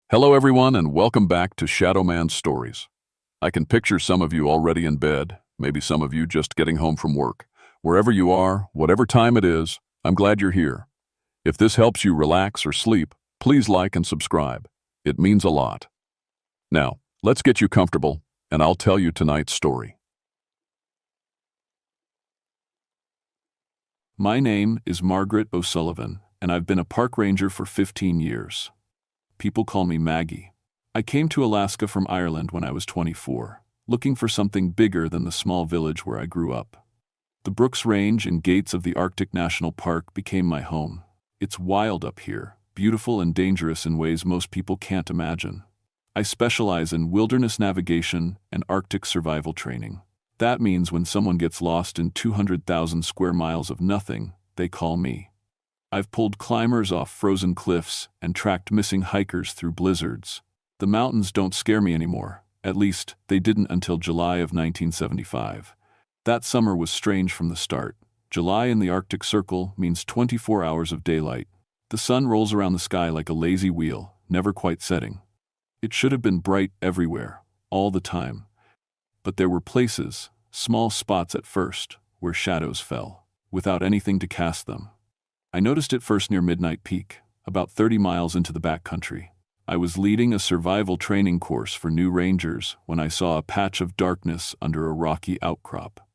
Hello everyone and welcome back to Shadow Man Stories. I can picture some of you already in bed, maybe some of you just getting home from work. Wherever you are, whatever time it is, I'm glad you're here. If this helps you relax or sleep, please like and subscribe. It means a lot. Now, let's get you comfortable, and I'll tell you tonight's story. My name is Margaret O'Sullivan, and I've been a park ranger for 15 years. People call me Maggie. I came to Alaska from Ireland when I was 24, looking for something bigger than the small village where I grew up. The Brooks Range and gates of the Arctic National Park became my home. It's wild up here, beautiful and dangerous in ways most people can't imagine. I specialize in wilderness navigation and Arctic survival training. That means when someone gets lost in 200,000 square miles of nothing, they call me. I've pulled climbers off frozen cliffs and tracked missing hikers through blizzards. The mountains don't scare me anymore. At least, they didn't until July of 1975. That summer was strange from the start. July in the Arctic Circle means 24 hours of daylight. The sun rolls around the sky like a lazy wheel, never quite setting. It should have been bright everywhere, all the time. But there were places, small spots at first, where shadows fell, without anything to cast them. I noticed it first near Midnight Peak, about 30 miles into the backcountry. I was leading a survival training course for new rangers when I saw a patch of darkness under a rocky outcrop.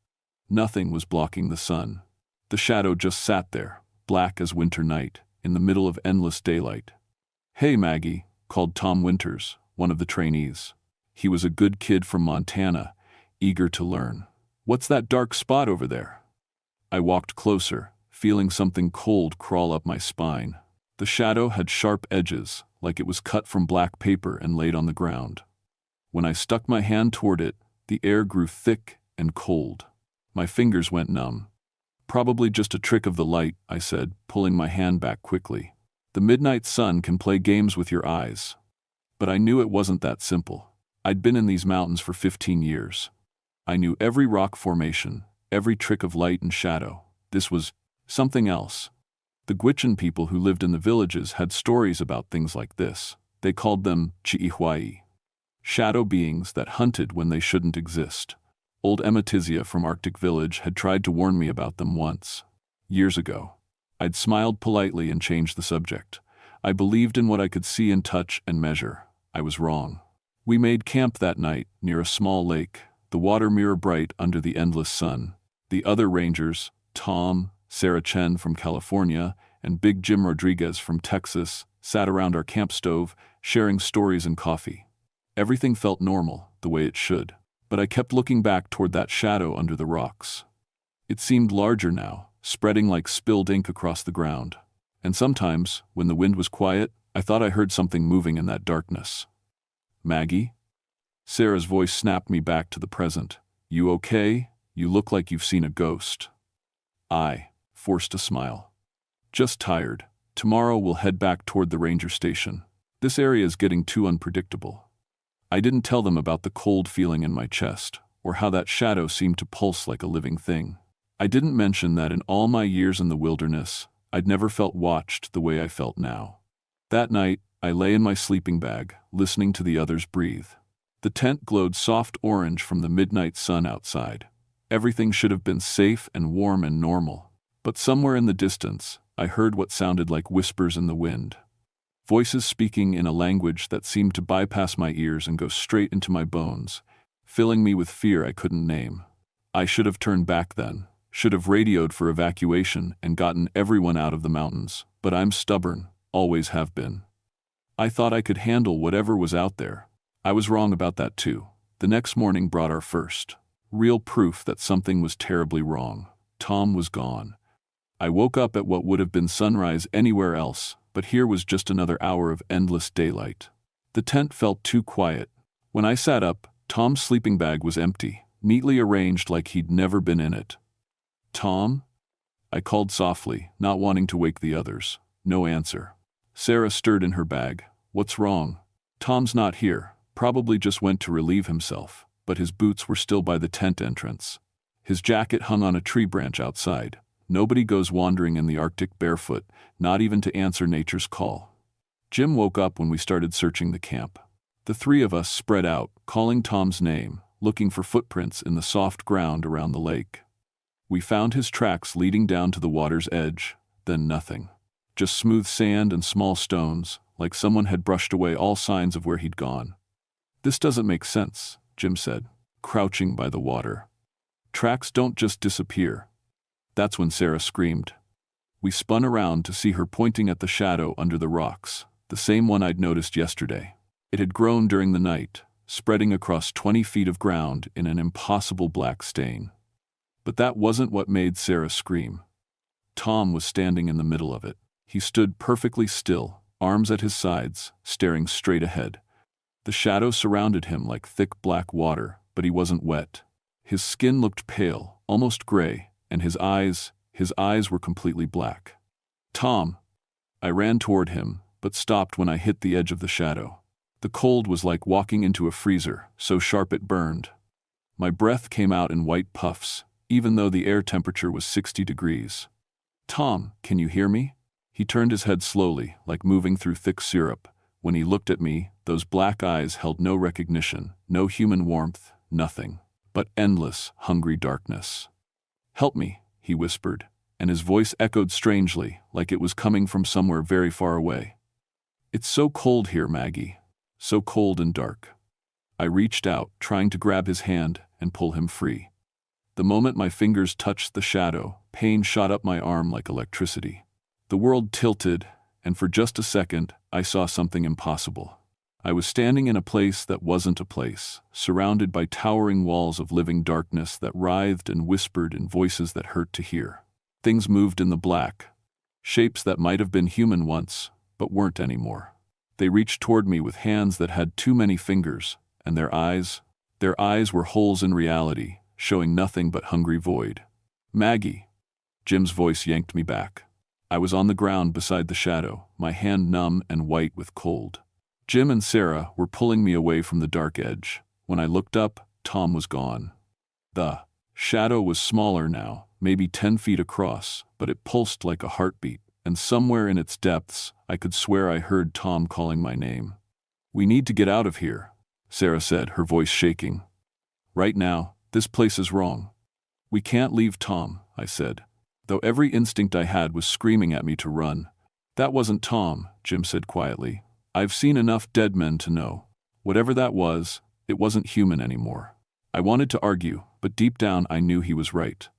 Nothing was blocking the sun. The shadow just sat there, black as winter night, in the middle of endless daylight. "Hey, Maggie," called Tom Winters, one of the trainees. He was a good kid from Montana, eager to learn. "What's that dark spot over there?" I walked closer, feeling something cold crawl up my spine. The shadow had sharp edges, like it was cut from black paper and laid on the ground. When I stuck my hand toward it, the air grew thick and cold. My fingers went numb. "Probably just a trick of the light," I said, pulling my hand back quickly. "The midnight sun can play games with your eyes." But I knew it wasn't that simple. I'd been in these mountains for 15 years. I knew every rock formation, every trick of light and shadow. This was something else. The Gwich'in people who lived in the villages had stories about things like this. They called them chi'ihwai, shadow beings that hunted when they shouldn't exist. Old Emetizia from Arctic Village had tried to warn me about them once. Years ago. I'd smiled politely and changed the subject. I believed in what I could see and touch and measure. I was wrong. We made camp that night near a small lake, the water mirror bright under the endless sun. The other rangers, Tom, Sarah Chen from California, and Big Jim Rodriguez from Texas, sat around our camp stove, sharing stories and coffee. Everything felt normal, the way it should, but I kept looking back toward that shadow under the rocks. It seemed larger now, spreading like spilled ink across the ground. And sometimes, when the wind was quiet, I thought I heard something moving in that darkness. "Maggie?" Sarah's voice snapped me back to the present. "You okay? You look like you've seen a ghost." I forced a smile. "Just tired. Tomorrow we'll head back toward the ranger station. This area is getting too unpredictable." I didn't tell them about the cold feeling in my chest, or how that shadow seemed to pulse like a living thing. I didn't mention that in all my years in the wilderness, I'd never felt watched the way I felt now. That night, I lay in my sleeping bag, listening to the others breathe. The tent glowed soft orange from the midnight sun outside. Everything should have been safe and warm and normal. But somewhere in the distance, I heard what sounded like whispers in the wind. Voices speaking in a language that seemed to bypass my ears and go straight into my bones, filling me with fear I couldn't name. I should have turned back then, should have radioed for evacuation and gotten everyone out of the mountains, but I'm stubborn, always have been. I thought I could handle whatever was out there. I was wrong about that too. The next morning brought our first real proof that something was terribly wrong. Tom was gone. I woke up at what would have been sunrise anywhere else, but here was just another hour of endless daylight. The tent felt too quiet. When I sat up, Tom's sleeping bag was empty, neatly arranged like he'd never been in it. "Tom?" I called softly, not wanting to wake the others. No answer. Sarah stirred in her bag. "What's wrong?" "Tom's not here. Probably just went to relieve himself," but his boots were still by the tent entrance. His jacket hung on a tree branch outside. Nobody goes wandering in the Arctic barefoot, not even to answer nature's call. Jim woke up when we started searching the camp. The three of us spread out, calling Tom's name, looking for footprints in the soft ground around the lake. We found his tracks leading down to the water's edge, then nothing. Just smooth sand and small stones, like someone had brushed away all signs of where he'd gone. "This doesn't make sense," Jim said, crouching by the water. "Tracks don't just disappear." That's when Sarah screamed. We spun around to see her pointing at the shadow under the rocks, the same one I'd noticed yesterday. It had grown during the night, spreading across 20 feet of ground in an impossible black stain. But that wasn't what made Sarah scream. Tom was standing in the middle of it. He stood perfectly still, arms at his sides, staring straight ahead. The shadow surrounded him like thick black water, but he wasn't wet. His skin looked pale, almost gray, and his eyes were completely black. "Tom!" I ran toward him, but stopped when I hit the edge of the shadow. The cold was like walking into a freezer, so sharp it burned. My breath came out in white puffs, even though the air temperature was 60 degrees. "Tom, can you hear me?" He turned his head slowly, like moving through thick syrup. When he looked at me, those black eyes held no recognition, no human warmth, nothing, but endless, hungry darkness. "Help me," he whispered, and his voice echoed strangely, like it was coming from somewhere very far away. "It's so cold here, Maggie. So cold and dark." I reached out, trying to grab his hand and pull him free. The moment my fingers touched the shadow, pain shot up my arm like electricity. The world tilted, and for just a second, I saw something impossible. I was standing in a place that wasn't a place, surrounded by towering walls of living darkness that writhed and whispered in voices that hurt to hear. Things moved in the black, shapes that might have been human once, but weren't anymore. They reached toward me with hands that had too many fingers, and their eyes were holes in reality, showing nothing but hungry void. "Maggie!" Jim's voice yanked me back. I was on the ground beside the shadow, my hand numb and white with cold. Jim and Sarah were pulling me away from the dark edge. When I looked up, Tom was gone. The shadow was smaller now, maybe 10 feet across, but it pulsed like a heartbeat, and somewhere in its depths, I could swear I heard Tom calling my name. "We need to get out of here," Sarah said, her voice shaking. "Right now, this place is wrong." "We can't leave Tom," I said, though every instinct I had was screaming at me to run. "That wasn't Tom," Jim said quietly. "I've seen enough dead men to know. Whatever that was, it wasn't human anymore." I wanted to argue, but deep down I knew he was right.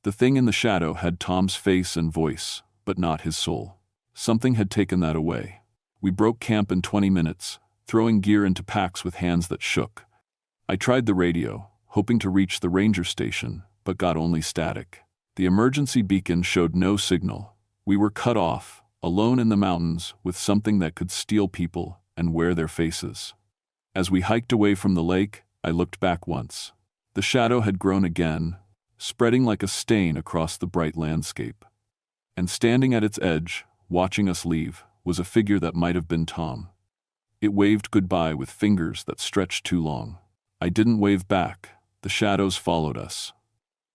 The thing in the shadow had Tom's face and voice, but not his soul. Something had taken that away. We broke camp in 20 minutes, throwing gear into packs with hands that shook. I tried the radio, hoping to reach the ranger station, but got only static. The emergency beacon showed no signal. We were cut off, alone in the mountains with something that could steal people and wear their faces. As we hiked away from the lake, I looked back once. The shadow had grown again, spreading like a stain across the bright landscape. And standing at its edge, watching us leave, was a figure that might have been Tom. It waved goodbye with fingers that stretched too long. I didn't wave back. The shadows followed us.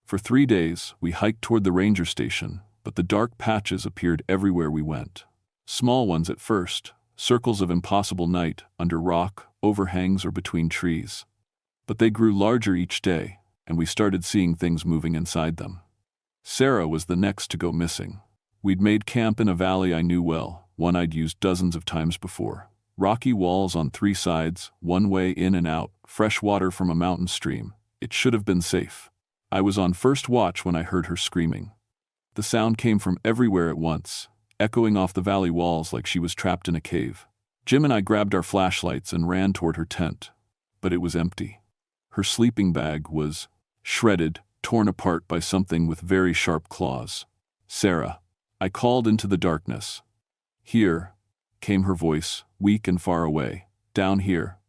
For 3 days, we hiked toward the ranger station, but the dark patches appeared everywhere we went. Small ones at first, circles of impossible night under rock, overhangs, or between trees. But they grew larger each day, and we started seeing things moving inside them. Sarah was the next to go missing. We'd made camp in a valley I knew well, one I'd used dozens of times before. Rocky walls on 3 sides, one way in and out, fresh water from a mountain stream. It should have been safe. I was on first watch when I heard her screaming. The sound came from everywhere at once, echoing off the valley walls like she was trapped in a cave. Jim and I grabbed our flashlights and ran toward her tent. But it was empty. Her sleeping bag was shredded, torn apart by something with very sharp claws. "Sarah," I called into the darkness. "Here," came her voice, weak and far away. "Down here."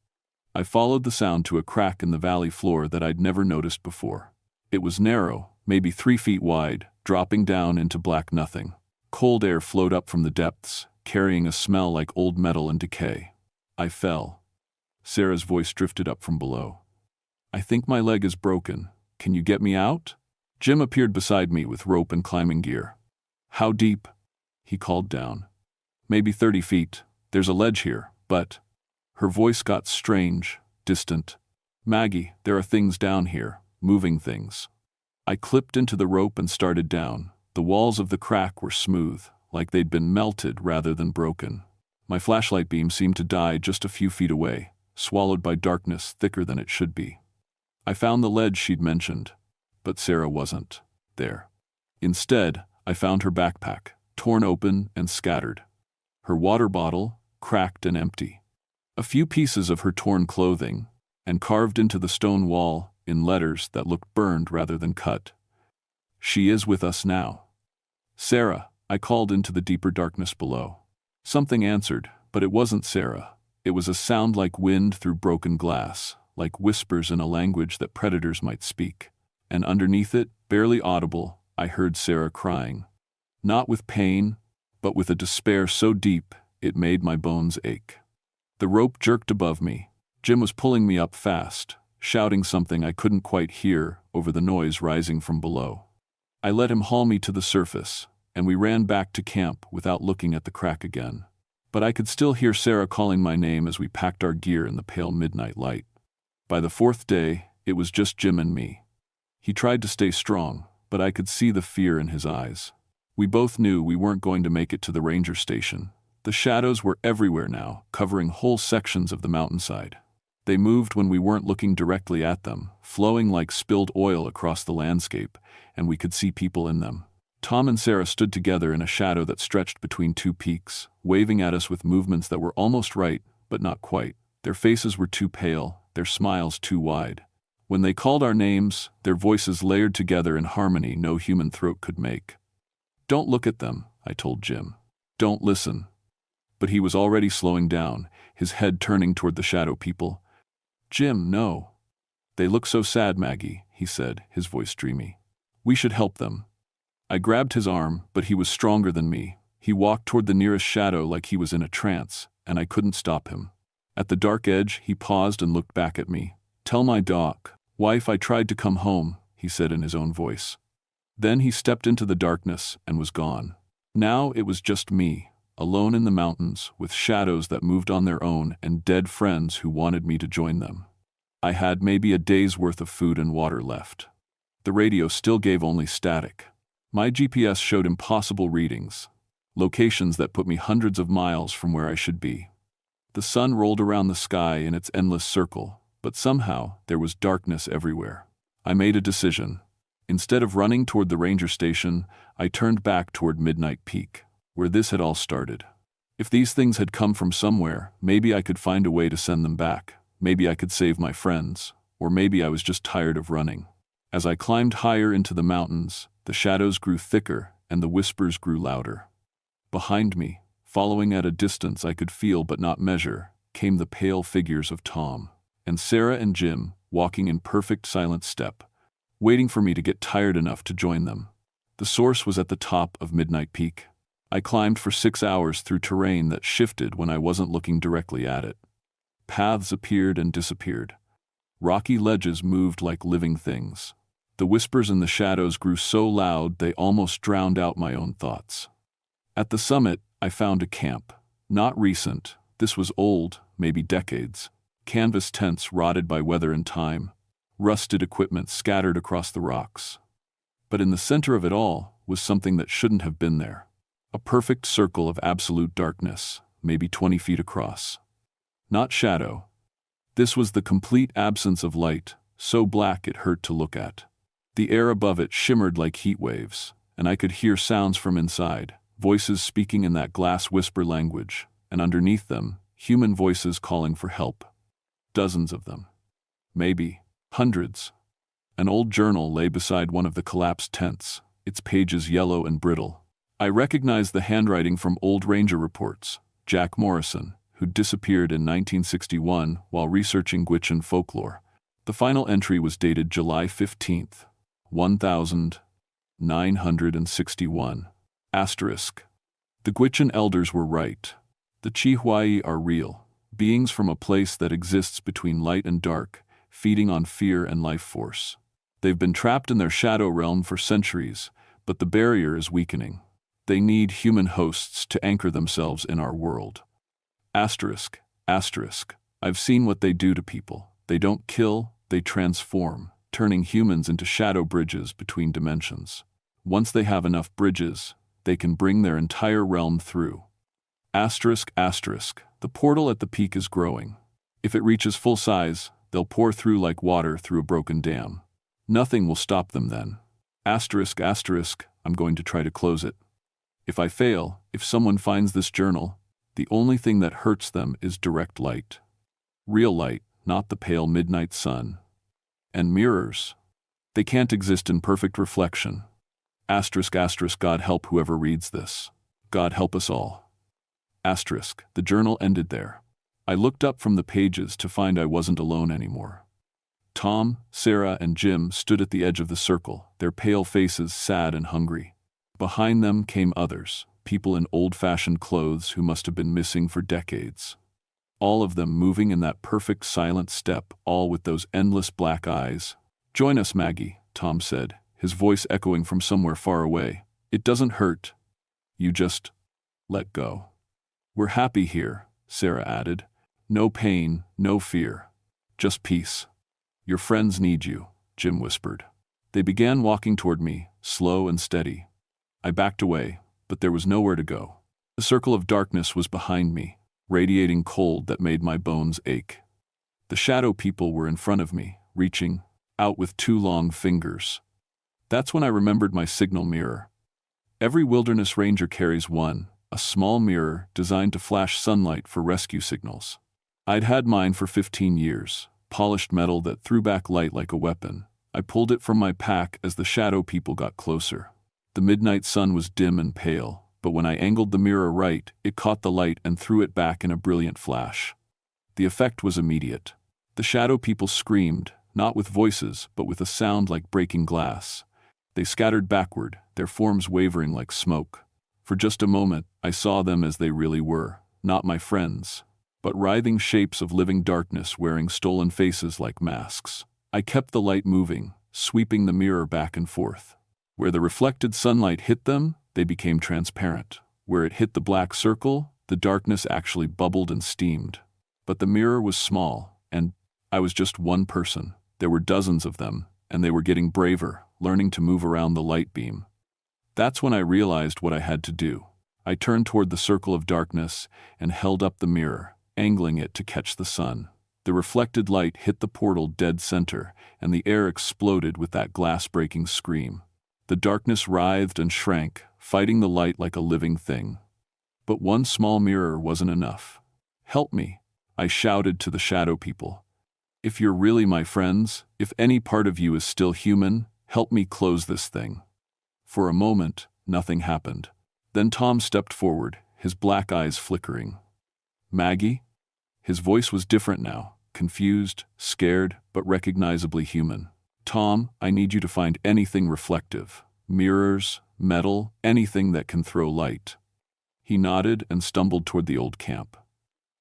I followed the sound to a crack in the valley floor that I'd never noticed before. It was narrow, maybe 3 feet wide, dropping down into black nothing. Cold air flowed up from the depths, carrying a smell like old metal and decay. I fell. Sarah's voice drifted up from below. "I think my leg is broken. Can you get me out?" Jim appeared beside me with rope and climbing gear. "How deep?" he called down. "Maybe 30 feet. There's a ledge here, but... Her voice got strange, distant. Maggie, there are things down here, moving things. I clipped into the rope and started down. The walls of the crack were smooth, like they'd been melted rather than broken. My flashlight beam seemed to die just a few feet away, swallowed by darkness thicker than it should be. I found the ledge she'd mentioned, but Sarah wasn't there. Instead, I found her backpack, torn open and scattered. Her water bottle, cracked and empty. A few pieces of her torn clothing, and carved into the stone wall in letters that looked burned rather than cut. She is with us now. Sarah, I called into the deeper darkness below. Something answered, but it wasn't Sarah. It was a sound like wind through broken glass, like whispers in a language that predators might speak. And underneath it, barely audible, I heard Sarah crying. Not with pain, but with a despair so deep it made my bones ache. The rope jerked above me. Jim was pulling me up fast, shouting something I couldn't quite hear over the noise rising from below. I let him haul me to the surface, and we ran back to camp without looking at the crack again. But I could still hear Sarah calling my name as we packed our gear in the pale midnight light. By the fourth day, it was just Jim and me. He tried to stay strong, but I could see the fear in his eyes. We both knew we weren't going to make it to the ranger station. The shadows were everywhere now, covering whole sections of the mountainside. They moved when we weren't looking directly at them, flowing like spilled oil across the landscape, and we could see people in them. Tom and Sarah stood together in a shadow that stretched between two peaks, waving at us with movements that were almost right, but not quite. Their faces were too pale, their smiles too wide. When they called our names, their voices layered together in harmony no human throat could make. "Don't look at them," I told Jim. "Don't listen." But he was already slowing down, his head turning toward the shadow people. "Jim, no. They look so sad, Maggie," he said, his voice dreamy. "We should help them." I grabbed his arm, but he was stronger than me. He walked toward the nearest shadow like he was in a trance, and I couldn't stop him. At the dark edge, he paused and looked back at me. "Tell my doc, wife I tried to come home," he said in his own voice. Then he stepped into the darkness and was gone. Now it was just me, alone in the mountains, with shadows that moved on their own and dead friends who wanted me to join them. I had maybe a day's worth of food and water left. The radio still gave only static. My GPS showed impossible readings, locations that put me hundreds of miles from where I should be. The sun rolled around the sky in its endless circle, but somehow there was darkness everywhere. I made a decision. Instead of running toward the ranger station, I turned back toward Midnight Peak, where this had all started. If these things had come from somewhere, maybe I could find a way to send them back. Maybe I could save my friends, or maybe I was just tired of running. As I climbed higher into the mountains, the shadows grew thicker and the whispers grew louder. Behind me, following at a distance I could feel but not measure, came the pale figures of Tom and Sarah and Jim, walking in perfect silent step, waiting for me to get tired enough to join them. The source was at the top of Midnight Peak. I climbed for 6 hours through terrain that shifted when I wasn't looking directly at it. Paths appeared and disappeared. Rocky ledges moved like living things. The whispers in the shadows grew so loud they almost drowned out my own thoughts. At the summit, I found a camp. Not recent, this was old, maybe decades. Canvas tents rotted by weather and time. Rusted equipment scattered across the rocks. But in the center of it all was something that shouldn't have been there. A perfect circle of absolute darkness, maybe 20 feet across. Not shadow. This was the complete absence of light, so black it hurt to look at. The air above it shimmered like heat waves, and I could hear sounds from inside, voices speaking in that glass whisper language, and underneath them, human voices calling for help. Dozens of them. Maybe hundreds. An old journal lay beside one of the collapsed tents, its pages yellow and brittle. I recognized the handwriting from old ranger reports. Jack Morrison, who disappeared in 1961 while researching Gwich'in folklore. The final entry was dated July 15th, 1961. Asterisk. The Gwich'in elders were right. The Chihuahua are real, beings from a place that exists between light and dark, feeding on fear and life force. They've been trapped in their shadow realm for centuries, but the barrier is weakening. They need human hosts to anchor themselves in our world. Asterisk, asterisk. I've seen what they do to people. They don't kill, they transform, turning humans into shadow bridges between dimensions. Once they have enough bridges, they can bring their entire realm through. Asterisk, asterisk. The portal at the peak is growing. If it reaches full size, they'll pour through like water through a broken dam. Nothing will stop them then. Asterisk, asterisk. I'm going to try to close it. If I fail, if someone finds this journal, the only thing that hurts them is direct light. Real light, not the pale midnight sun. And mirrors. They can't exist in perfect reflection. Asterisk, asterisk. God help whoever reads this. God help us all. Asterisk. The journal ended there. I looked up from the pages to find I wasn't alone anymore. Tom, Sarah, and Jim stood at the edge of the circle, their pale faces sad and hungry. Behind them came others, people in old-fashioned clothes who must have been missing for decades. All of them moving in that perfect silent step, all with those endless black eyes. "Join us, Maggie," Tom said, his voice echoing from somewhere far away. "It doesn't hurt. You just let go." "We're happy here," Sarah added. "No pain, no fear. Just peace." "Your friends need you," Jim whispered. They began walking toward me, slow and steady. I backed away, but there was nowhere to go. The circle of darkness was behind me, radiating cold that made my bones ache. The shadow people were in front of me, reaching out with two long fingers. That's when I remembered my signal mirror. Every wilderness ranger carries one, a small mirror designed to flash sunlight for rescue signals. I'd had mine for 15 years, polished metal that threw back light like a weapon. I pulled it from my pack as the shadow people got closer. The midnight sun was dim and pale, but when I angled the mirror right, it caught the light and threw it back in a brilliant flash. The effect was immediate. The shadow people screamed, not with voices, but with a sound like breaking glass. They scattered backward, their forms wavering like smoke. For just a moment, I saw them as they really were, not my friends, but writhing shapes of living darkness wearing stolen faces like masks. I kept the light moving, sweeping the mirror back and forth. Where the reflected sunlight hit them, they became transparent. Where it hit the black circle, the darkness actually bubbled and steamed. But the mirror was small, and I was just one person. There were dozens of them, and they were getting braver, learning to move around the light beam. That's when I realized what I had to do. I turned toward the circle of darkness and held up the mirror, angling it to catch the sun. The reflected light hit the portal dead center, and the air exploded with that glass-breaking scream. The darkness writhed and shrank, fighting the light like a living thing. But one small mirror wasn't enough. "Help me," I shouted to the shadow people. "If you're really my friends, if any part of you is still human, help me close this thing." For a moment, nothing happened. Then Tom stepped forward, his black eyes flickering. "Maggie?" His voice was different now, confused, scared, but recognizably human. "Tom, I need you to find anything reflective. Mirrors, metal, anything that can throw light." He nodded and stumbled toward the old camp.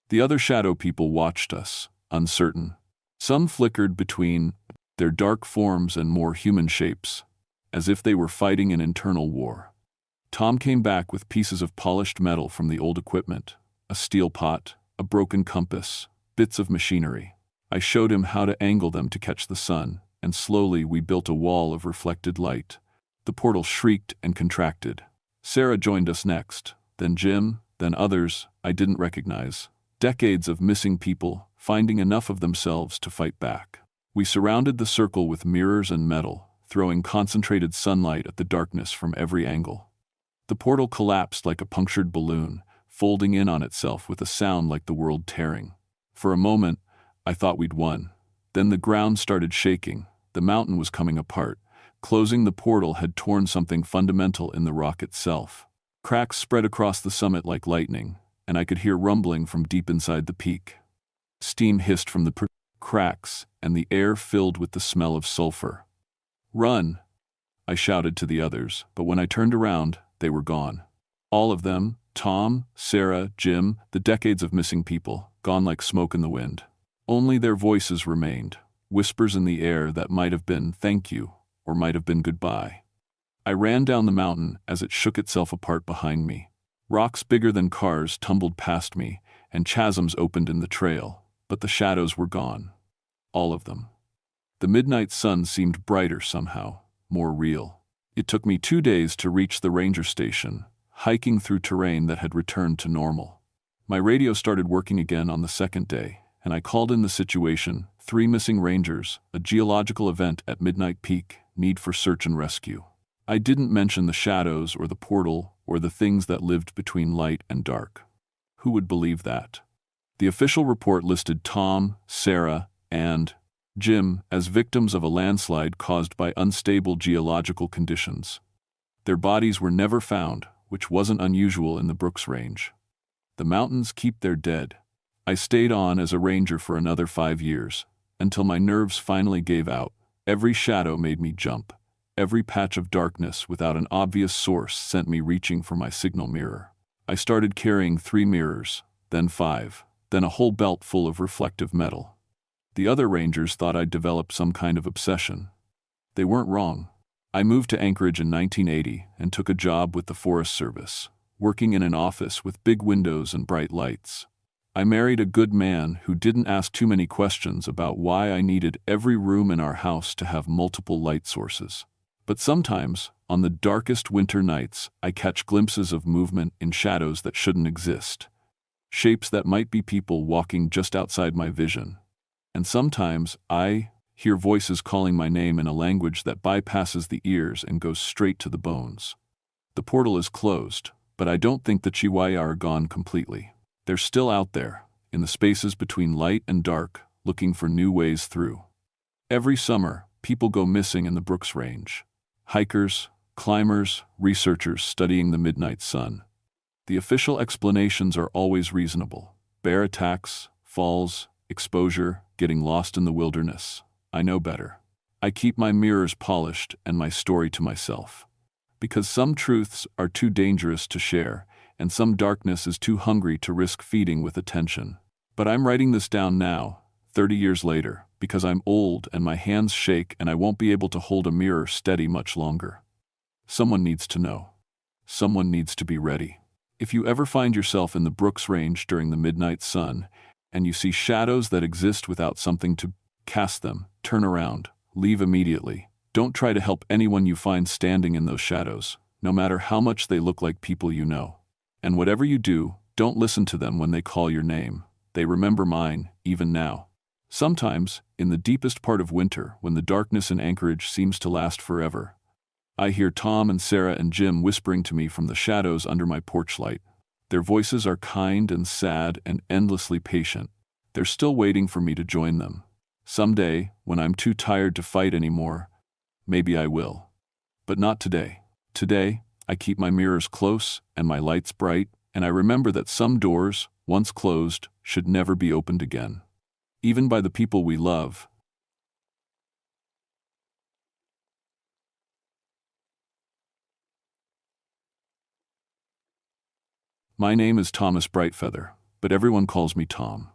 The other shadow people watched us, uncertain. Some flickered between their dark forms and more human shapes, as if they were fighting an internal war. Tom came back with pieces of polished metal from the old equipment, a steel pot, a broken compass, bits of machinery. I showed him how to angle them to catch the sun, and slowly we built a wall of reflected light. The portal shrieked and contracted. Sarah joined us next, then Jim, then others I didn't recognize. Decades of missing people, finding enough of themselves to fight back. We surrounded the circle with mirrors and metal, throwing concentrated sunlight at the darkness from every angle. The portal collapsed like a punctured balloon, folding in on itself with a sound like the world tearing. For a moment, I thought we'd won. Then the ground started shaking. The mountain was coming apart. Closing the portal had torn something fundamental in the rock itself. Cracks spread across the summit like lightning, and I could hear rumbling from deep inside the peak. Steam hissed from the cracks, and the air filled with the smell of sulfur. "Run!" I shouted to the others, but when I turned around, they were gone. All of them, Tom, Sarah, Jim, the decades of missing people, gone like smoke in the wind. Only their voices remained, whispers in the air that might have been thank you, or might have been goodbye. I ran down the mountain as it shook itself apart behind me. Rocks bigger than cars tumbled past me, and chasms opened in the trail, but the shadows were gone. All of them. The midnight sun seemed brighter somehow, more real. It took me 2 days to reach the ranger station, hiking through terrain that had returned to normal. My radio started working again on the second day, and I called in the situation: 3 missing rangers, a geological event at midnight peak, need for search and rescue. I didn't mention the shadows or the portal or the things that lived between light and dark. Who would believe that? The official report listed Tom, Sarah, and Jim as victims of a landslide caused by unstable geological conditions. Their bodies were never found, which wasn't unusual in the Brooks Range. The mountains keep their dead. I stayed on as a ranger for another 5 years, until my nerves finally gave out. Every shadow made me jump. Every patch of darkness without an obvious source sent me reaching for my signal mirror. I started carrying 3 mirrors, then 5, then a whole belt full of reflective metal. The other rangers thought I'd developed some kind of obsession. They weren't wrong. I moved to Anchorage in 1980 and took a job with the Forest Service, working in an office with big windows and bright lights. I married a good man who didn't ask too many questions about why I needed every room in our house to have multiple light sources. But sometimes, on the darkest winter nights, I catch glimpses of movement in shadows that shouldn't exist. Shapes that might be people walking just outside my vision. And sometimes, I hear voices calling my name in a language that bypasses the ears and goes straight to the bones. The portal is closed, but I don't think the Chihuahua are gone completely. They're still out there, in the spaces between light and dark, looking for new ways through. Every summer, people go missing in the Brooks Range. Hikers, climbers, researchers studying the midnight sun. The official explanations are always reasonable. Bear attacks, falls, exposure, getting lost in the wilderness. I know better. I keep my mirrors polished and my story to myself. Because some truths are too dangerous to share, and some darkness is too hungry to risk feeding with attention. But I'm writing this down now, 30 years later, because I'm old and my hands shake and I won't be able to hold a mirror steady much longer. Someone needs to know. Someone needs to be ready. If you ever find yourself in the Brooks Range during the midnight sun, and you see shadows that exist without something to cast them, turn around, leave immediately. Don't try to help anyone you find standing in those shadows, no matter how much they look like people you know. And whatever you do, don't listen to them when they call your name. They remember mine, even now. Sometimes, in the deepest part of winter, when the darkness in Anchorage seems to last forever, I hear Tom and Sarah and Jim whispering to me from the shadows under my porch light. Their voices are kind and sad and endlessly patient. They're still waiting for me to join them. Someday, when I'm too tired to fight anymore, maybe I will. But not today. Today, I keep my mirrors close and my lights bright, and I remember that some doors, once closed, should never be opened again. Even by the people we love. My name is Thomas Brightfeather, but everyone calls me Tom.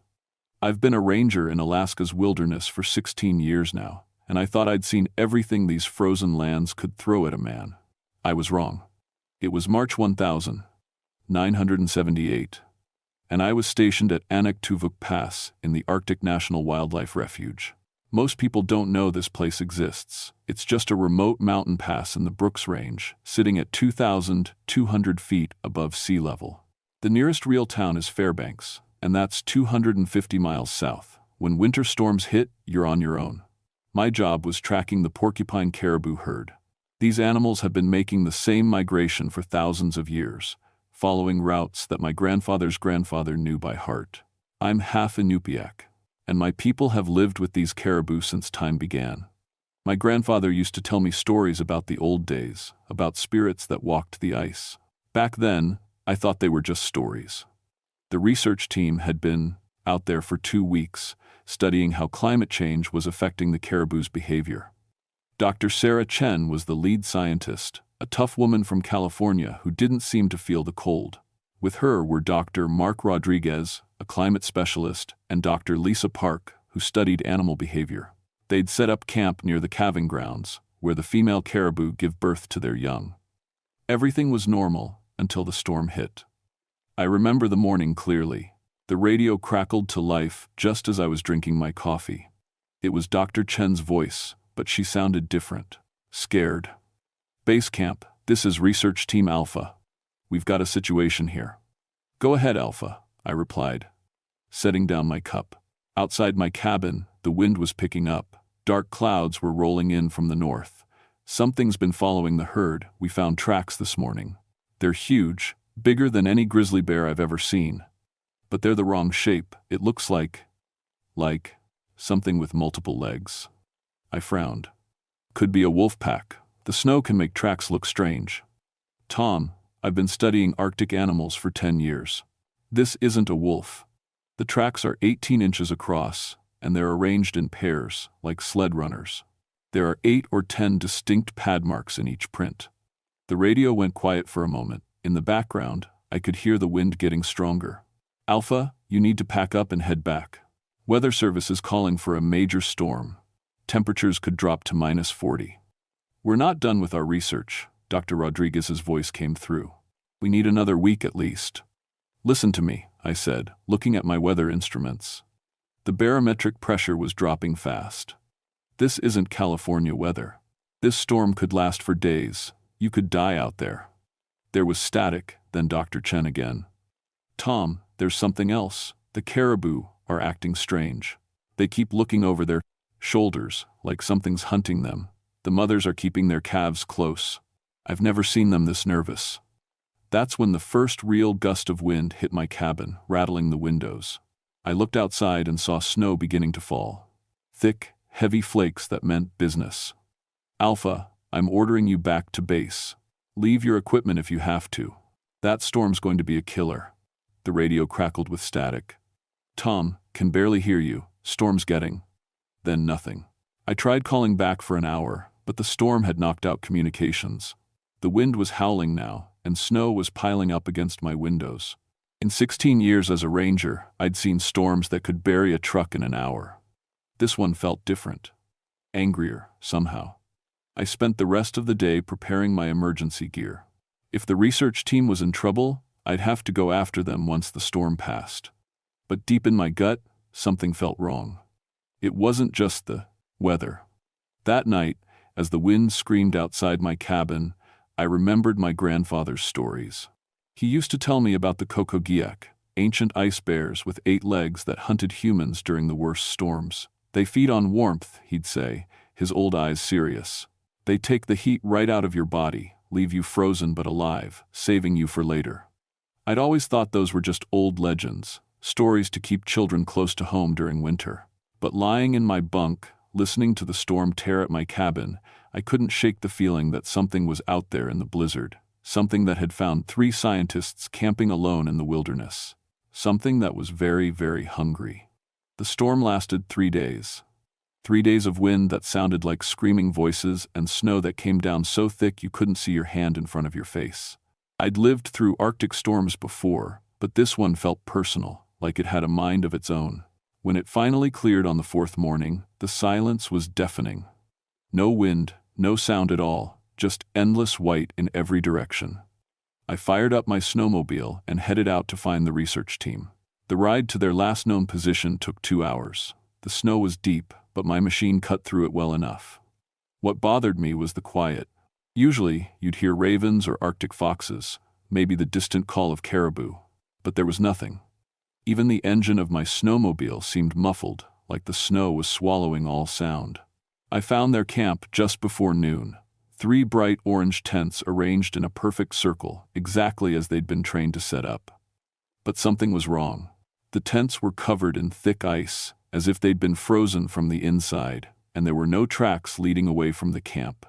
I've been a ranger in Alaska's wilderness for 16 years now, and I thought I'd seen everything these frozen lands could throw at a man. I was wrong. It was March 1978, and I was stationed at Anuktuvuk Pass in the Arctic National Wildlife Refuge. Most people don't know this place exists. It's just a remote mountain pass in the Brooks Range, sitting at 2,200 feet above sea level. The nearest real town is Fairbanks, and that's 250 miles south. When winter storms hit, you're on your own. My job was tracking the porcupine caribou herd. These animals have been making the same migration for thousands of years, following routes that my grandfather's grandfather knew by heart. I'm half Inupiaq, and my people have lived with these caribou since time began. My grandfather used to tell me stories about the old days, about spirits that walked the ice. Back then, I thought they were just stories. The research team had been out there for 2 weeks, studying how climate change was affecting the caribou's behavior. Dr. Sarah Chen was the lead scientist, a tough woman from California who didn't seem to feel the cold. With her were Dr. Mark Rodriguez, a climate specialist, and Dr. Lisa Park, who studied animal behavior. They'd set up camp near the calving grounds, where the female caribou give birth to their young. Everything was normal until the storm hit. I remember the morning clearly. The radio crackled to life just as I was drinking my coffee. It was Dr. Chen's voice, but she sounded different. Scared. "Base camp, this is Research Team Alpha. We've got a situation here." "Go ahead, Alpha," I replied, setting down my cup. Outside my cabin, the wind was picking up. Dark clouds were rolling in from the north. "Something's been following the herd. We found tracks this morning. They're huge, bigger than any grizzly bear I've ever seen. But they're the wrong shape. It looks like something with multiple legs." I frowned. "Could be a wolf pack. The snow can make tracks look strange." "Tom, I've been studying Arctic animals for 10 years. This isn't a wolf. The tracks are 18 inches across, and they're arranged in pairs, like sled runners. There are 8 or 10 distinct pad marks in each print." The radio went quiet for a moment. In the background, I could hear the wind getting stronger. "Alpha, you need to pack up and head back. Weather Service is calling for a major storm. Temperatures could drop to -40. "We're not done with our research," Dr. Rodriguez's voice came through. "We need another week at least." "Listen to me," I said, looking at my weather instruments. The barometric pressure was dropping fast. "This isn't California weather. This storm could last for days. You could die out there." There was static, then Dr. Chen again. "Tom, there's something else. The caribou are acting strange. They keep looking over their shoulders, like something's hunting them. The mothers are keeping their calves close. I've never seen them this nervous." That's when the first real gust of wind hit my cabin, rattling the windows. I looked outside and saw snow beginning to fall. Thick, heavy flakes that meant business. "Alpha, I'm ordering you back to base. Leave your equipment if you have to. That storm's going to be a killer." The radio crackled with static. "Tom, can barely hear you. Storm's getting." Then nothing. I tried calling back for an hour, but the storm had knocked out communications. The wind was howling now, and snow was piling up against my windows. In 16 years as a ranger, I'd seen storms that could bury a truck in an hour. This one felt different. Angrier, somehow. I spent the rest of the day preparing my emergency gear. If the research team was in trouble, I'd have to go after them once the storm passed. But deep in my gut, something felt wrong. It wasn't just the weather. That night, as the wind screamed outside my cabin, I remembered my grandfather's stories. He used to tell me about the Kokogiak, ancient ice bears with 8 legs that hunted humans during the worst storms. "They feed on warmth," he'd say, his old eyes serious. "They take the heat right out of your body, leave you frozen but alive, saving you for later." I'd always thought those were just old legends, stories to keep children close to home during winter. But lying in my bunk, listening to the storm tear at my cabin, I couldn't shake the feeling that something was out there in the blizzard, something that had found 3 scientists camping alone in the wilderness, something that was very, very hungry. The storm lasted 3 days. 3 days of wind that sounded like screaming voices and snow that came down so thick you couldn't see your hand in front of your face. I'd lived through Arctic storms before, but this one felt personal, like it had a mind of its own. When it finally cleared on the 4th morning, the silence was deafening. No wind, no sound at all, just endless white in every direction. I fired up my snowmobile and headed out to find the research team. The ride to their last known position took 2 hours. The snow was deep, but my machine cut through it well enough. What bothered me was the quiet. Usually, you'd hear ravens or Arctic foxes, maybe the distant call of caribou, but there was nothing. Even the engine of my snowmobile seemed muffled, like the snow was swallowing all sound. I found their camp just before noon. 3 bright orange tents arranged in a perfect circle, exactly as they'd been trained to set up. But something was wrong. The tents were covered in thick ice, as if they'd been frozen from the inside, and there were no tracks leading away from the camp.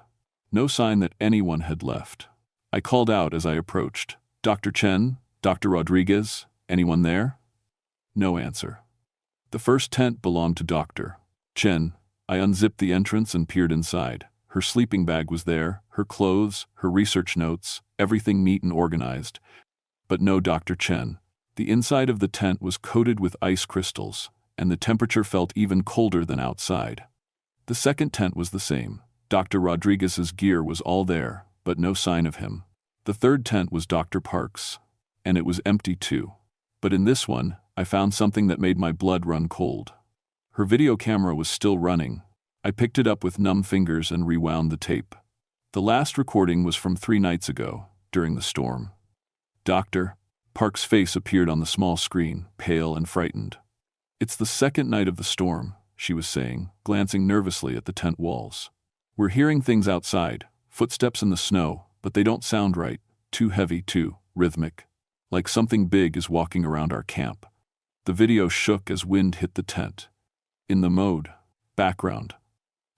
No sign that anyone had left. I called out as I approached, "Dr. Chen? Dr. Rodriguez? Anyone there?" No answer. The first tent belonged to Dr. Chen. I unzipped the entrance and peered inside. Her sleeping bag was there, her clothes, her research notes, everything neat and organized. But no Dr. Chen. The inside of the tent was coated with ice crystals, and the temperature felt even colder than outside. The second tent was the same. Dr. Rodriguez's gear was all there, but no sign of him. The third tent was Dr. Park's, and it was empty too. But in this one, I found something that made my blood run cold. Her video camera was still running. I picked it up with numb fingers and rewound the tape. The last recording was from 3 nights ago, during the storm. "Doctor," Park's face appeared on the small screen, pale and frightened. "It's the second night of the storm," she was saying, glancing nervously at the tent walls. "We're hearing things outside, footsteps in the snow, but they don't sound right, too heavy, too rhythmic. Like something big is walking around our camp." The video shook as wind hit the tent. In the mode, background,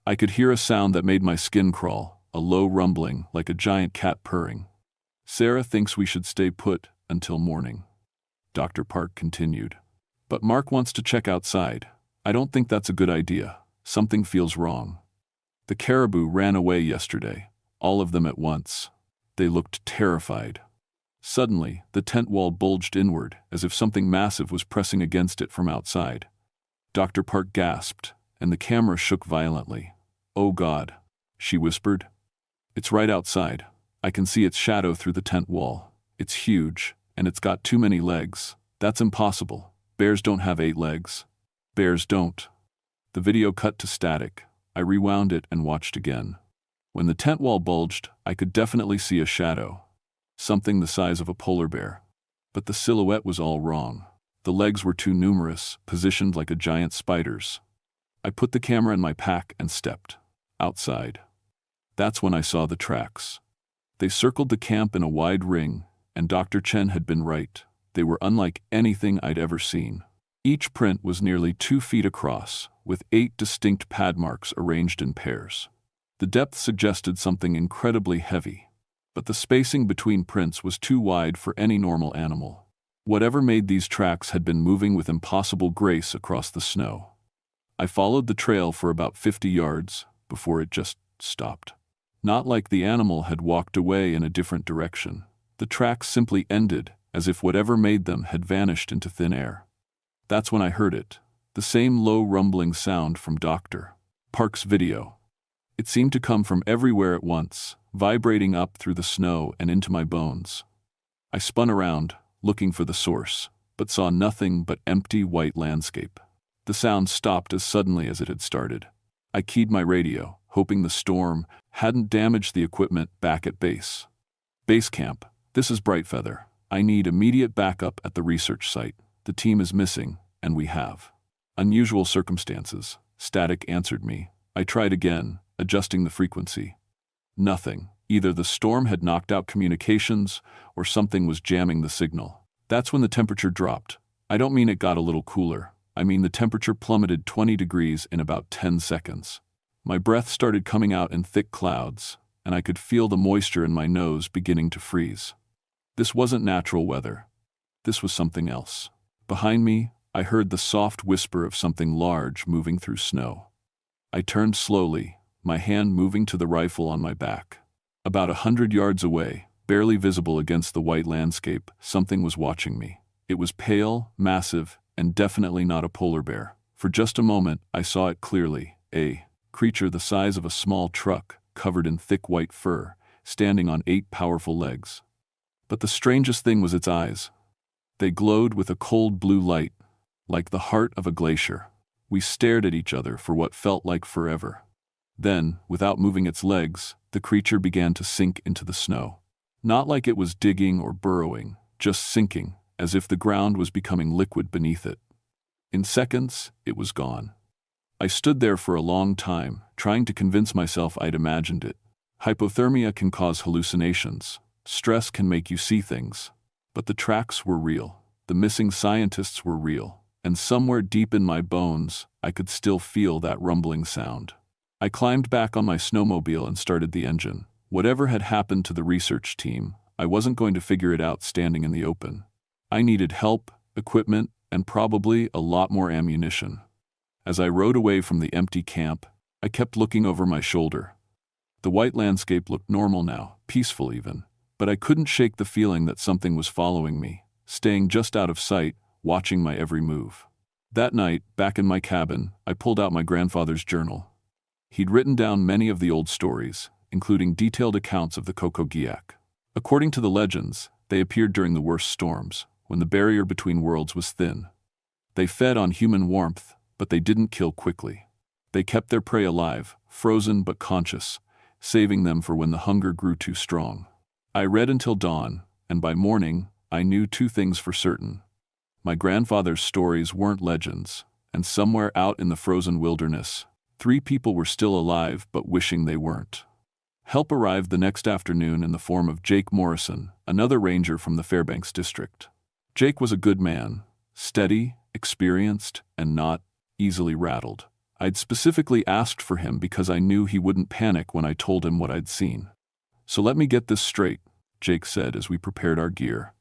I could hear a sound that made my skin crawl, a low rumbling like a giant cat purring. "Sarah thinks we should stay put until morning," Dr. Park continued. "But Mark wants to check outside. I don't think that's a good idea. Something feels wrong. The caribou ran away yesterday, all of them at once. They looked terrified." Suddenly, the tent wall bulged inward, as if something massive was pressing against it from outside. Dr. Park gasped, and the camera shook violently. "Oh God," she whispered. "It's right outside. I can see its shadow through the tent wall. It's huge, and it's got too many legs. That's impossible. Bears don't have 8 legs. Bears don't." The video cut to static. I rewound it and watched again. When the tent wall bulged, I could definitely see a shadow. Something the size of a polar bear. But the silhouette was all wrong. The legs were too numerous, positioned like a giant spider's. I put the camera in my pack and stepped outside. That's when I saw the tracks. They circled the camp in a wide ring, and Dr. Chen had been right. They were unlike anything I'd ever seen. Each print was nearly 2 feet across, with 8 distinct pad marks arranged in pairs. The depth suggested something incredibly heavy, but the spacing between prints was too wide for any normal animal. Whatever made these tracks had been moving with impossible grace across the snow. I followed the trail for about 50 yards before it just stopped. Not like the animal had walked away in a different direction. The tracks simply ended, as if whatever made them had vanished into thin air. That's when I heard it, the same low rumbling sound from Dr. Park's video. It seemed to come from everywhere at once, vibrating up through the snow and into my bones. I spun around, looking for the source, but saw nothing but empty white landscape. The sound stopped as suddenly as it had started. I keyed my radio, hoping the storm hadn't damaged the equipment back at base. "Base camp, this is Brightfeather. I need immediate backup at the research site. The team is missing, and we have unusual circumstances." Static answered me. I tried again, adjusting the frequency. Nothing. Either the storm had knocked out communications, or something was jamming the signal. That's when the temperature dropped. I don't mean it got a little cooler. I mean the temperature plummeted 20 degrees in about 10 seconds. My breath started coming out in thick clouds, and I could feel the moisture in my nose beginning to freeze. This wasn't natural weather. This was something else. Behind me, I heard the soft whisper of something large moving through snow. I turned slowly, my hand moving to the rifle on my back. About 100 yards away, barely visible against the white landscape, something was watching me. It was pale, massive, and definitely not a polar bear. For just a moment, I saw it clearly, a creature the size of a small truck, covered in thick white fur, standing on 8 powerful legs. But the strangest thing was its eyes. They glowed with a cold blue light, like the heart of a glacier. We stared at each other for what felt like forever. Then, without moving its legs, the creature began to sink into the snow. Not like it was digging or burrowing, just sinking, as if the ground was becoming liquid beneath it. In seconds, it was gone. I stood there for a long time, trying to convince myself I'd imagined it. Hypothermia can cause hallucinations. Stress can make you see things. But the tracks were real. The missing scientists were real. And somewhere deep in my bones, I could still feel that rumbling sound. I climbed back on my snowmobile and started the engine. Whatever had happened to the research team, I wasn't going to figure it out standing in the open. I needed help, equipment, and probably a lot more ammunition. As I rode away from the empty camp, I kept looking over my shoulder. The white landscape looked normal now, peaceful even, but I couldn't shake the feeling that something was following me, staying just out of sight, watching my every move. That night, back in my cabin, I pulled out my grandfather's journal. He'd written down many of the old stories, including detailed accounts of the Kokogiak. According to the legends, they appeared during the worst storms, when the barrier between worlds was thin. They fed on human warmth, but they didn't kill quickly. They kept their prey alive, frozen but conscious, saving them for when the hunger grew too strong. I read until dawn, and by morning, I knew two things for certain. My grandfather's stories weren't legends, and somewhere out in the frozen wilderness, 3 people were still alive but wishing they weren't. Help arrived the next afternoon in the form of Jake Morrison, another ranger from the Fairbanks district. Jake was a good man, steady, experienced, and not easily rattled. I'd specifically asked for him because I knew he wouldn't panic when I told him what I'd seen. "So let me get this straight," Jake said as we prepared our gear.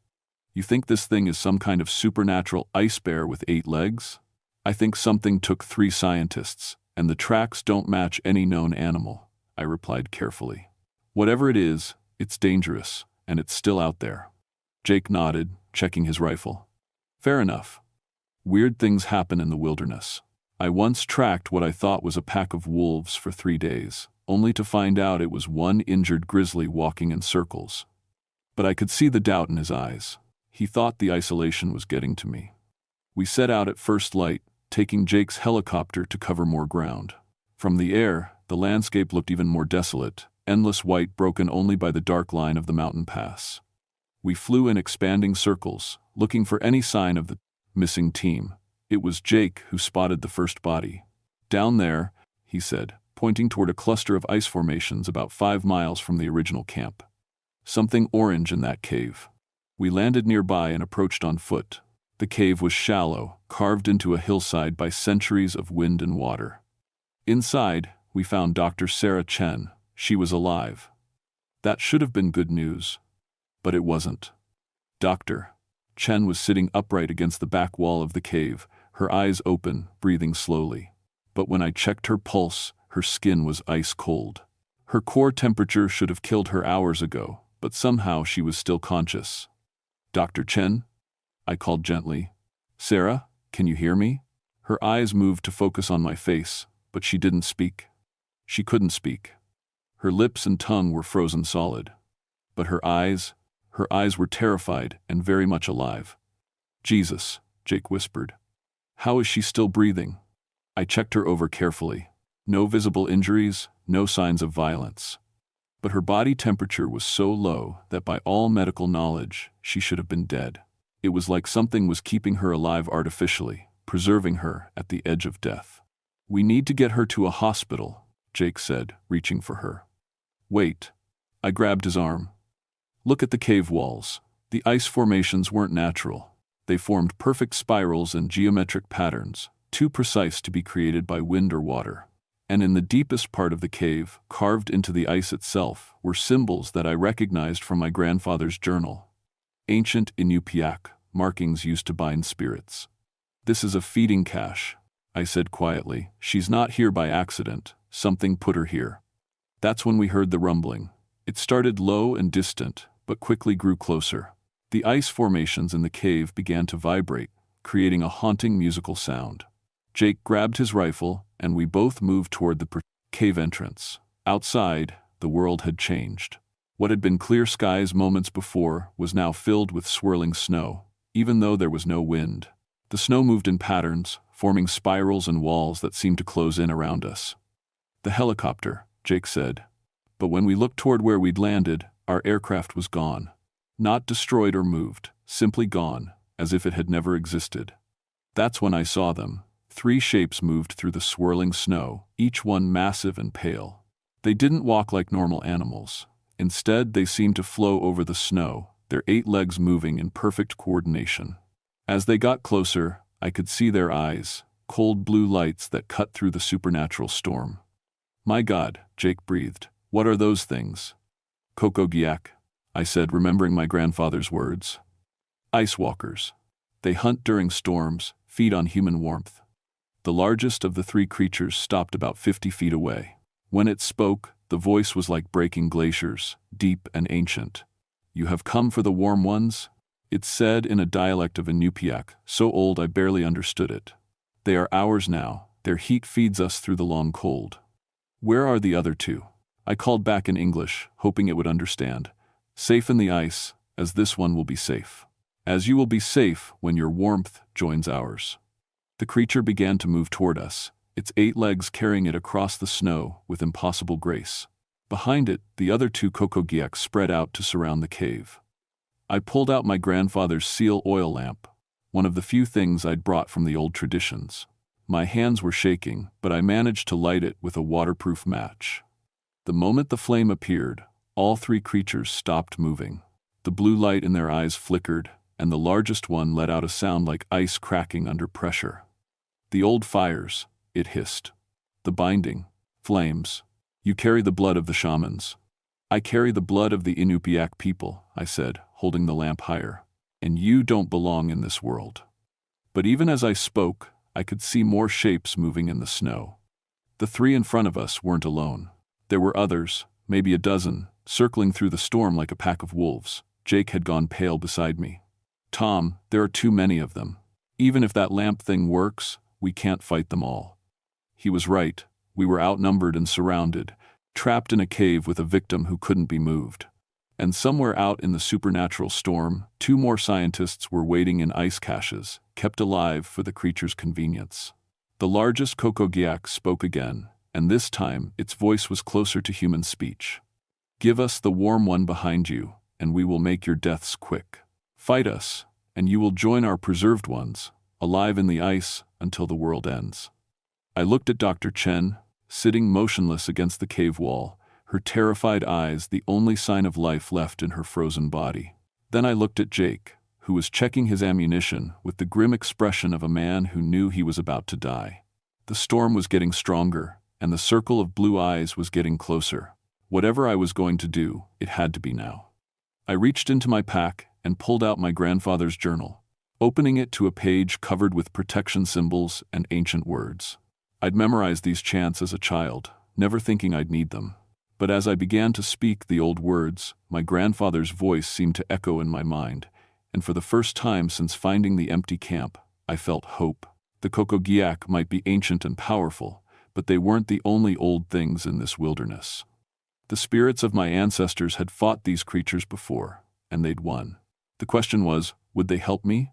"You think this thing is some kind of supernatural ice bear with 8 legs? I think something took 3 scientists, and the tracks don't match any known animal," I replied carefully. "Whatever it is, it's dangerous, and it's still out there." Jake nodded, checking his rifle. "Fair enough. Weird things happen in the wilderness. I once tracked what I thought was a pack of wolves for 3 days, only to find out it was one injured grizzly walking in circles." But I could see the doubt in his eyes. He thought the isolation was getting to me. We set out at first light, taking Jake's helicopter to cover more ground. From the air, the landscape looked even more desolate, endless white broken only by the dark line of the mountain pass. We flew in expanding circles, looking for any sign of the missing team. It was Jake who spotted the first body. "Down there," he said, pointing toward a cluster of ice formations about 5 miles from the original camp. "Something orange in that cave." We landed nearby and approached on foot. The cave was shallow, carved into a hillside by centuries of wind and water. Inside, we found Dr. Sarah Chen. She was alive. That should have been good news. But it wasn't. Dr. Chen was sitting upright against the back wall of the cave, her eyes open, breathing slowly. But when I checked her pulse, her skin was ice cold. Her core temperature should have killed her hours ago, but somehow she was still conscious. "Dr. Chen?" I called gently. "Sarah, can you hear me?" Her eyes moved to focus on my face, but she didn't speak. She couldn't speak. Her lips and tongue were frozen solid. But her eyes were terrified and very much alive. "Jesus," Jake whispered. "How is she still breathing?" I checked her over carefully. No visible injuries, no signs of violence. But her body temperature was so low that by all medical knowledge, she should have been dead. It was like something was keeping her alive artificially, preserving her at the edge of death. "We need to get her to a hospital," Jake said, reaching for her. "Wait." I grabbed his arm. "Look at the cave walls. The ice formations weren't natural. They formed perfect spirals and geometric patterns, too precise to be created by wind or water. And in the deepest part of the cave, carved into the ice itself, were symbols that I recognized from my grandfather's journal. Ancient Inupiaq, markings used to bind spirits. "This is a feeding cache," I said quietly. "She's not here by accident. Something put her here." That's when we heard the rumbling. It started low and distant, but quickly grew closer. The ice formations in the cave began to vibrate, creating a haunting musical sound. Jake grabbed his rifle, and we both moved toward the cave entrance. Outside, the world had changed. What had been clear skies moments before was now filled with swirling snow, even though there was no wind. The snow moved in patterns, forming spirals and walls that seemed to close in around us. "The helicopter," Jake said. But when we looked toward where we'd landed, our aircraft was gone. Not destroyed or moved, simply gone, as if it had never existed. That's when I saw them. 3 shapes moved through the swirling snow, each one massive and pale. They didn't walk like normal animals. Instead, they seemed to flow over the snow, their 8 legs moving in perfect coordination. As they got closer, I could see their eyes, cold blue lights that cut through the supernatural storm. "My God," Jake breathed. "What are those things?" "Kokogiak," I said, remembering my grandfather's words. "Ice walkers. They hunt during storms, feed on human warmth." The largest of the 3 creatures stopped about 50 feet away. When it spoke, the voice was like breaking glaciers, deep and ancient. "You have come for the warm ones?" It said in a dialect of Inupiaq, so old I barely understood it. "They are ours now. Their heat feeds us through the long cold." "Where are the other 2? I called back in English, hoping it would understand. "Safe in the ice, as this one will be safe. As you will be safe when your warmth joins ours." The creature began to move toward us, its 8 legs carrying it across the snow with impossible grace. Behind it, the other 2 Kokogiaks spread out to surround the cave. I pulled out my grandfather's seal oil lamp, one of the few things I'd brought from the old traditions. My hands were shaking, but I managed to light it with a waterproof match. The moment the flame appeared, all 3 creatures stopped moving. The blue light in their eyes flickered, and the largest one let out a sound like ice cracking under pressure. "The old fires," it hissed. "The binding. Flames. You carry the blood of the shamans." "I carry the blood of the Inupiaq people," I said, holding the lamp higher. "And you don't belong in this world." But even as I spoke, I could see more shapes moving in the snow. The 3 in front of us weren't alone. There were others, maybe a dozen, circling through the storm like a pack of wolves. Jake had gone pale beside me. "Tom, there are too many of them. Even if that lamp thing works, we can't fight them all." He was right. We were outnumbered and surrounded, trapped in a cave with a victim who couldn't be moved. And somewhere out in the supernatural storm, 2 more scientists were waiting in ice caches, kept alive for the creature's convenience. The largest Kokogiak spoke again, and this time its voice was closer to human speech. "Give us the warm one behind you, and we will make your deaths quick. Fight us, and you will join our preserved ones, alive in the ice until the world ends." I looked at Dr. Chen, sitting motionless against the cave wall, her terrified eyes the only sign of life left in her frozen body. Then I looked at Jake, who was checking his ammunition with the grim expression of a man who knew he was about to die. The storm was getting stronger, and the circle of blue eyes was getting closer. Whatever I was going to do, it had to be now. I reached into my pack and pulled out my grandfather's journal, opening it to a page covered with protection symbols and ancient words. I'd memorized these chants as a child, never thinking I'd need them. But as I began to speak the old words, my grandfather's voice seemed to echo in my mind, and for the first time since finding the empty camp, I felt hope. The Kokogiak might be ancient and powerful, but they weren't the only old things in this wilderness. The spirits of my ancestors had fought these creatures before, and they'd won. The question was, would they help me?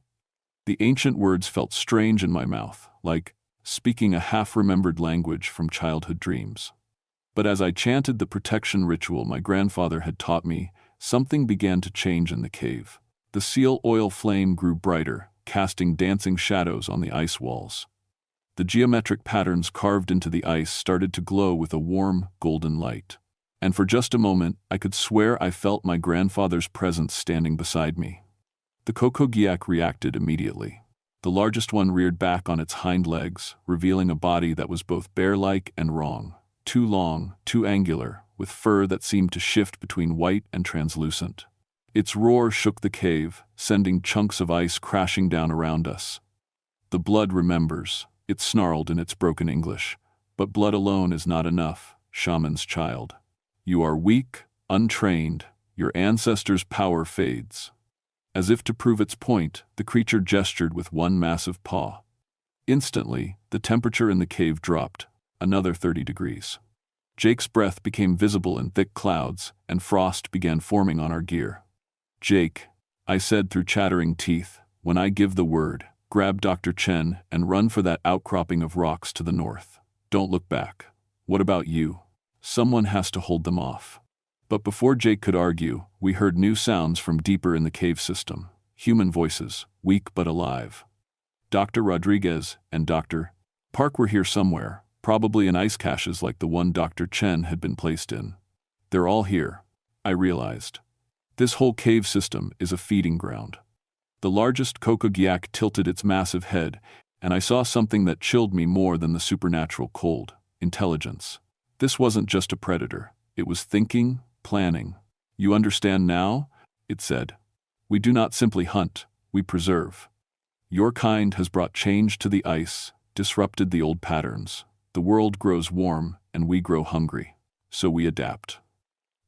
The ancient words felt strange in my mouth, like speaking a half-remembered language from childhood dreams. But as I chanted the protection ritual my grandfather had taught me, something began to change in the cave. The seal oil flame grew brighter, casting dancing shadows on the ice walls. The geometric patterns carved into the ice started to glow with a warm, golden light. And for just a moment, I could swear I felt my grandfather's presence standing beside me. The Kokogiak reacted immediately. The largest one reared back on its hind legs, revealing a body that was both bear-like and wrong. Too long, too angular, with fur that seemed to shift between white and translucent. Its roar shook the cave, sending chunks of ice crashing down around us. "The blood remembers," it snarled in its broken English. "But blood alone is not enough, shaman's child. You are weak, untrained, your ancestors' power fades." As if to prove its point, the creature gestured with one massive paw. Instantly, the temperature in the cave dropped, another 30 degrees. Jake's breath became visible in thick clouds, and frost began forming on our gear. "Jake," I said through chattering teeth, "when I give the word, grab Dr. Chen and run for that outcropping of rocks to the north. Don't look back. What about you? Someone has to hold them off." But before Jake could argue, we heard new sounds from deeper in the cave system. Human voices, weak but alive. Dr. Rodriguez and Dr. Park were here somewhere, probably in ice caches like the one Dr. Chen had been placed in. They're all here, I realized. This whole cave system is a feeding ground. The largest Kokogiak tilted its massive head, and I saw something that chilled me more than the supernatural cold: intelligence. This wasn't just a predator. It was thinking, planning. "You understand now?" it said. "We do not simply hunt, we preserve. Your kind has brought change to the ice, disrupted the old patterns. The world grows warm, and we grow hungry. So we adapt."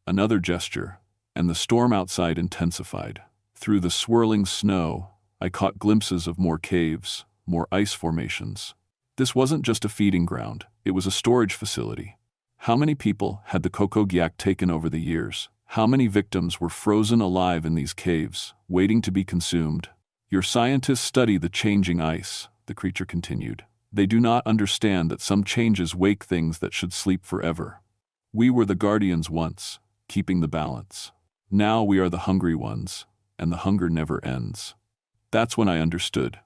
Another gesture, and the storm outside intensified. Through the swirling snow, I caught glimpses of more caves, more ice formations. This wasn't just a feeding ground, it was a storage facility. How many people had the Kokogiak taken over the years? How many victims were frozen alive in these caves, waiting to be consumed? Your scientists study the changing ice, the creature continued. They do not understand that some changes wake things that should sleep forever. We were the guardians once, keeping the balance. Now we are the hungry ones, and the hunger never ends. That's when I understood.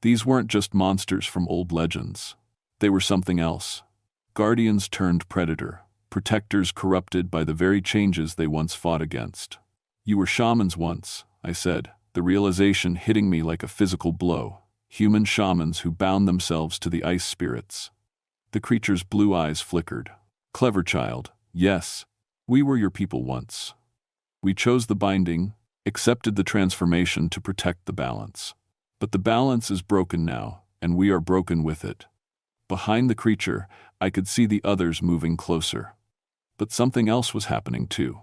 These weren't just monsters from old legends. They were something else. Guardians turned predator, protectors corrupted by the very changes they once fought against. You were shamans once, I said, the realization hitting me like a physical blow. Human shamans who bound themselves to the ice spirits. The creature's blue eyes flickered. Clever child, yes, we were your people once. We chose the binding, accepted the transformation to protect the balance. But the balance is broken now, and we are broken with it. Behind the creature, I could see the others moving closer. But something else was happening too.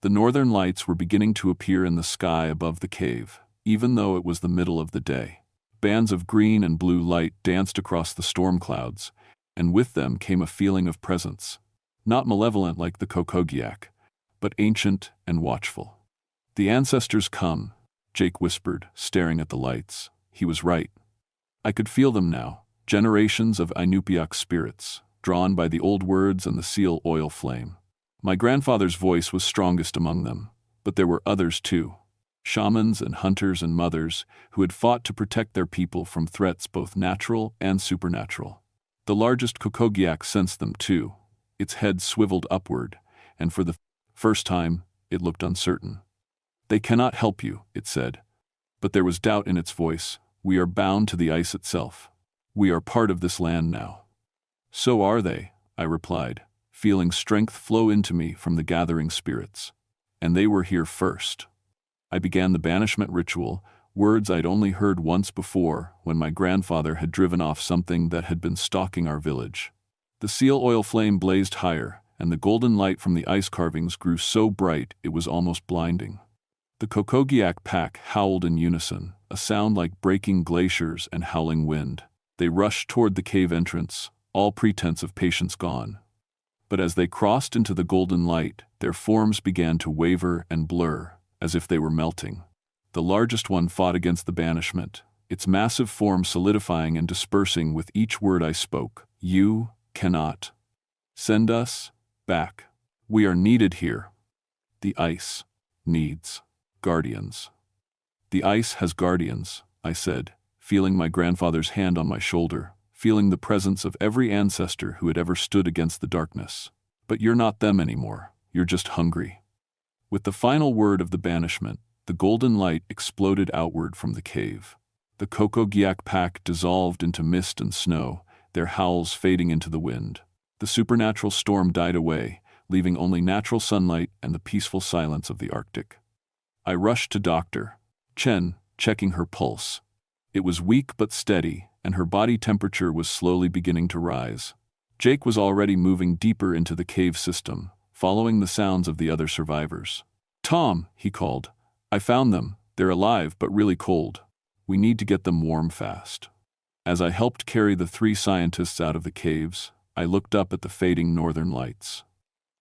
The northern lights were beginning to appear in the sky above the cave, even though it was the middle of the day. Bands of green and blue light danced across the storm clouds, and with them came a feeling of presence. Not malevolent like the Kokogiak, but ancient and watchful. The ancestors come, Jake whispered, staring at the lights. He was right. I could feel them now, generations of Inupiaq spirits, drawn by the old words and the seal oil flame. My grandfather's voice was strongest among them, but there were others too. Shamans and hunters and mothers who had fought to protect their people from threats both natural and supernatural. The largest Kokogiak sensed them too. Its head swiveled upward, and for the first time, it looked uncertain. They cannot help you, it said. But there was doubt in its voice. We are bound to the ice itself. We are part of this land now. So are they, I replied, feeling strength flow into me from the gathering spirits. And they were here first. I began the banishment ritual, words I'd only heard once before when my grandfather had driven off something that had been stalking our village. The seal oil flame blazed higher, and the golden light from the ice carvings grew so bright it was almost blinding. The Kokogiak pack howled in unison, a sound like breaking glaciers and howling wind. They rushed toward the cave entrance, all pretense of patience gone. But as they crossed into the golden light, their forms began to waver and blur, as if they were melting. The largest one fought against the banishment, its massive form solidifying and dispersing with each word I spoke. You cannot send us back. We are needed here. The ice needs guardians. The ice has guardians, I said, feeling my grandfather's hand on my shoulder, feeling the presence of every ancestor who had ever stood against the darkness. But you're not them anymore. You're just hungry. With the final word of the banishment, the golden light exploded outward from the cave. The Kokogiak pack dissolved into mist and snow, their howls fading into the wind. The supernatural storm died away, leaving only natural sunlight and the peaceful silence of the Arctic. I rushed to Dr. Chen, checking her pulse. It was weak but steady, and her body temperature was slowly beginning to rise. Jake was already moving deeper into the cave system, following the sounds of the other survivors. Tom, he called. I found them. They're alive but really cold. We need to get them warm fast. As I helped carry the 3 scientists out of the caves, I looked up at the fading northern lights.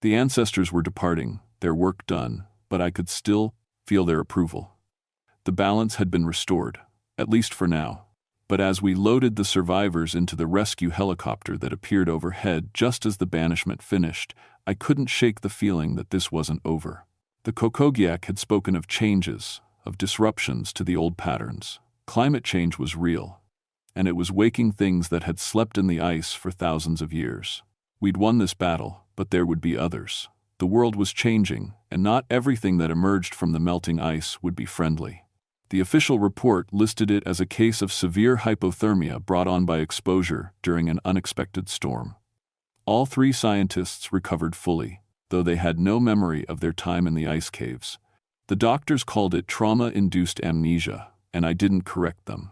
The ancestors were departing, their work done, but I could still feel their approval. The balance had been restored, at least for now. But as we loaded the survivors into the rescue helicopter that appeared overhead just as the banishment finished, I couldn't shake the feeling that this wasn't over. The Kokogiak had spoken of changes, of disruptions to the old patterns. Climate change was real, and it was waking things that had slept in the ice for thousands of years. We'd won this battle, but there would be others. The world was changing, and not everything that emerged from the melting ice would be friendly. The official report listed it as a case of severe hypothermia brought on by exposure during an unexpected storm. All 3 scientists recovered fully, though they had no memory of their time in the ice caves. The doctors called it trauma-induced amnesia, and I didn't correct them.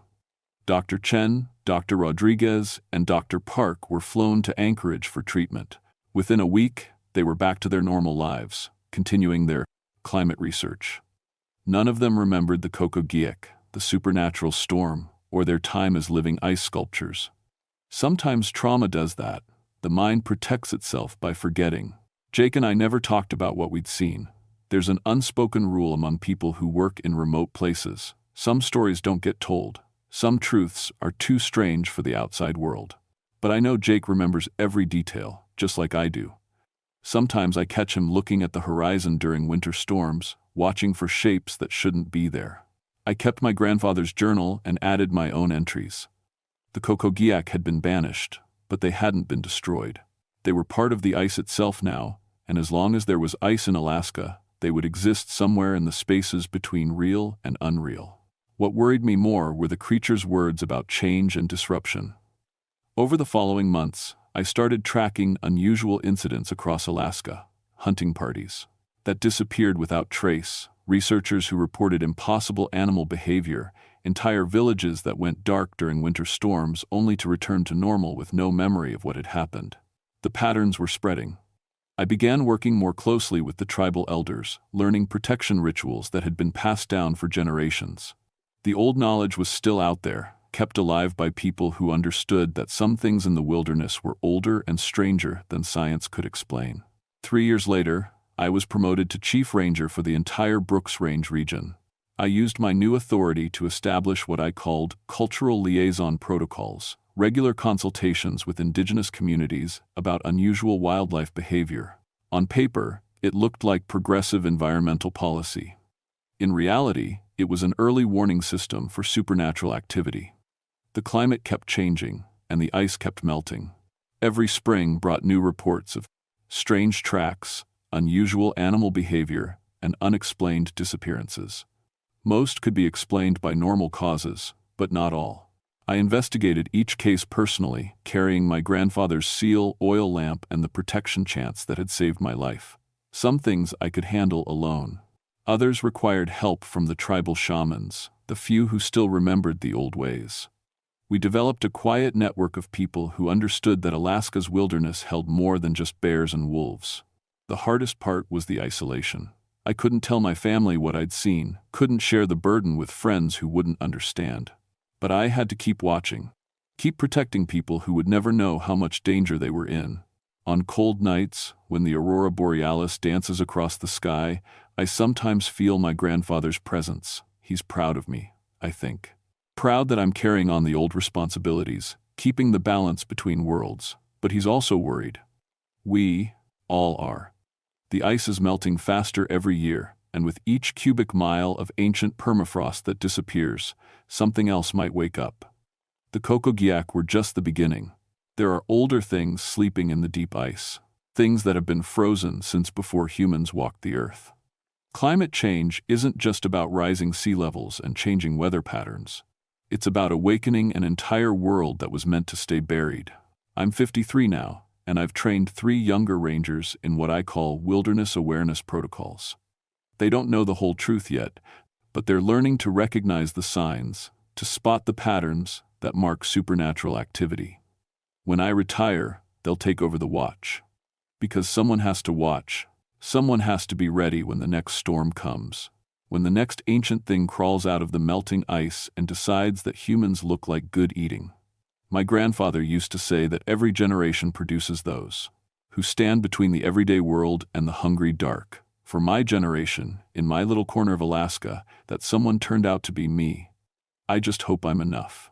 Dr. Chen, Dr. Rodriguez, and Dr. Park were flown to Anchorage for treatment. Within a week, they were back to their normal lives, continuing their climate research. None of them remembered the Kokogiak, the supernatural storm, or their time as living ice sculptures. Sometimes trauma does that. The mind protects itself by forgetting. Jake and I never talked about what we'd seen. There's an unspoken rule among people who work in remote places. Some stories don't get told. Some truths are too strange for the outside world. But I know Jake remembers every detail, just like I do. Sometimes I catch him looking at the horizon during winter storms, watching for shapes that shouldn't be there. I kept my grandfather's journal and added my own entries. The Kokogiak had been banished, but they hadn't been destroyed. They were part of the ice itself now, and as long as there was ice in Alaska, they would exist somewhere in the spaces between real and unreal. What worried me more were the creature's words about change and disruption. Over the following months, I started tracking unusual incidents across Alaska, hunting parties that disappeared without trace, researchers who reported impossible animal behavior, entire villages that went dark during winter storms only to return to normal with no memory of what had happened. The patterns were spreading. I began working more closely with the tribal elders, learning protection rituals that had been passed down for generations. The old knowledge was still out there, kept alive by people who understood that some things in the wilderness were older and stranger than science could explain. 3 years later, I was promoted to Chief Ranger for the entire Brooks Range region. I used my new authority to establish what I called cultural liaison protocols, regular consultations with indigenous communities about unusual wildlife behavior. On paper, it looked like progressive environmental policy. In reality, it was an early warning system for supernatural activity. The climate kept changing, and the ice kept melting. Every spring brought new reports of strange tracks, unusual animal behavior, and unexplained disappearances. Most could be explained by normal causes, but not all. I investigated each case personally, carrying my grandfather's seal oil lamp and the protection chants that had saved my life. Some things I could handle alone. Others required help from the tribal shamans, the few who still remembered the old ways. We developed a quiet network of people who understood that Alaska's wilderness held more than just bears and wolves. The hardest part was the isolation. I couldn't tell my family what I'd seen, couldn't share the burden with friends who wouldn't understand. But I had to keep watching, keep protecting people who would never know how much danger they were in. On cold nights, when the aurora borealis dances across the sky, I sometimes feel my grandfather's presence. He's proud of me, I think. Proud that I'm carrying on the old responsibilities, keeping the balance between worlds. But he's also worried. We all are. The ice is melting faster every year, and with each cubic mile of ancient permafrost that disappears, something else might wake up. The Kokogiak were just the beginning. There are older things sleeping in the deep ice, things that have been frozen since before humans walked the earth. Climate change isn't just about rising sea levels and changing weather patterns. It's about awakening an entire world that was meant to stay buried. I'm 53 now, and I've trained 3 younger rangers in what I call wilderness awareness protocols. They don't know the whole truth yet, but they're learning to recognize the signs, to spot the patterns that mark supernatural activity. When I retire, they'll take over the watch. Because someone has to watch, someone has to be ready when the next storm comes, when the next ancient thing crawls out of the melting ice and decides that humans look like good eating. My grandfather used to say that every generation produces those who stand between the everyday world and the hungry dark. For my generation, in my little corner of Alaska, that someone turned out to be me. I just hope I'm enough.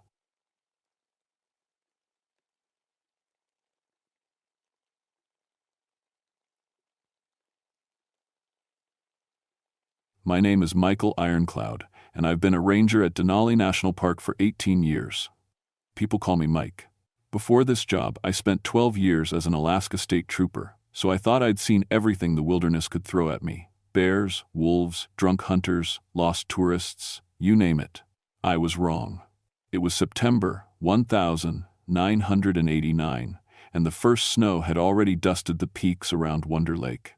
My name is Michael Ironcloud, and I've been a ranger at Denali National Park for 18 years. People call me Mike. Before this job, I spent 12 years as an Alaska State Trooper, so I thought I'd seen everything the wilderness could throw at me. Bears, wolves, drunk hunters, lost tourists, you name it. I was wrong. It was September 1989, and the first snow had already dusted the peaks around Wonder Lake.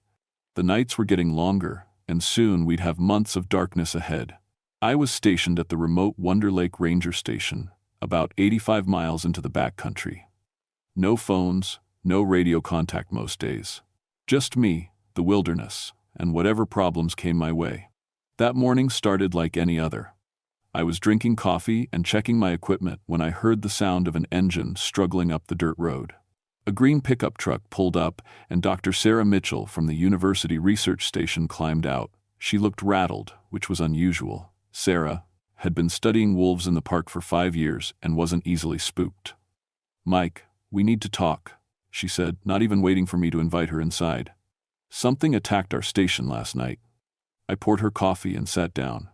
The nights were getting longer, and soon we'd have months of darkness ahead. I was stationed at the remote Wonder Lake Ranger Station, about 85 miles into the backcountry. No phones, no radio contact most days. Just me, the wilderness, and whatever problems came my way. That morning started like any other. I was drinking coffee and checking my equipment when I heard the sound of an engine struggling up the dirt road. A green pickup truck pulled up, and Dr. Sarah Mitchell from the University Research Station climbed out. She looked rattled, which was unusual. "Sarah, had been studying wolves in the park for 5 years and wasn't easily spooked. "Mike, we need to talk," she said, not even waiting for me to invite her inside. "Something attacked our station last night." I poured her coffee and sat down.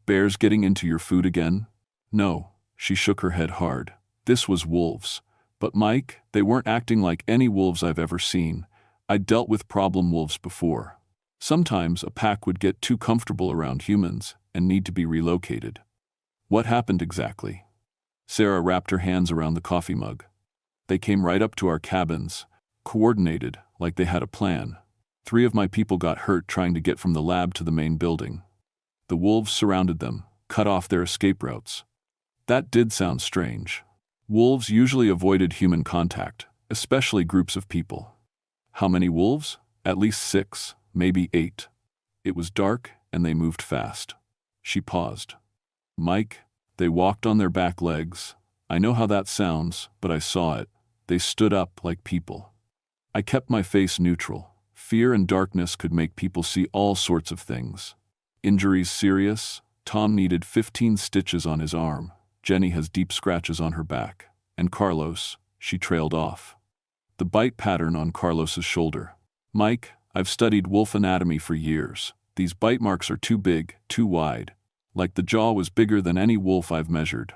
"Bears getting into your food again?" "No," she shook her head hard. "This was wolves. But Mike, they weren't acting like any wolves I've ever seen. I'd dealt with problem wolves before. Sometimes a pack would get too comfortable around humans and need to be relocated." "What happened exactly?" Sarah wrapped her hands around the coffee mug. "They came right up to our cabins, coordinated, like they had a plan. 3 of my people got hurt trying to get from the lab to the main building. The wolves surrounded them, cut off their escape routes." That did sound strange. Wolves usually avoided human contact, especially groups of people. "How many wolves?" "At least 6, maybe 8. It was dark and they moved fast." She paused. "Mike, they walked on their back legs. I know how that sounds, but I saw it. They stood up like people." I kept my face neutral. Fear and darkness could make people see all sorts of things. "Injuries serious?" "Tom needed 15 stitches on his arm. Jenny has deep scratches on her back. And Carlos," she trailed off. The bite pattern on Carlos's shoulder. "Mike, I've studied wolf anatomy for years. These bite marks are too big, too wide. Like the jaw was bigger than any wolf I've measured."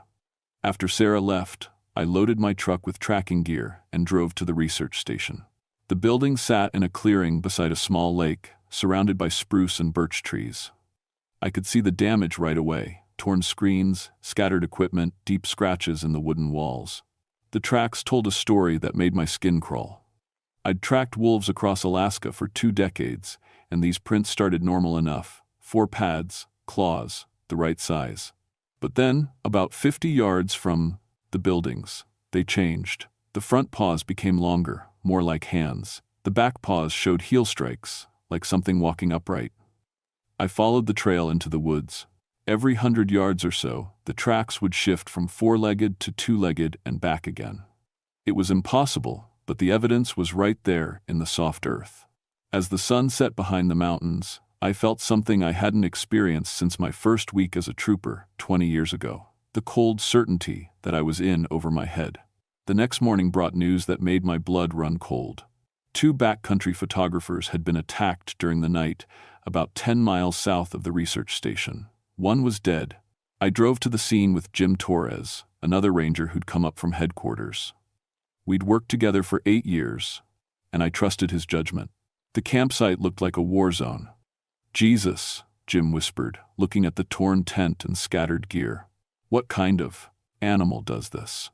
After Sarah left, I loaded my truck with tracking gear and drove to the research station. The building sat in a clearing beside a small lake, surrounded by spruce and birch trees. I could see the damage right away: torn screens, scattered equipment, deep scratches in the wooden walls. The tracks told a story that made my skin crawl. I'd tracked wolves across Alaska for 2 decades, and these prints started normal enough: 4 pads, claws, the right size. But then, about 50 yards from the buildings, they changed. The front paws became longer, more like hands. The back paws showed heel strikes, like something walking upright. I followed the trail into the woods. Every 100 yards or so, the tracks would shift from 4-legged to 2-legged and back again. It was impossible, but the evidence was right there in the soft earth. As the sun set behind the mountains, I felt something I hadn't experienced since my first week as a trooper 20 years ago: the cold certainty that I was in over my head. The next morning brought news that made my blood run cold. 2 backcountry photographers had been attacked during the night, about 10 miles south of the research station. One was dead. I drove to the scene with Jim Torres, another ranger who'd come up from headquarters. We'd worked together for 8 years, and I trusted his judgment. The campsite looked like a war zone. "Jesus," Jim whispered, looking at the torn tent and scattered gear. "What kind of animal does this?"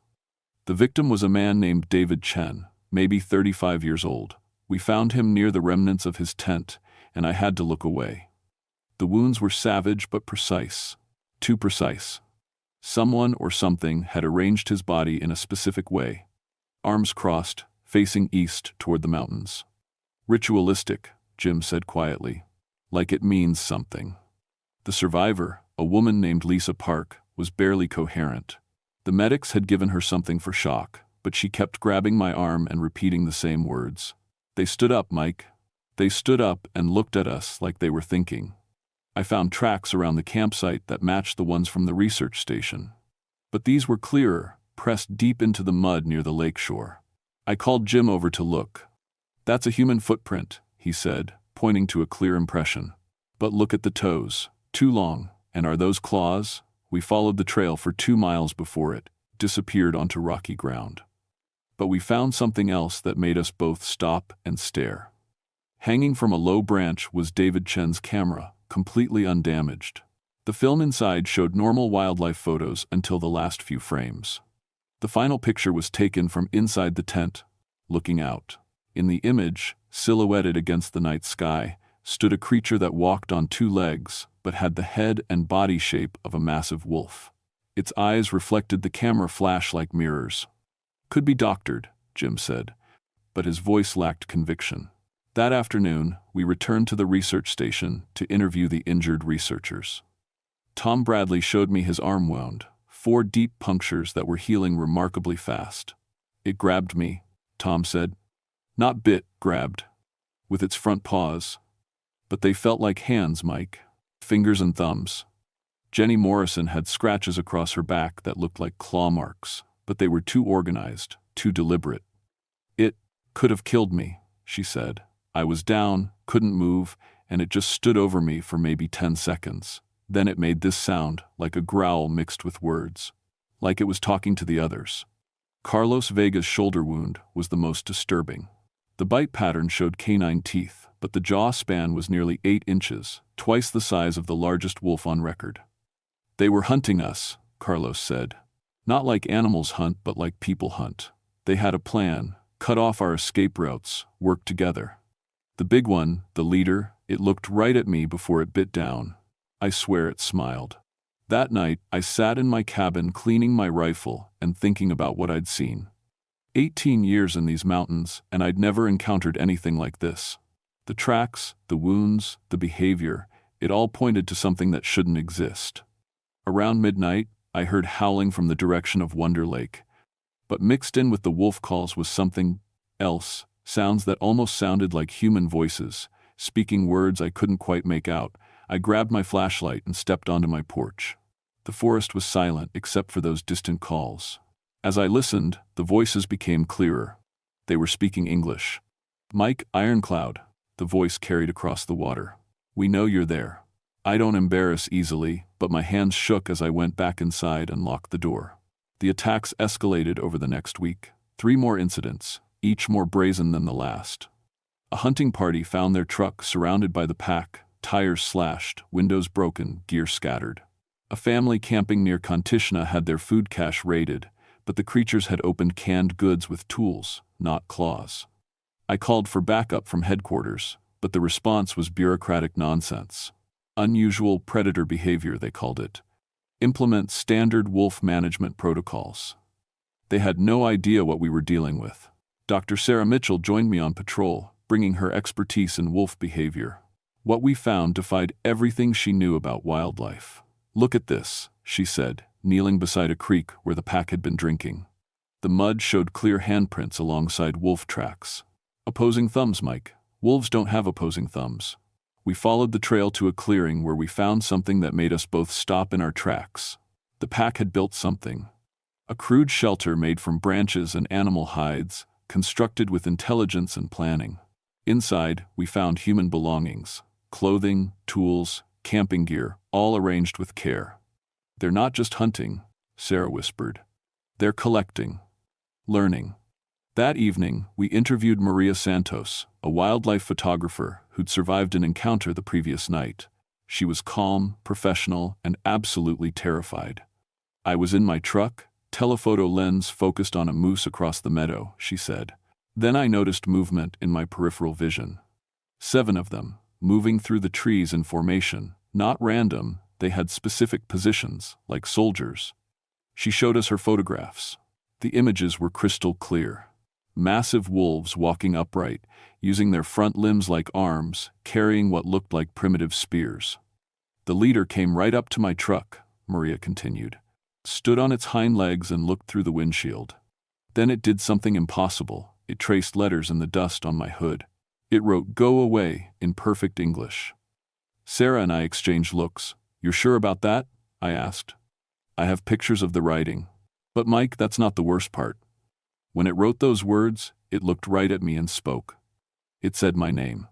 The victim was a man named David Chen, maybe 35 years old. We found him near the remnants of his tent, and I had to look away. The wounds were savage but precise. Too precise. Someone or something had arranged his body in a specific way. Arms crossed, facing east toward the mountains. "Ritualistic," Jim said quietly. "Like it means something." The survivor, a woman named Lisa Park, was barely coherent. The medics had given her something for shock, but she kept grabbing my arm and repeating the same words. "They stood up, Mike." They stood up and looked at us like they were thinking. I found tracks around the campsite that matched the ones from the research station. But these were clearer, pressed deep into the mud near the lake shore. I called Jim over to look. "That's a human footprint," he said, pointing to a clear impression. "But look at the toes. Too long. And are those claws?" We followed the trail for 2 miles before it disappeared onto rocky ground. But we found something else that made us both stop and stare. Hanging from a low branch was David Chen's camera, completely undamaged. The film inside showed normal wildlife photos until the last few frames. The final picture was taken from inside the tent, looking out. In the image, silhouetted against the night sky, stood a creature that walked on 2 legs, but had the head and body shape of a massive wolf. Its eyes reflected the camera flash like mirrors. "Could be doctored," Jim said, but his voice lacked conviction. That afternoon, we returned to the research station to interview the injured researchers. Tom Bradley showed me his arm wound, 4 deep punctures that were healing remarkably fast. "It grabbed me," Tom said. "Not bit, grabbed. With its front paws. But they felt like hands, Mike. Fingers and thumbs. Jenny Morrison had scratches across her back that looked like claw marks, but they were too organized, too deliberate. "It could have killed me," she said. "I was down, couldn't move, and it just stood over me for maybe 10 seconds. Then it made this sound, like a growl mixed with words. Like it was talking to the others." Carlos Vega's shoulder wound was the most disturbing. The bite pattern showed canine teeth, but the jaw span was nearly 8 inches, twice the size of the largest wolf on record. "They were hunting us," Carlos said. "Not like animals hunt, but like people hunt. They had a plan, cut off our escape routes, work together. The big one, the leader, it looked right at me before it bit down. I swear it smiled. That night, I sat in my cabin cleaning my rifle and thinking about what I'd seen. 18 years in these mountains, and I'd never encountered anything like this. The tracks, the wounds, the behavior, it all pointed to something that shouldn't exist. Around midnight, I heard howling from the direction of Wonder Lake. But mixed in with the wolf calls was something else, sounds that almost sounded like human voices, speaking words I couldn't quite make out. I grabbed my flashlight and stepped onto my porch. The forest was silent except for those distant calls. As I listened, the voices became clearer. They were speaking English. "Mike, Ironcloud," the voice carried across the water. "We know you're there." I don't embarrass easily, but my hands shook as I went back inside and locked the door. The attacks escalated over the next week. 3 more incidents, each more brazen than the last. A hunting party found their truck surrounded by the pack, tires slashed, windows broken, gear scattered. A family camping near Kontishna had their food cache raided, but the creatures had opened canned goods with tools, not claws. I called for backup from headquarters, but the response was bureaucratic nonsense. Unusual predator behavior, they called it. Implement standard wolf management protocols. They had no idea what we were dealing with. Dr. Sarah Mitchell joined me on patrol, bringing her expertise in wolf behavior. What we found defied everything she knew about wildlife. "Look at this," she said, kneeling beside a creek where the pack had been drinking. The mud showed clear handprints alongside wolf tracks. "Opposing thumbs, Mike. Wolves don't have opposing thumbs." We followed the trail to a clearing where we found something that made us both stop in our tracks. The pack had built something. A crude shelter made from branches and animal hides, constructed with intelligence and planning. Inside, we found human belongings, clothing, tools, camping gear, all arranged with care. "They're not just hunting," Sarah whispered. "They're collecting, learning." That evening, we interviewed Maria Santos, a wildlife photographer who'd survived an encounter the previous night. She was calm, professional, and absolutely terrified. "I was in my truck, telephoto lens focused on a moose across the meadow," she said. "Then I noticed movement in my peripheral vision. 7 of them, moving through the trees in formation, not random, they had specific positions, like soldiers." She showed us her photographs. The images were crystal clear. Massive wolves walking upright, using their front limbs like arms, carrying what looked like primitive spears. "The leader came right up to my truck," Maria continued, "stood on its hind legs and looked through the windshield. Then it did something impossible. It traced letters in the dust on my hood. It wrote 'Go away' in perfect English." Sarah and I exchanged looks. "You're sure about that?" I asked. "I have pictures of the writing. But Mike, that's not the worst part. When it wrote those words, it looked right at me and spoke. It said my name."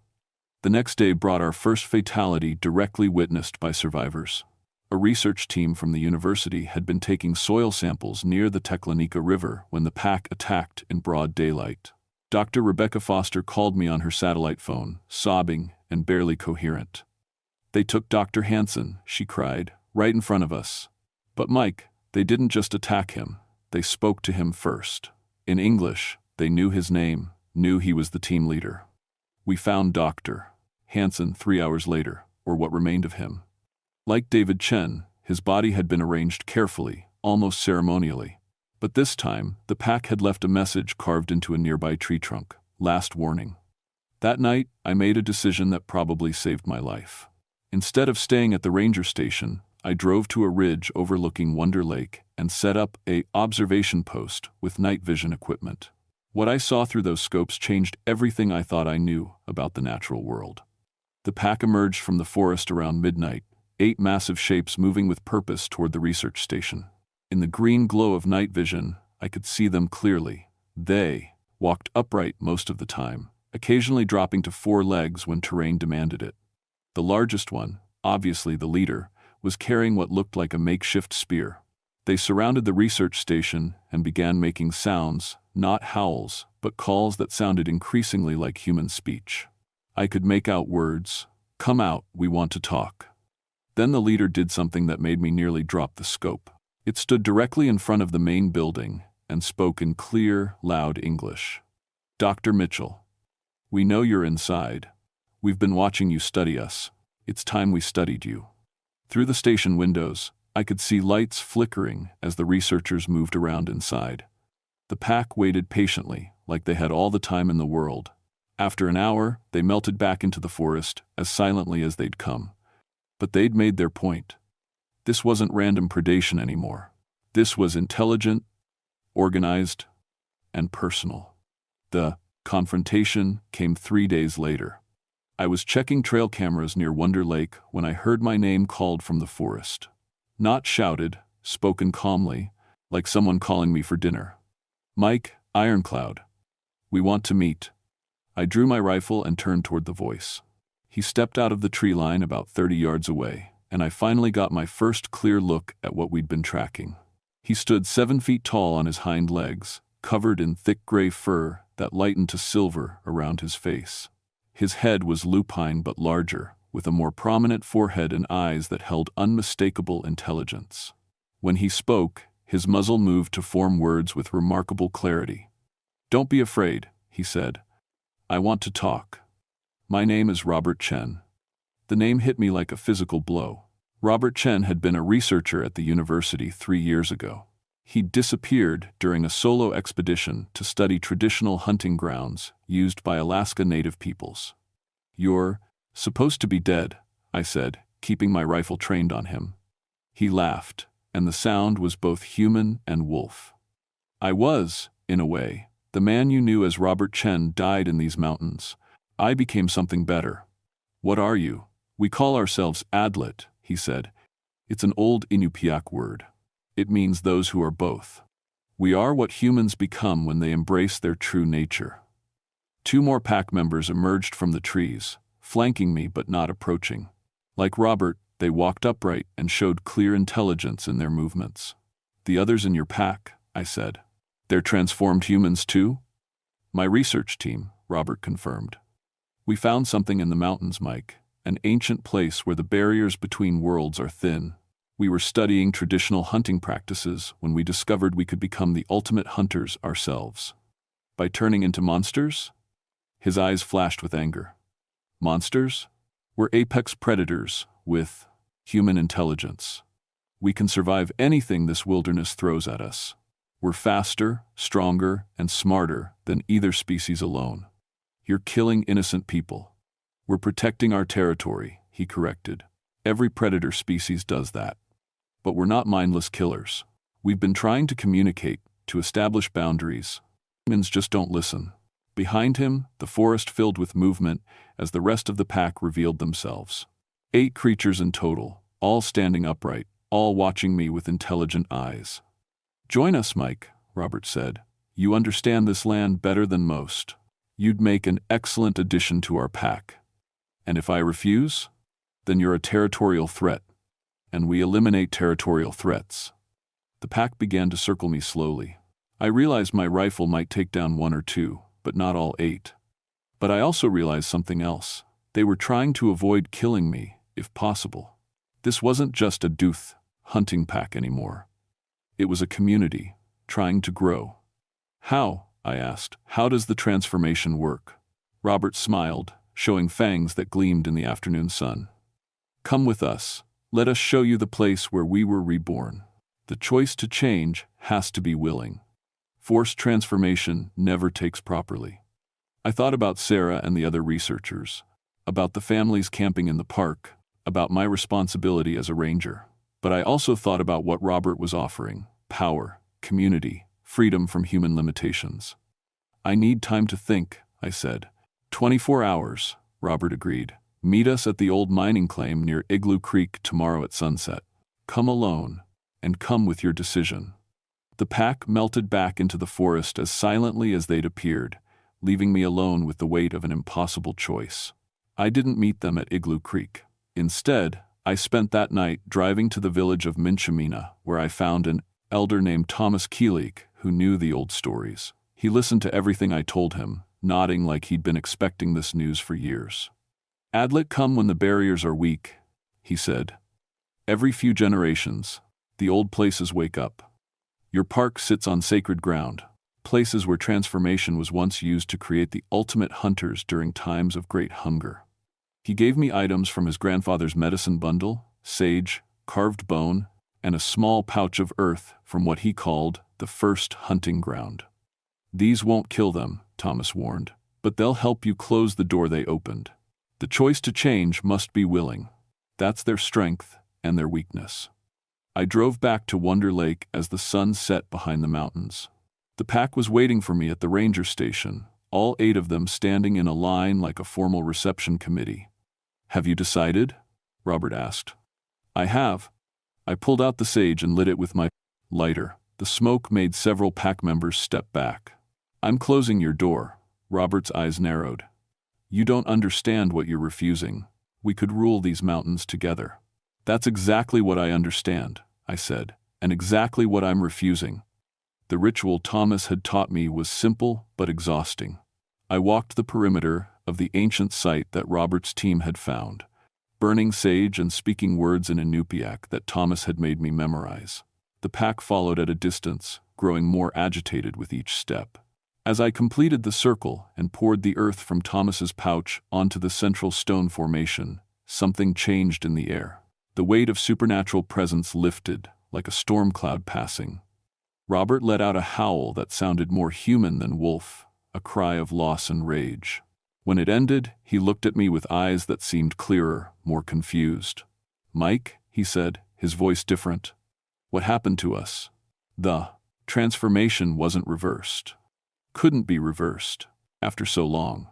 The next day brought our first fatality directly witnessed by survivors. A research team from the university had been taking soil samples near the Teklanika River when the pack attacked in broad daylight. Dr. Rebecca Foster called me on her satellite phone, sobbing and barely coherent. "They took Dr. Hansen," she cried, "right in front of us. But Mike, they didn't just attack him. They spoke to him first. In English, they knew his name, knew he was the team leader. We found Dr. Hansen 3 hours later, or what remained of him. Like David Chen, his body had been arranged carefully, almost ceremonially. But this time, the pack had left a message carved into a nearby tree trunk. Last warning. That night, I made a decision that probably saved my life. Instead of staying at the ranger station, I drove to a ridge overlooking Wonder Lake and set up an observation post with night vision equipment. What I saw through those scopes changed everything I thought I knew about the natural world. The pack emerged from the forest around midnight, 8 massive shapes moving with purpose toward the research station. In the green glow of night vision, I could see them clearly. They walked upright most of the time, occasionally dropping to 4 legs when terrain demanded it. The largest one, obviously the leader, was carrying what looked like a makeshift spear. They surrounded the research station and began making sounds, not howls, but calls that sounded increasingly like human speech. I could make out words, "Come out, we want to talk." Then the leader did something that made me nearly drop the scope. It stood directly in front of the main building and spoke in clear, loud English. "Dr. Mitchell, we know you're inside. We've been watching you study us. It's time we studied you." Through the station windows, I could see lights flickering as the researchers moved around inside. The pack waited patiently, like they had all the time in the world. After an hour, they melted back into the forest as silently as they'd come. But they'd made their point. This wasn't random predation anymore. This was intelligent, organized, and personal. The confrontation came 3 days later. I was checking trail cameras near Wonder Lake when I heard my name called from the forest. Not shouted, spoken calmly, like someone calling me for dinner. "Mike, Ironcloud. We want to meet." I drew my rifle and turned toward the voice. He stepped out of the tree line about 30 yards away, and I finally got my first clear look at what we'd been tracking. He stood 7 feet tall on his hind legs, covered in thick gray fur that lightened to silver around his face. His head was lupine but larger, with a more prominent forehead and eyes that held unmistakable intelligence. When he spoke, his muzzle moved to form words with remarkable clarity. "Don't be afraid," he said. "I want to talk. My name is Robert Chen." The name hit me like a physical blow. Robert Chen had been a researcher at the university 3 years ago. He'd disappeared during a solo expedition to study traditional hunting grounds used by Alaska Native peoples. "You're supposed to be dead," I said, keeping my rifle trained on him. He laughed, and the sound was both human and wolf. "I was, in a way. The man you knew as Robert Chen died in these mountains. I became something better." "What are you?" "We call ourselves Adlet," he said. "It's an old Inupiaq word. It means those who are both. We are what humans become when they embrace their true nature." 2 more pack members emerged from the trees, flanking me but not approaching. Like Robert, they walked upright and showed clear intelligence in their movements. "The others in your pack," I said. "They're transformed humans too?" "My research team," Robert confirmed. "We found something in the mountains, Mike, an ancient place where the barriers between worlds are thin. We were studying traditional hunting practices when we discovered we could become the ultimate hunters ourselves." "By turning into monsters?" His eyes flashed with anger. "Monsters? We're apex predators with human intelligence. We can survive anything this wilderness throws at us. We're faster, stronger, and smarter than either species alone. You're killing innocent people." "We're protecting our territory," he corrected. "Every predator species does that. But we're not mindless killers. We've been trying to communicate, to establish boundaries. Humans just don't listen." Behind him, the forest filled with movement as the rest of the pack revealed themselves. 8 creatures in total, all standing upright, all watching me with intelligent eyes. "Join us, Mike," Robert said. "You understand this land better than most. You'd make an excellent addition to our pack. And if I refuse, then you're a territorial threat. And we eliminate territorial threats." The pack began to circle me slowly. I realized my rifle might take down 1 or 2, but not all 8. But I also realized something else. They were trying to avoid killing me, if possible. This wasn't just a Duth hunting pack anymore. It was a community, trying to grow. "How?" I asked. "How does the transformation work?" Robert smiled, showing fangs that gleamed in the afternoon sun. "Come with us. Let us show you the place where we were reborn. The choice to change has to be willing. Forced transformation never takes properly." I thought about Sarah and the other researchers, about the families camping in the park, about my responsibility as a ranger. But I also thought about what Robert was offering: power, community, freedom from human limitations. "I need time to think," I said. 24 hours, Robert agreed. Meet us at the old mining claim near Igloo Creek tomorrow at sunset. Come alone, and come with your decision." The pack melted back into the forest as silently as they'd appeared, leaving me alone with the weight of an impossible choice. I didn't meet them at Igloo Creek. Instead, I spent that night driving to the village of Minchamina, where I found an elder named Thomas Keelig who knew the old stories. He listened to everything I told him, nodding like he'd been expecting this news for years. "Adlet come when the barriers are weak," he said. "Every few generations, the old places wake up. Your park sits on sacred ground, places where transformation was once used to create the ultimate hunters during times of great hunger." He gave me items from his grandfather's medicine bundle, sage, carved bone, and a small pouch of earth from what he called the first hunting ground. "These won't kill them," Thomas warned, "but they'll help you close the door they opened. The choice to change must be willing. That's their strength and their weakness." I drove back to Wonder Lake as the sun set behind the mountains. The pack was waiting for me at the ranger station, all 8 of them standing in a line like a formal reception committee. "Have you decided?" Robert asked. "I have." I pulled out the sage and lit it with my lighter. The smoke made several pack members step back. "I'm closing your door." Robert's eyes narrowed. "You don't understand what you're refusing. We could rule these mountains together." "That's exactly what I understand," I said, "and exactly what I'm refusing." The ritual Thomas had taught me was simple but exhausting. I walked the perimeter of the ancient site that Robert's team had found, burning sage and speaking words in Inupiaq that Thomas had made me memorize. The pack followed at a distance, growing more agitated with each step. As I completed the circle and poured the earth from Thomas's pouch onto the central stone formation, something changed in the air. The weight of supernatural presence lifted, like a storm cloud passing. Robert let out a howl that sounded more human than wolf, a cry of loss and rage. When it ended, he looked at me with eyes that seemed clearer, more confused. "Mike," he said, his voice different, "what happened to us? The transformation wasn't reversed. Couldn't be reversed, after so long.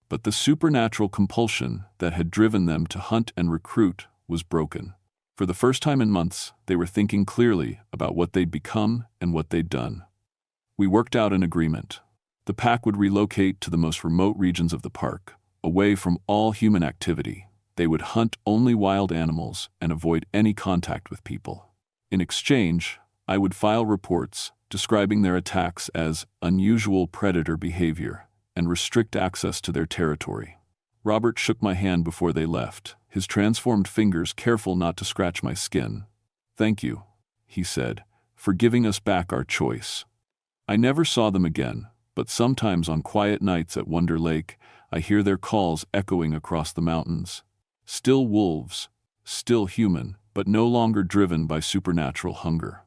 But the supernatural compulsion that had driven them to hunt and recruit was broken. For the first time in months, they were thinking clearly about what they'd become and what they'd done. We worked out an agreement. The pack would relocate to the most remote regions of the park, away from all human activity. They would hunt only wild animals and avoid any contact with people. In exchange, I would file reports describing their attacks as unusual predator behavior and restrict access to their territory. Robert shook my hand before they left, his transformed fingers careful not to scratch my skin. "Thank you," he said, "for giving us back our choice." I never saw them again, but sometimes on quiet nights at Wonder Lake, I hear their calls echoing across the mountains. Still wolves, still human, but no longer driven by supernatural hunger.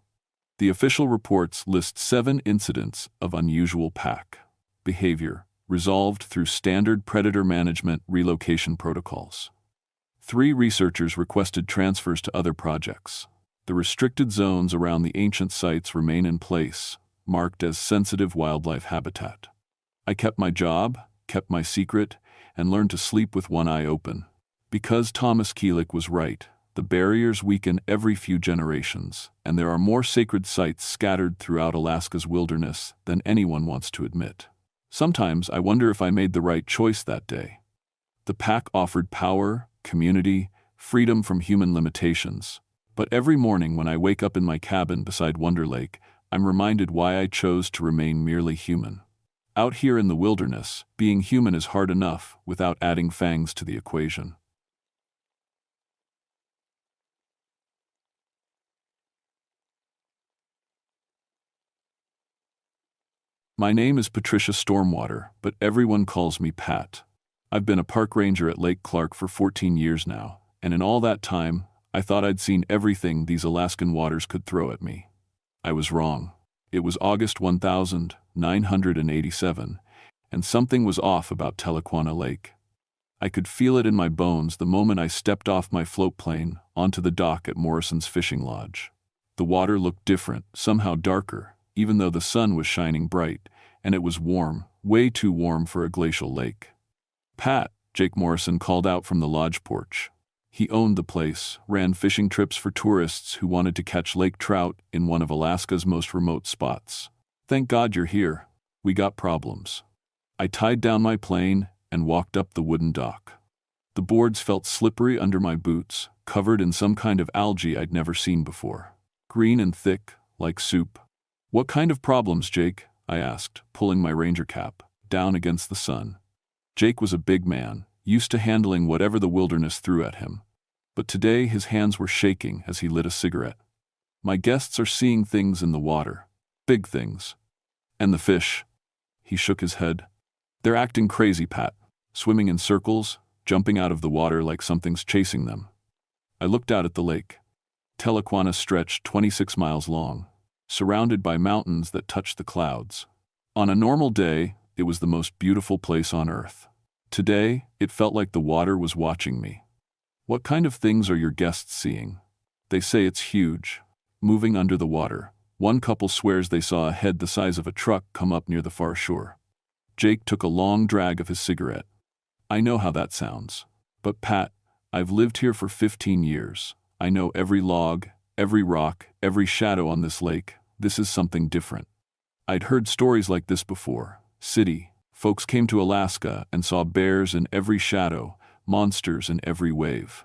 The official reports list 7 incidents of unusual pack behavior, resolved through standard predator management relocation protocols. 3 researchers requested transfers to other projects. The restricted zones around the ancient sites remain in place, marked as sensitive wildlife habitat. I kept my job, kept my secret, and learned to sleep with one eye open. Because Thomas Keelig was right, the barriers weaken every few generations, and there are more sacred sites scattered throughout Alaska's wilderness than anyone wants to admit. Sometimes I wonder if I made the right choice that day. The pack offered power, community, freedom from human limitations. But every morning when I wake up in my cabin beside Wonder Lake, I'm reminded why I chose to remain merely human. Out here in the wilderness, being human is hard enough without adding fangs to the equation. My name is Patricia Stormwater, but everyone calls me Pat. I've been a park ranger at Lake Clark for 14 years now, and in all that time, I thought I'd seen everything these Alaskan waters could throw at me. I was wrong. It was August 1987, and something was off about Tahlequah Lake. I could feel it in my bones the moment I stepped off my float plane onto the dock at Morrison's fishing lodge. The water looked different, somehow darker, even though the sun was shining bright, and it was warm, way too warm for a glacial lake. "Pat," Jake Morrison called out from the lodge porch. He owned the place, ran fishing trips for tourists who wanted to catch lake trout in one of Alaska's most remote spots. "Thank God you're here. We got problems." I tied down my plane and walked up the wooden dock. The boards felt slippery under my boots, covered in some kind of algae I'd never seen before. Green and thick, like soup. "What kind of problems, Jake?" I asked, pulling my ranger cap down against the sun. Jake was a big man, used to handling whatever the wilderness threw at him. But today his hands were shaking as he lit a cigarette. "My guests are seeing things in the water. Big things. And the fish." He shook his head. "They're acting crazy, Pat. Swimming in circles, jumping out of the water like something's chasing them." I looked out at the lake. Tahlequah stretched 26 miles long, surrounded by mountains that touched the clouds. On a normal day, it was the most beautiful place on earth. Today, it felt like the water was watching me. "What kind of things are your guests seeing?" "They say it's huge. Moving under the water. One couple swears they saw a head the size of a truck come up near the far shore." Jake took a long drag of his cigarette. "I know how that sounds. But Pat, I've lived here for 15 years. I know every log, every rock, every shadow on this lake. This is something different. I'd heard stories like this before. City, folks came to Alaska and saw bears in every shadow, monsters in every wave.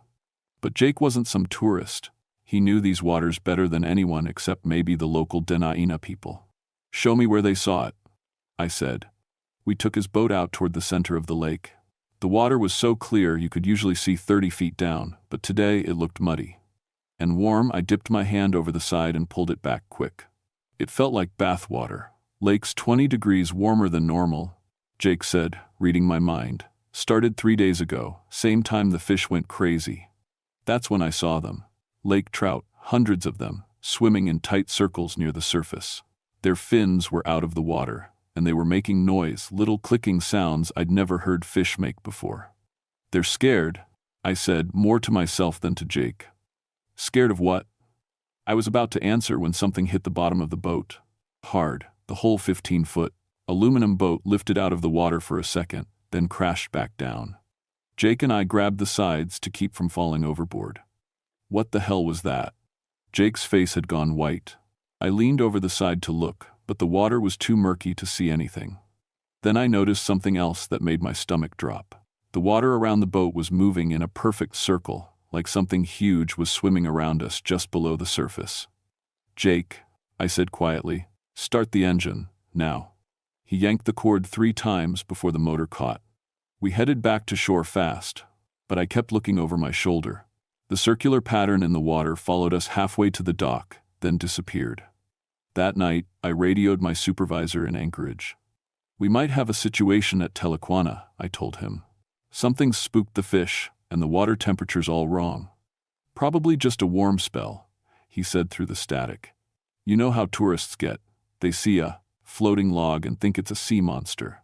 But Jake wasn't some tourist. He knew these waters better than anyone except maybe the local Dena'ina people. "Show me where they saw it," I said. We took his boat out toward the center of the lake. The water was so clear you could usually see 30 feet down, but today it looked muddy. And warm. I dipped my hand over the side and pulled it back quick. It felt like bath water. "Lake's 20 degrees warmer than normal," Jake said, reading my mind. "Started 3 days ago, same time the fish went crazy. That's when I saw them. Lake trout, hundreds of them, swimming in tight circles near the surface. Their fins were out of the water, and they were making noise, little clicking sounds I'd never heard fish make before." "They're scared," I said, more to myself than to Jake. "Scared of what?" I was about to answer when something hit the bottom of the boat. Hard, the whole 15-foot aluminum boat lifted out of the water for a second, then crashed back down. Jake and I grabbed the sides to keep from falling overboard. "What the hell was that?" Jake's face had gone white. I leaned over the side to look, but the water was too murky to see anything. Then I noticed something else that made my stomach drop. The water around the boat was moving in a perfect circle, like something huge was swimming around us just below the surface. "Jake," I said quietly, "start the engine, now." He yanked the cord 3 times before the motor caught. We headed back to shore fast, but I kept looking over my shoulder. The circular pattern in the water followed us halfway to the dock, then disappeared. That night, I radioed my supervisor in Anchorage. "We might have a situation at Tahlequah," I told him. "Something spooked the fish, and the water temperature's all wrong." "Probably just a warm spell," he said through the static. "You know how tourists get. They see a floating log and think it's a sea monster."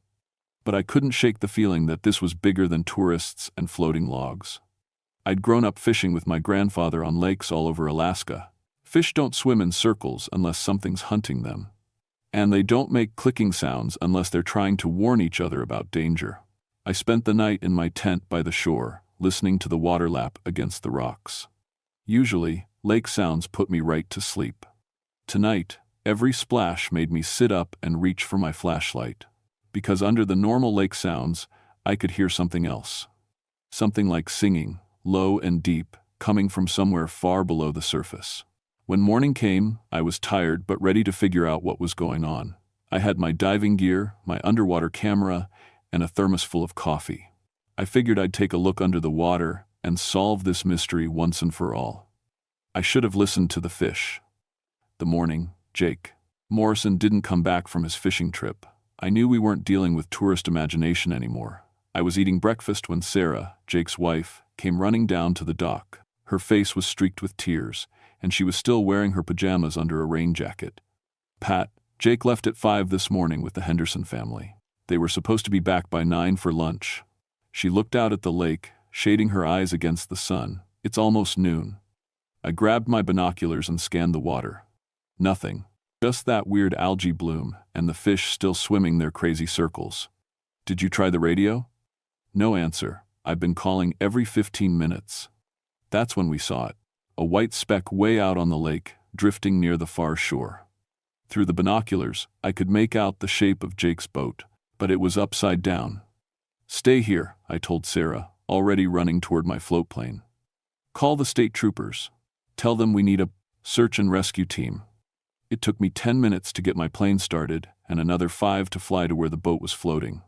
But I couldn't shake the feeling that this was bigger than tourists and floating logs. I'd grown up fishing with my grandfather on lakes all over Alaska. Fish don't swim in circles unless something's hunting them. And they don't make clicking sounds unless they're trying to warn each other about danger. I spent the night in my tent by the shore, listening to the water lap against the rocks. Usually, lake sounds put me right to sleep. Tonight, every splash made me sit up and reach for my flashlight. Because under the normal lake sounds, I could hear something else. Something like singing, low and deep, coming from somewhere far below the surface. When morning came, I was tired but ready to figure out what was going on. I had my diving gear, my underwater camera, and a thermos full of coffee. I figured I'd take a look under the water and solve this mystery once and for all. I should have listened to the fish. The morning, Jake Morrison didn't come back from his fishing trip. I knew we weren't dealing with tourist imagination anymore. I was eating breakfast when Sarah, Jake's wife, came running down to the dock. Her face was streaked with tears, and she was still wearing her pajamas under a rain jacket. "Pat, Jake left at 5 this morning with the Henderson family. They were supposed to be back by 9 for lunch." She looked out at the lake, shading her eyes against the sun. "It's almost noon." I grabbed my binoculars and scanned the water. Nothing. Just that weird algae bloom and the fish still swimming their crazy circles. "Did you try the radio?" No answer. I've been calling every 15 minutes. That's when we saw it. A white speck way out on the lake, drifting near the far shore. Through the binoculars, I could make out the shape of Jake's boat, but it was upside down. "Stay here," I told Sarah, already running toward my float plane. "Call the state troopers. Tell them we need a search and rescue team." It took me 10 minutes to get my plane started and another 5 to fly to where the boat was floating.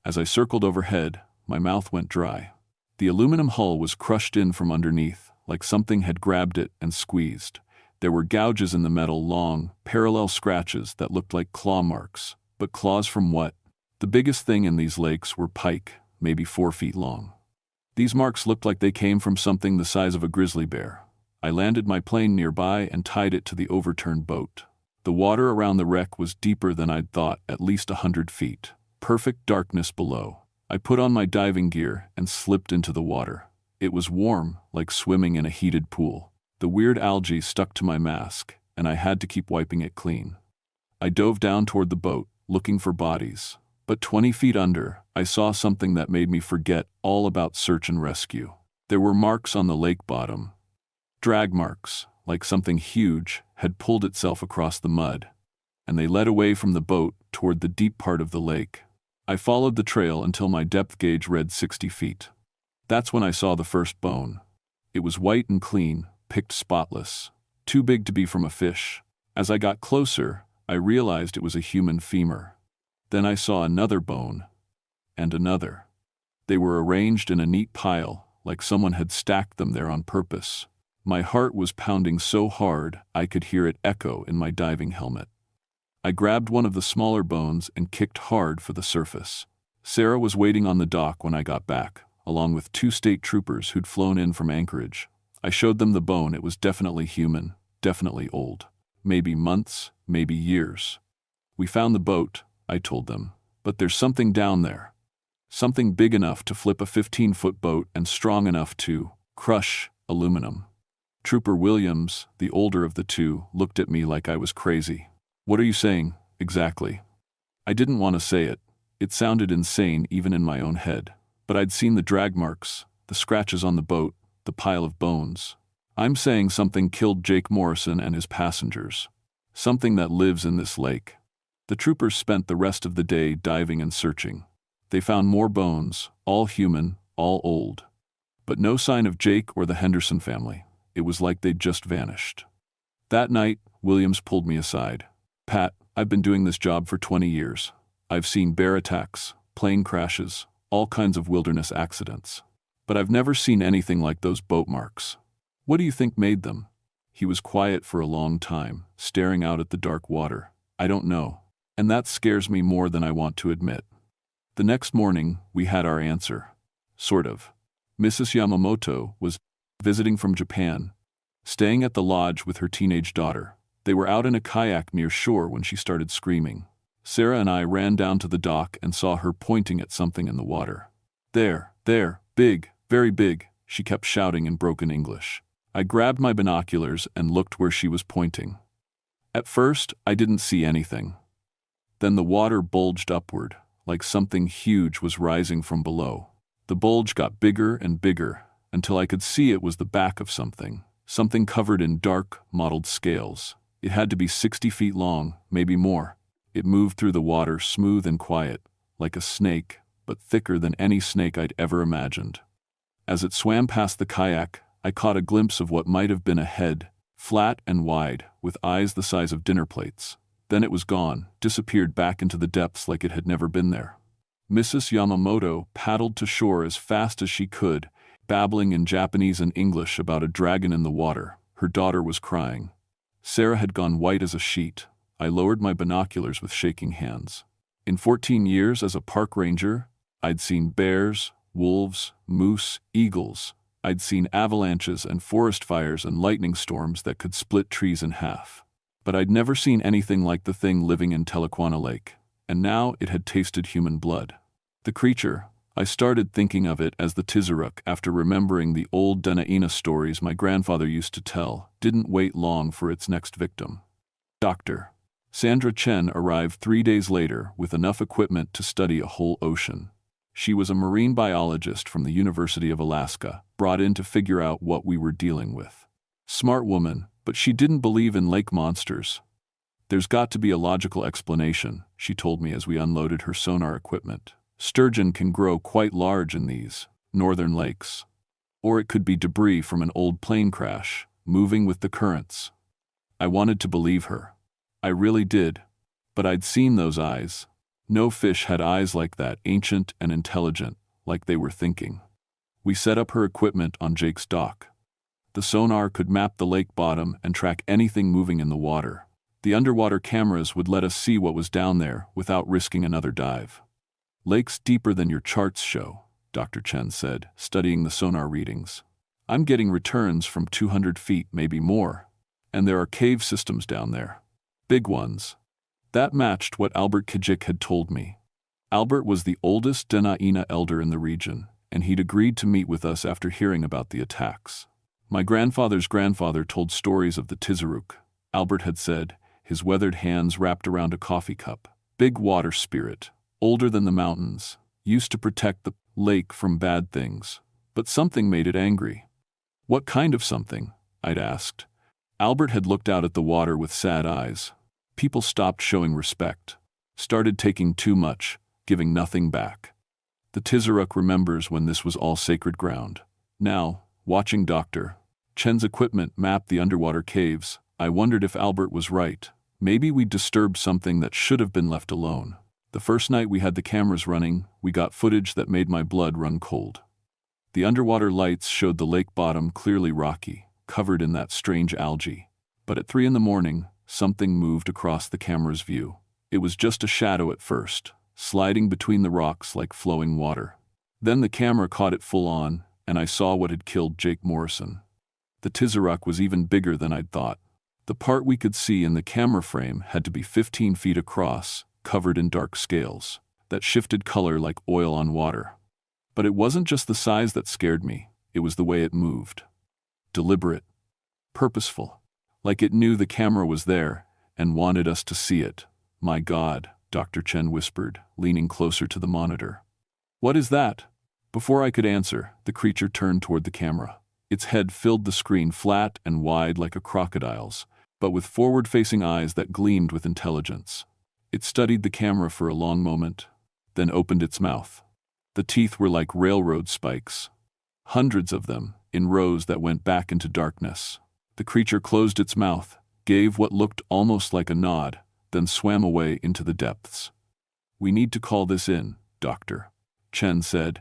As I circled overhead, my mouth went dry. The aluminum hull was crushed in from underneath, like something had grabbed it and squeezed. There were gouges in the metal, long, parallel scratches that looked like claw marks. But claws from what? The biggest thing in these lakes were pike, maybe 4 feet long. These marks looked like they came from something the size of a grizzly bear. I landed my plane nearby and tied it to the overturned boat. The water around the wreck was deeper than I'd thought, at least 100 feet. Perfect darkness below. I put on my diving gear and slipped into the water. It was warm, like swimming in a heated pool. The weird algae stuck to my mask, and I had to keep wiping it clean. I dove down toward the boat, looking for bodies. But 20 feet under, I saw something that made me forget all about search and rescue. There were marks on the lake bottom. Drag marks, like something huge had pulled itself across the mud, and they led away from the boat toward the deep part of the lake. I followed the trail until my depth gauge read 60 feet. That's when I saw the first bone. It was white and clean, picked spotless, too big to be from a fish. As I got closer, I realized it was a human femur. Then I saw another bone, and another. They were arranged in a neat pile, like someone had stacked them there on purpose. My heart was pounding so hard I could hear it echo in my diving helmet. I grabbed one of the smaller bones and kicked hard for the surface. Sarah was waiting on the dock when I got back, along with 2 state troopers who'd flown in from Anchorage. I showed them the bone. It was definitely human, definitely old. Maybe months, maybe years. "We found the boat," I told them, "but there's something down there. Something big enough to flip a 15-foot boat and strong enough to crush aluminum." Trooper Williams, the older of the two, looked at me like I was crazy. "What are you saying, exactly?" I didn't want to say it. It sounded insane even in my own head. But I'd seen the drag marks, the scratches on the boat, the pile of bones. "I'm saying something killed Jake Morrison and his passengers. Something that lives in this lake." The troopers spent the rest of the day diving and searching. They found more bones, all human, all old. But no sign of Jake or the Henderson family. It was like they'd just vanished. That night, Williams pulled me aside. "Pat, I've been doing this job for 20 years. I've seen bear attacks, plane crashes, all kinds of wilderness accidents. But I've never seen anything like those boat marks. What do you think made them?" He was quiet for a long time, staring out at the dark water. "I don't know. And that scares me more than I want to admit." The next morning, we had our answer. Sort of. Mrs. Yamamoto was visiting from Japan, staying at the lodge with her teenage daughter. They were out in a kayak near shore when she started screaming. Sarah and I ran down to the dock and saw her pointing at something in the water. There, big, very big," she kept shouting in broken English. I grabbed my binoculars and looked where she was pointing. At first, I didn't see anything. Then the water bulged upward, like something huge was rising from below. The bulge got bigger and bigger, until I could see it was the back of something covered in dark, mottled scales. It had to be 60 feet long, maybe more. It moved through the water smooth and quiet, like a snake, but thicker than any snake I'd ever imagined. As it swam past the kayak, I caught a glimpse of what might have been a head, flat and wide, with eyes the size of dinner plates. Then it was gone, disappeared back into the depths like it had never been there. Mrs. Yamamoto paddled to shore as fast as she could, babbling in Japanese and English about a dragon in the water. Her daughter was crying. Sarah had gone white as a sheet. I lowered my binoculars with shaking hands. In 14 years as a park ranger, I'd seen bears, wolves, moose, eagles. I'd seen avalanches and forest fires and lightning storms that could split trees in half. But I'd never seen anything like the thing living in Telequana Lake, and now it had tasted human blood. The creature, I started thinking of it as the Tizaruk after remembering the old Denaina stories my grandfather used to tell, didn't wait long for its next victim. Dr. Sandra Chen arrived 3 days later with enough equipment to study a whole ocean. She was a marine biologist from the University of Alaska, brought in to figure out what we were dealing with. Smart woman, but she didn't believe in lake monsters. There's got to be a logical explanation, she told me as we unloaded her sonar equipment. Sturgeon can grow quite large in these northern lakes. Or it could be debris from an old plane crash, moving with the currents. I wanted to believe her. I really did. But I'd seen those eyes. No fish had eyes like that, ancient and intelligent, like they were thinking. We set up her equipment on Jake's dock. The sonar could map the lake bottom and track anything moving in the water. The underwater cameras would let us see what was down there without risking another dive. Lakes deeper than your charts show, Dr. Chen said, studying the sonar readings. I'm getting returns from 200 feet, maybe more. And there are cave systems down there. Big ones. That matched what Albert Kijik had told me. Albert was the oldest Dena'ina elder in the region, and he'd agreed to meet with us after hearing about the attacks. My grandfather's grandfather told stories of the Tizaruk, Albert had said, his weathered hands wrapped around a coffee cup. Big water spirit, older than the mountains, used to protect the lake from bad things. But something made it angry. What kind of something? I'd asked. Albert had looked out at the water with sad eyes. People stopped showing respect, started taking too much, giving nothing back. The Tizaruk remembers when this was all sacred ground. Now, watching Dr. Chen's equipment map the underwater caves, I wondered if Albert was right. Maybe we'd disturbed something that should have been left alone. The first night we had the cameras running, we got footage that made my blood run cold. The underwater lights showed the lake bottom clearly rocky, covered in that strange algae. But at 3 a.m, something moved across the camera's view. It was just a shadow at first, sliding between the rocks like flowing water. Then the camera caught it full on, and I saw what had killed Jake Morrison. The Tizaruk was even bigger than I'd thought. The part we could see in the camera frame had to be 15 feet across, covered in dark scales, that shifted color like oil on water. But it wasn't just the size that scared me, it was the way it moved. Deliberate. Purposeful. Like it knew the camera was there, and wanted us to see it. My God, Dr. Chen whispered, leaning closer to the monitor. What is that? Before I could answer, the creature turned toward the camera. Its head filled the screen flat and wide like a crocodile's, but with forward-facing eyes that gleamed with intelligence. It studied the camera for a long moment, then opened its mouth. The teeth were like railroad spikes. Hundreds of them, in rows that went back into darkness. The creature closed its mouth, gave what looked almost like a nod, then swam away into the depths. We need to call this in, Dr. Chen said.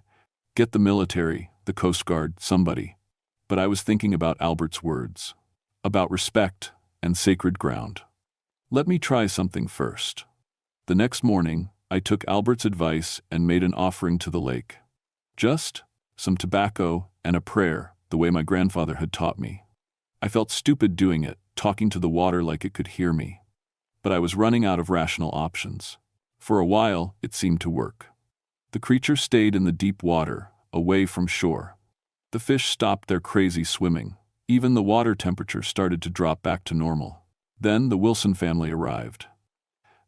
Get the military, the Coast Guard, somebody. But I was thinking about Albert's words. About respect and sacred ground. Let me try something first. The next morning, I took Albert's advice and made an offering to the lake. Just some tobacco and a prayer, the way my grandfather had taught me. I felt stupid doing it, talking to the water like it could hear me. But I was running out of rational options. For a while, it seemed to work. The creature stayed in the deep water, away from shore. The fish stopped their crazy swimming. Even the water temperature started to drop back to normal. Then the Wilson family arrived.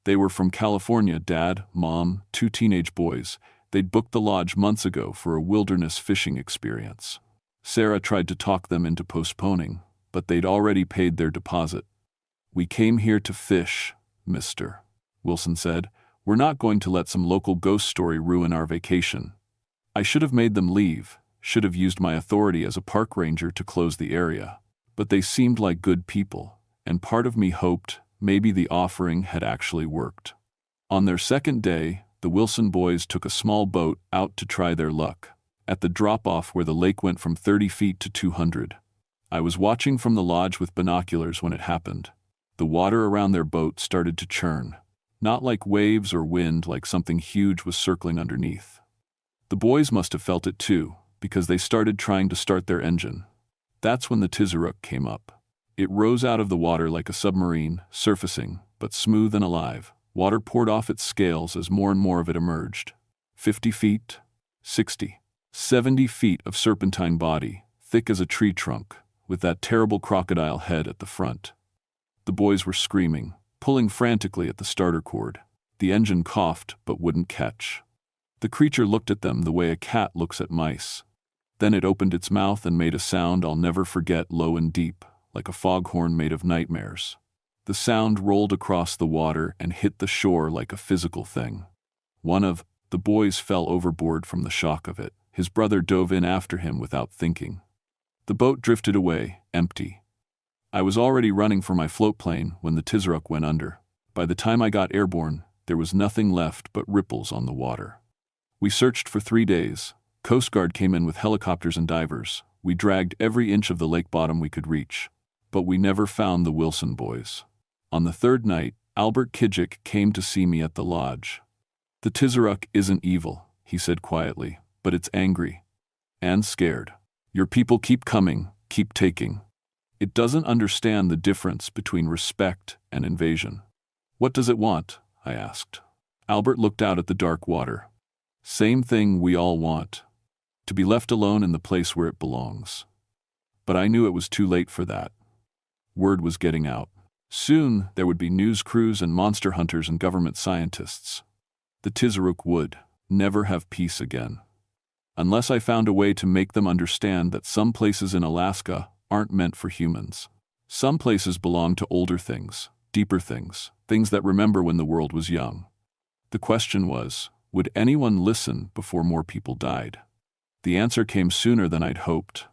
They were from California, Dad, Mom, 2 teenage boys. They'd booked the lodge months ago for a wilderness fishing experience. Sarah tried to talk them into postponing, but they'd already paid their deposit. We came here to fish, mister, Wilson said. We're not going to let some local ghost story ruin our vacation. I should have made them leave, should have used my authority as a park ranger to close the area. But they seemed like good people, and part of me hoped maybe the offering had actually worked. On their second day, the Wilson boys took a small boat out to try their luck, at the drop-off where the lake went from 30 feet to 200. I was watching from the lodge with binoculars when it happened. The water around their boat started to churn. Not like waves or wind, like something huge was circling underneath. The boys must have felt it too, because they started trying to start their engine. That's when the Tizaruk came up. It rose out of the water like a submarine, surfacing, but smooth and alive. Water poured off its scales as more and more of it emerged. 50 feet, 60, 70 feet of serpentine body, thick as a tree trunk, with that terrible crocodile head at the front. The boys were screaming, pulling frantically at the starter cord. The engine coughed but wouldn't catch. The creature looked at them the way a cat looks at mice. Then it opened its mouth and made a sound I'll never forget, low and deep, like a foghorn made of nightmares. The sound rolled across the water and hit the shore like a physical thing. One of the boys fell overboard from the shock of it. His brother dove in after him without thinking. The boat drifted away, empty. I was already running for my float plane when the Tizaruk went under. By the time I got airborne, there was nothing left but ripples on the water. We searched for 3 days. Coast Guard came in with helicopters and divers. We dragged every inch of the lake bottom we could reach. But we never found the Wilson boys. On the 3rd night, Albert Kijik came to see me at the lodge. "The Tizaruk isn't evil," he said quietly, "but it's angry. And scared. Your people keep coming, keep taking. It doesn't understand the difference between respect and invasion." "What does it want?" I asked. Albert looked out at the dark water. "Same thing we all want. To be left alone in the place where it belongs." But I knew it was too late for that. Word was getting out. Soon there would be news crews and monster hunters and government scientists. The Tizaruk would never have peace again. Unless I found a way to make them understand that some places in Alaska aren't meant for humans. Some places belong to older things, deeper things, things that remember when the world was young. The question was, would anyone listen before more people died? The answer came sooner than I'd hoped.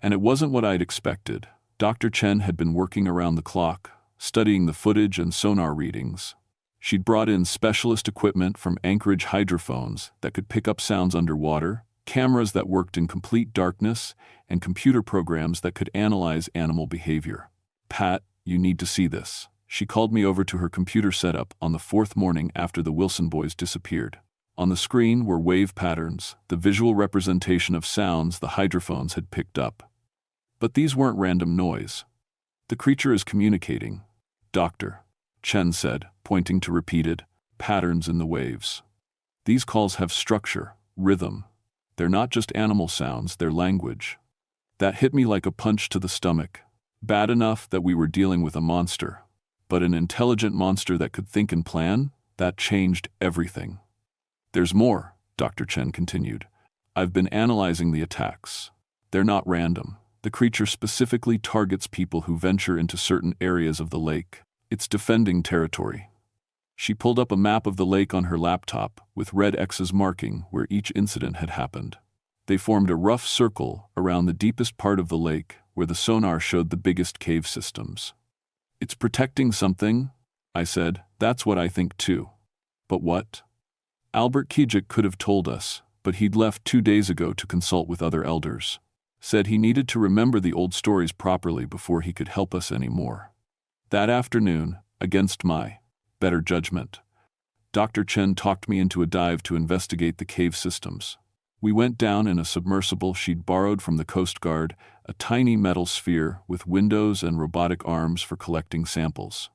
And it wasn't what I'd expected. Dr. Chen had been working around the clock, studying the footage and sonar readings. She'd brought in specialist equipment from Anchorage hydrophones that could pick up sounds underwater, cameras that worked in complete darkness, and computer programs that could analyze animal behavior. "Pat, you need to see this." She called me over to her computer setup on the 4th morning after the Wilson boys disappeared. On the screen were wave patterns, the visual representation of sounds the hydrophones had picked up. But these weren't random noise. "The creature is communicating, Dr. Chen said, pointing to repeated patterns in the waves. "These calls have structure, rhythm. They're not just animal sounds, they're language." That hit me like a punch to the stomach. Bad enough that we were dealing with a monster, but an intelligent monster that could think and plan? That changed everything. "There's more," Dr. Chen continued. "I've been analyzing the attacks. They're not random. The creature specifically targets people who venture into certain areas of the lake. It's defending territory." She pulled up a map of the lake on her laptop, with red X's marking where each incident had happened. They formed a rough circle around the deepest part of the lake, where the sonar showed the biggest cave systems. "It's protecting something," I said. "That's what I think too." "But what?" "Albert Kijik could have told us, but he'd left 2 days ago to consult with other elders. Said he needed to remember the old stories properly before he could help us anymore." That afternoon, against my better judgment, Dr. Chen talked me into a dive to investigate the cave systems. We went down in a submersible she'd borrowed from the Coast Guard, a tiny metal sphere with windows and robotic arms for collecting samples.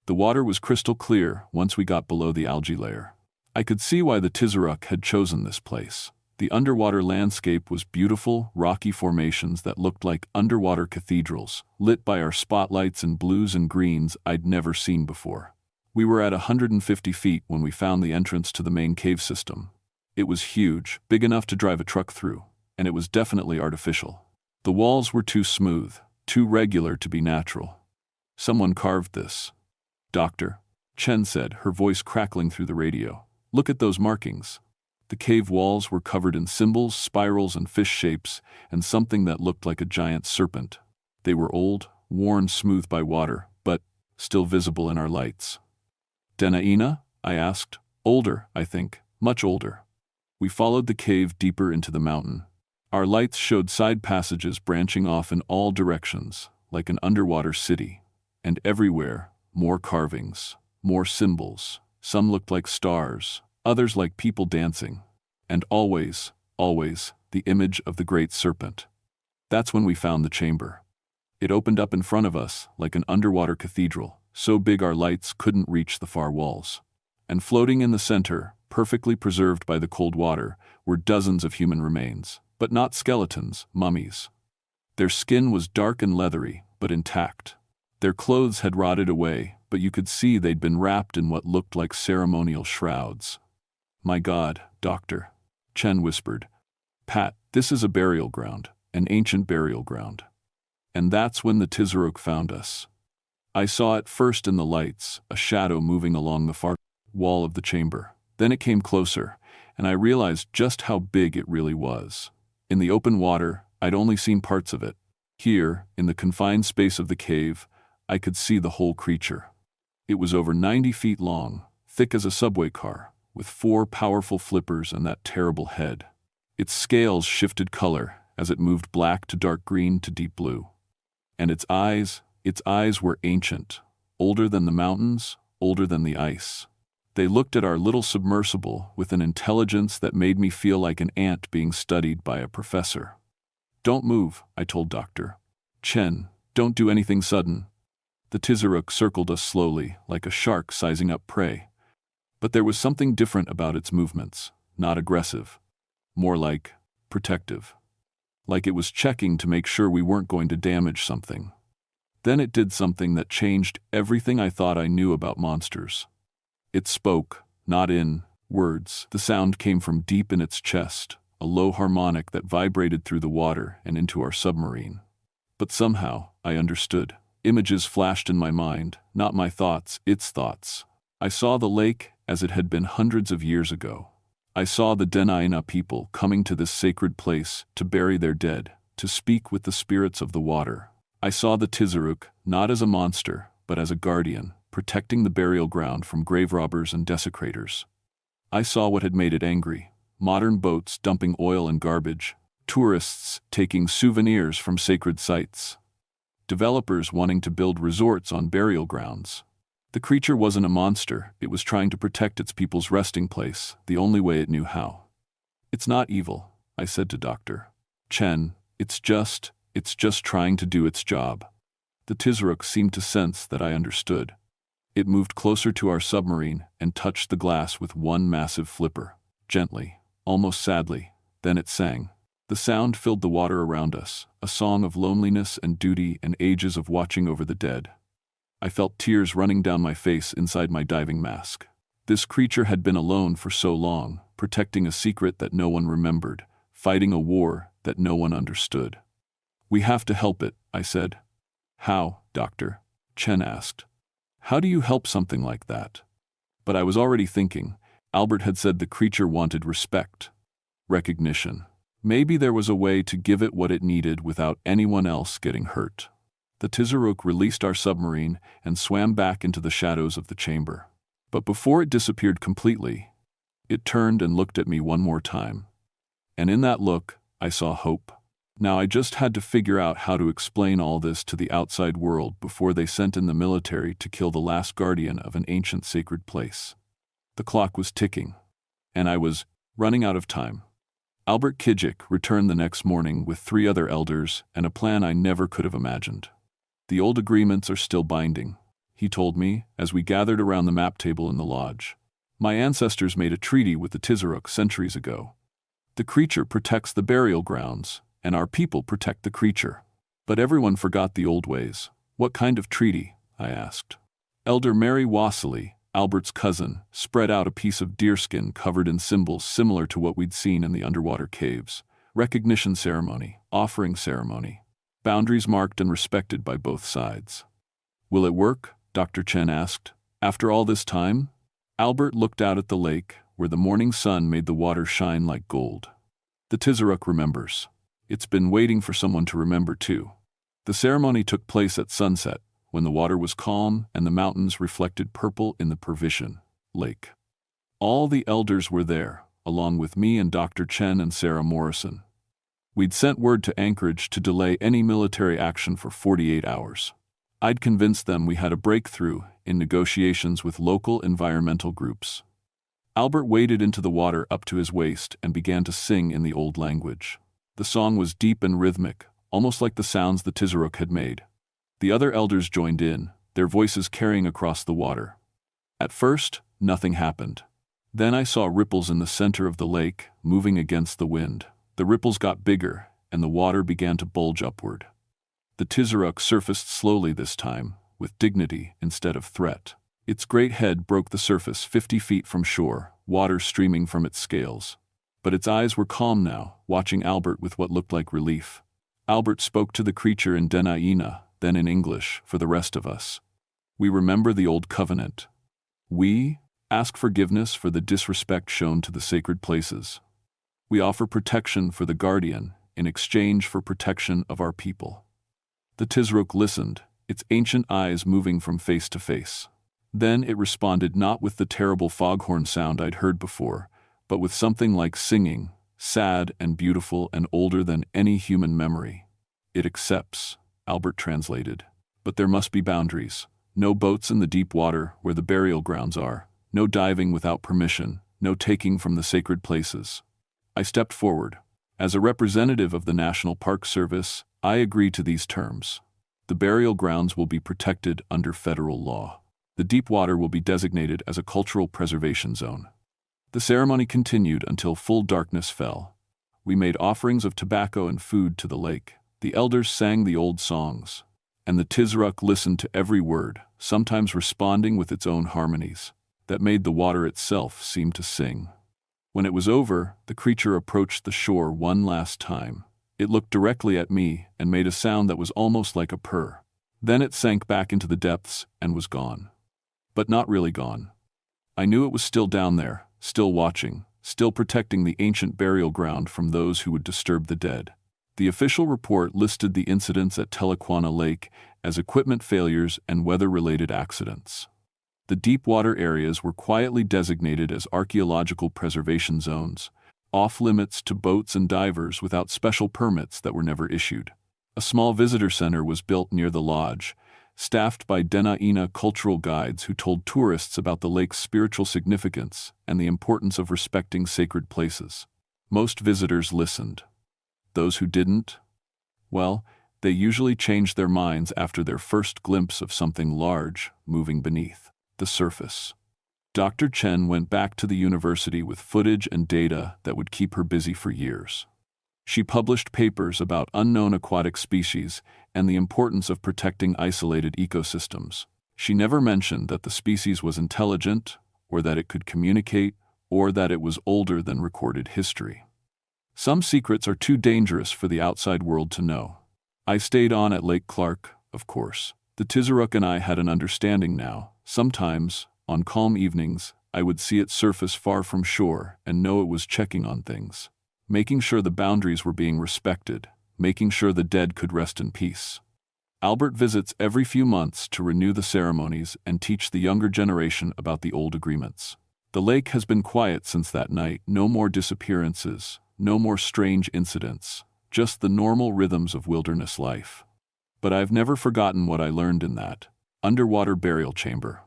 The water was crystal clear once we got below the algae layer. I could see why the Tizaruk had chosen this place. The underwater landscape was beautiful, rocky formations that looked like underwater cathedrals, lit by our spotlights in blues and greens I'd never seen before. We were at 150 feet when we found the entrance to the main cave system. It was huge, big enough to drive a truck through, and it was definitely artificial. The walls were too smooth, too regular to be natural. "Someone carved this," Dr. Chen said, her voice crackling through the radio. "Look at those markings." The cave walls were covered in symbols, spirals, and fish shapes, and something that looked like a giant serpent. They were old, worn smooth by water, but still visible in our lights. "Denaina?" I asked. "Older, I think. Much older." We followed the cave deeper into the mountain. Our lights showed side passages branching off in all directions, like an underwater city. And everywhere, more carvings, more symbols. Some looked like stars, others like people dancing. And always, always, the image of the great serpent. That's when we found the chamber. It opened up in front of us like an underwater cathedral, so big our lights couldn't reach the far walls. And floating in the center, perfectly preserved by the cold water, were dozens of human remains, but not skeletons, mummies. Their skin was dark and leathery, but intact. Their clothes had rotted away, but you could see they'd been wrapped in what looked like ceremonial shrouds. "My God," Doctor. Chen whispered. Pat, this is a burial ground, an ancient burial ground. And that's when the Tizaruk found us. I saw it first in the lights, a shadow moving along the far wall of the chamber. Then it came closer, and I realized just how big it really was. In the open water, I'd only seen parts of it. Here, in the confined space of the cave, I could see the whole creature. It was over 90 feet long, thick as a subway car, with 4 powerful flippers and that terrible head. Its scales shifted color as it moved black to dark green to deep blue. And its eyes were ancient, older than the mountains, older than the ice. They looked at our little submersible with an intelligence that made me feel like an ant being studied by a professor. Don't move, I told Dr. Chen. Don't do anything sudden. The Tizaruk circled us slowly, like a shark sizing up prey. But there was something different about its movements, not aggressive. More like protective. Like it was checking to make sure we weren't going to damage something. Then it did something that changed everything I thought I knew about monsters. It spoke, not in words. The sound came from deep in its chest, a low harmonic that vibrated through the water and into our submarine. But somehow, I understood. Images flashed in my mind, not my thoughts, its thoughts. I saw the lake as it had been hundreds of years ago. I saw the Denaina people coming to this sacred place to bury their dead, to speak with the spirits of the water. I saw the Tizaruk not as a monster, but as a guardian, protecting the burial ground from grave robbers and desecrators. I saw what had made it angry: modern boats dumping oil and garbage, tourists taking souvenirs from sacred sites, developers wanting to build resorts on burial grounds. The creature wasn't a monster, it was trying to protect its people's resting place, the only way it knew how. It's not evil, I said to Dr. Chen. It's just trying to do its job. The Tizaruk seemed to sense that I understood. It moved closer to our submarine and touched the glass with one massive flipper. Gently, almost sadly, then it sang. The sound filled the water around us, a song of loneliness and duty and ages of watching over the dead. I felt tears running down my face inside my diving mask. This creature had been alone for so long, protecting a secret that no one remembered, fighting a war that no one understood. We have to help it, I said. How, Dr. Chen asked. How do you help something like that? But I was already thinking. Albert had said the creature wanted respect, recognition. Maybe there was a way to give it what it needed without anyone else getting hurt. The Tizaruk released our submarine and swam back into the shadows of the chamber. But before it disappeared completely, it turned and looked at me one more time. And in that look, I saw hope. Now I just had to figure out how to explain all this to the outside world before they sent in the military to kill the last guardian of an ancient sacred place. The clock was ticking, and I was running out of time. Albert Kijik returned the next morning with 3 other elders and a plan I never could have imagined. The old agreements are still binding, he told me as we gathered around the map table in the lodge. My ancestors made a treaty with the Tizaruk centuries ago. The creature protects the burial grounds, and our people protect the creature. But everyone forgot the old ways. What kind of treaty? I asked. Elder Mary Wassily, Albert's cousin, spread out a piece of deerskin covered in symbols similar to what we'd seen in the underwater caves. Recognition ceremony, offering ceremony. Boundaries marked and respected by both sides. Will it work? Dr. Chen asked. After all this time? Albert looked out at the lake, where the morning sun made the water shine like gold. The Tizaruk remembers. It's been waiting for someone to remember too. The ceremony took place at sunset, when the water was calm and the mountains reflected purple in the Pervision Lake. All the elders were there, along with me and Dr. Chen and Sarah Morrison. We'd sent word to Anchorage to delay any military action for 48 hours. I'd convinced them we had a breakthrough in negotiations with local environmental groups. Albert waded into the water up to his waist and began to sing in the old language. The song was deep and rhythmic, almost like the sounds the Tizaruk had made. The other elders joined in, their voices carrying across the water. At first, nothing happened. Then I saw ripples in the center of the lake, moving against the wind. The ripples got bigger, and the water began to bulge upward. The Tizaruk surfaced slowly this time, with dignity instead of threat. Its great head broke the surface 50 feet from shore, water streaming from its scales. But its eyes were calm now, watching Albert with what looked like relief. Albert spoke to the creature in Dena'ina, then in English, for the rest of us. We remember the old covenant. We ask forgiveness for the disrespect shown to the sacred places. We offer protection for the guardian in exchange for protection of our people. The Tizruk listened, its ancient eyes moving from face to face. Then it responded not with the terrible foghorn sound I'd heard before, but with something like singing, sad and beautiful and older than any human memory. It accepts, Albert translated. But there must be boundaries. No boats in the deep water where the burial grounds are. No diving without permission. No taking from the sacred places. I stepped forward. As a representative of the National Park Service, I agree to these terms. The burial grounds will be protected under federal law. The deep water will be designated as a cultural preservation zone. The ceremony continued until full darkness fell. We made offerings of tobacco and food to the lake. The elders sang the old songs, and the Tizruk listened to every word, sometimes responding with its own harmonies, that made the water itself seem to sing. When it was over, the creature approached the shore one last time. It looked directly at me and made a sound that was almost like a purr. Then it sank back into the depths and was gone. But not really gone. I knew it was still down there, still watching, still protecting the ancient burial ground from those who would disturb the dead. The official report listed the incidents at Telequana Lake as equipment failures and weather-related accidents. The deep water areas were quietly designated as archaeological preservation zones, off-limits to boats and divers without special permits that were never issued. A small visitor center was built near the lodge, staffed by Dena'ina cultural guides who told tourists about the lake's spiritual significance and the importance of respecting sacred places. Most visitors listened. Those who didn't, well, they usually changed their minds after their first glimpse of something large moving beneath the surface. Dr. Chen went back to the university with footage and data that would keep her busy for years. She published papers about unknown aquatic species and the importance of protecting isolated ecosystems. She never mentioned that the species was intelligent, or that it could communicate, or that it was older than recorded history. Some secrets are too dangerous for the outside world to know. I stayed on at Lake Clark, of course. The Tizruk and I had an understanding now. Sometimes, on calm evenings, I would see it surface far from shore and know it was checking on things, making sure the boundaries were being respected, making sure the dead could rest in peace. Albert visits every few months to renew the ceremonies and teach the younger generation about the old agreements. The lake has been quiet since that night. No more disappearances, no more strange incidents, just the normal rhythms of wilderness life. But I've never forgotten what I learned in that underwater burial chamber.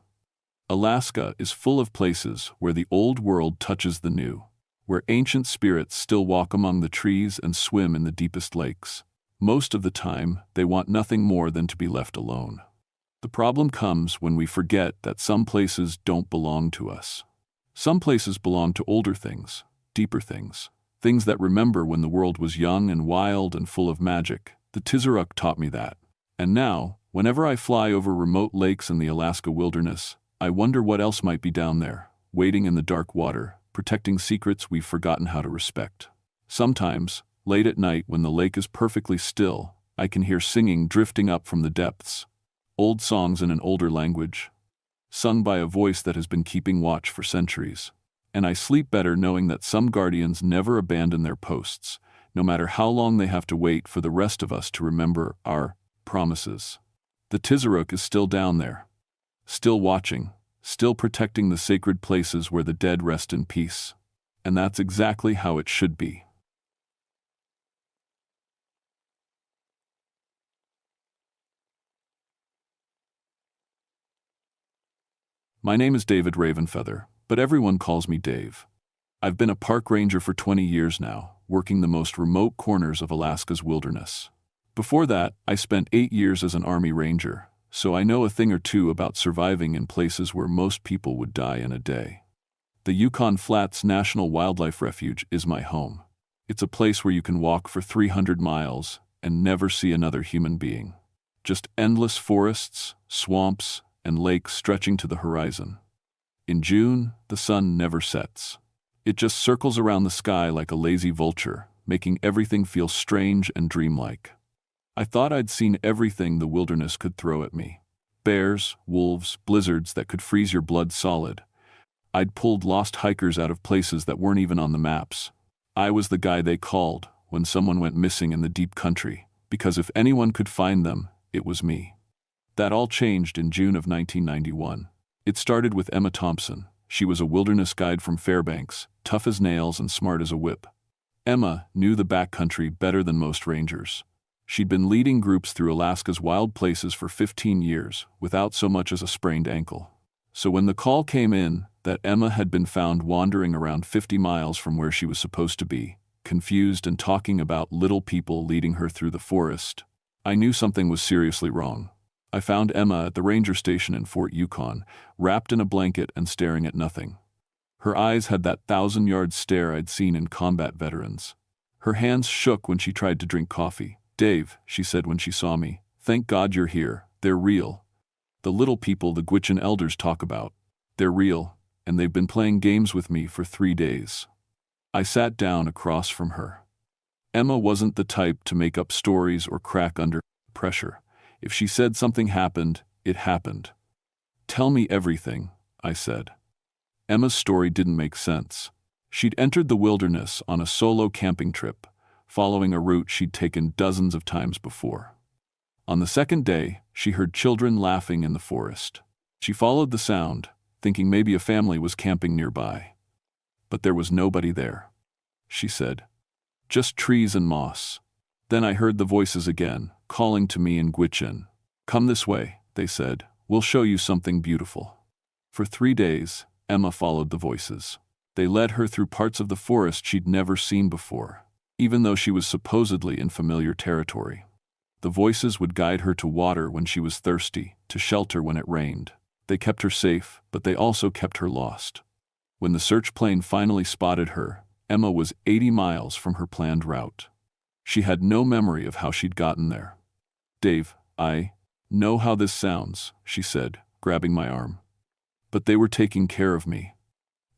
Alaska is full of places where the old world touches the new, where ancient spirits still walk among the trees and swim in the deepest lakes. Most of the time, they want nothing more than to be left alone. The problem comes when we forget that some places don't belong to us. Some places belong to older things, deeper things, things that remember when the world was young and wild and full of magic. The Tizruk taught me that. And now, whenever I fly over remote lakes in the Alaska wilderness, I wonder what else might be down there, waiting in the dark water, protecting secrets we've forgotten how to respect. Sometimes, late at night when the lake is perfectly still, I can hear singing drifting up from the depths. Old songs in an older language, sung by a voice that has been keeping watch for centuries. And I sleep better knowing that some guardians never abandon their posts, no matter how long they have to wait for the rest of us to remember our promises. The Tizruk is still down there, still watching, still protecting the sacred places where the dead rest in peace. And that's exactly how it should be. My name is David Ravenfeather, but everyone calls me Dave. I've been a park ranger for 20 years now, working the most remote corners of Alaska's wilderness. Before that, I spent 8 years as an Army Ranger, so I know a thing or two about surviving in places where most people would die in a day. The Yukon Flats National Wildlife Refuge is my home. It's a place where you can walk for 300 miles and never see another human being. Just endless forests, swamps, and lakes stretching to the horizon. In June, the sun never sets. It just circles around the sky like a lazy vulture, making everything feel strange and dreamlike. I thought I'd seen everything the wilderness could throw at me. Bears, wolves, blizzards that could freeze your blood solid. I'd pulled lost hikers out of places that weren't even on the maps. I was the guy they called when someone went missing in the deep country, because if anyone could find them, it was me. That all changed in June of 1991. It started with Emma Thompson. She was a wilderness guide from Fairbanks, tough as nails and smart as a whip. Emma knew the backcountry better than most rangers. She'd been leading groups through Alaska's wild places for 15 years, without so much as a sprained ankle. So when the call came in that Emma had been found wandering around 50 miles from where she was supposed to be, confused and talking about little people leading her through the forest, I knew something was seriously wrong. I found Emma at the ranger station in Fort Yukon, wrapped in a blanket and staring at nothing. Her eyes had that 1,000-yard stare I'd seen in combat veterans. Her hands shook when she tried to drink coffee. "Dave," she said when she saw me, "thank God you're here. They're real. The little people the Gwich'in elders talk about. They're real, and they've been playing games with me for 3 days." I sat down across from her. Emma wasn't the type to make up stories or crack under pressure. If she said something happened, it happened. "Tell me everything," I said. Emma's story didn't make sense. She'd entered the wilderness on a solo camping trip, following a route she'd taken dozens of times before. On the second day, she heard children laughing in the forest. She followed the sound, thinking maybe a family was camping nearby. But there was nobody there, she said. Just trees and moss. Then I heard the voices again, calling to me in Gwich'in. "Come this way," they said. "We'll show you something beautiful." For 3 days, Emma followed the voices. They led her through parts of the forest she'd never seen before, even though she was supposedly in familiar territory. The voices would guide her to water when she was thirsty, to shelter when it rained. They kept her safe, but they also kept her lost. When the search plane finally spotted her, Emma was 80 miles from her planned route. She had no memory of how she'd gotten there. "Dave, I know how this sounds," she said, grabbing my arm. "But they were taking care of me.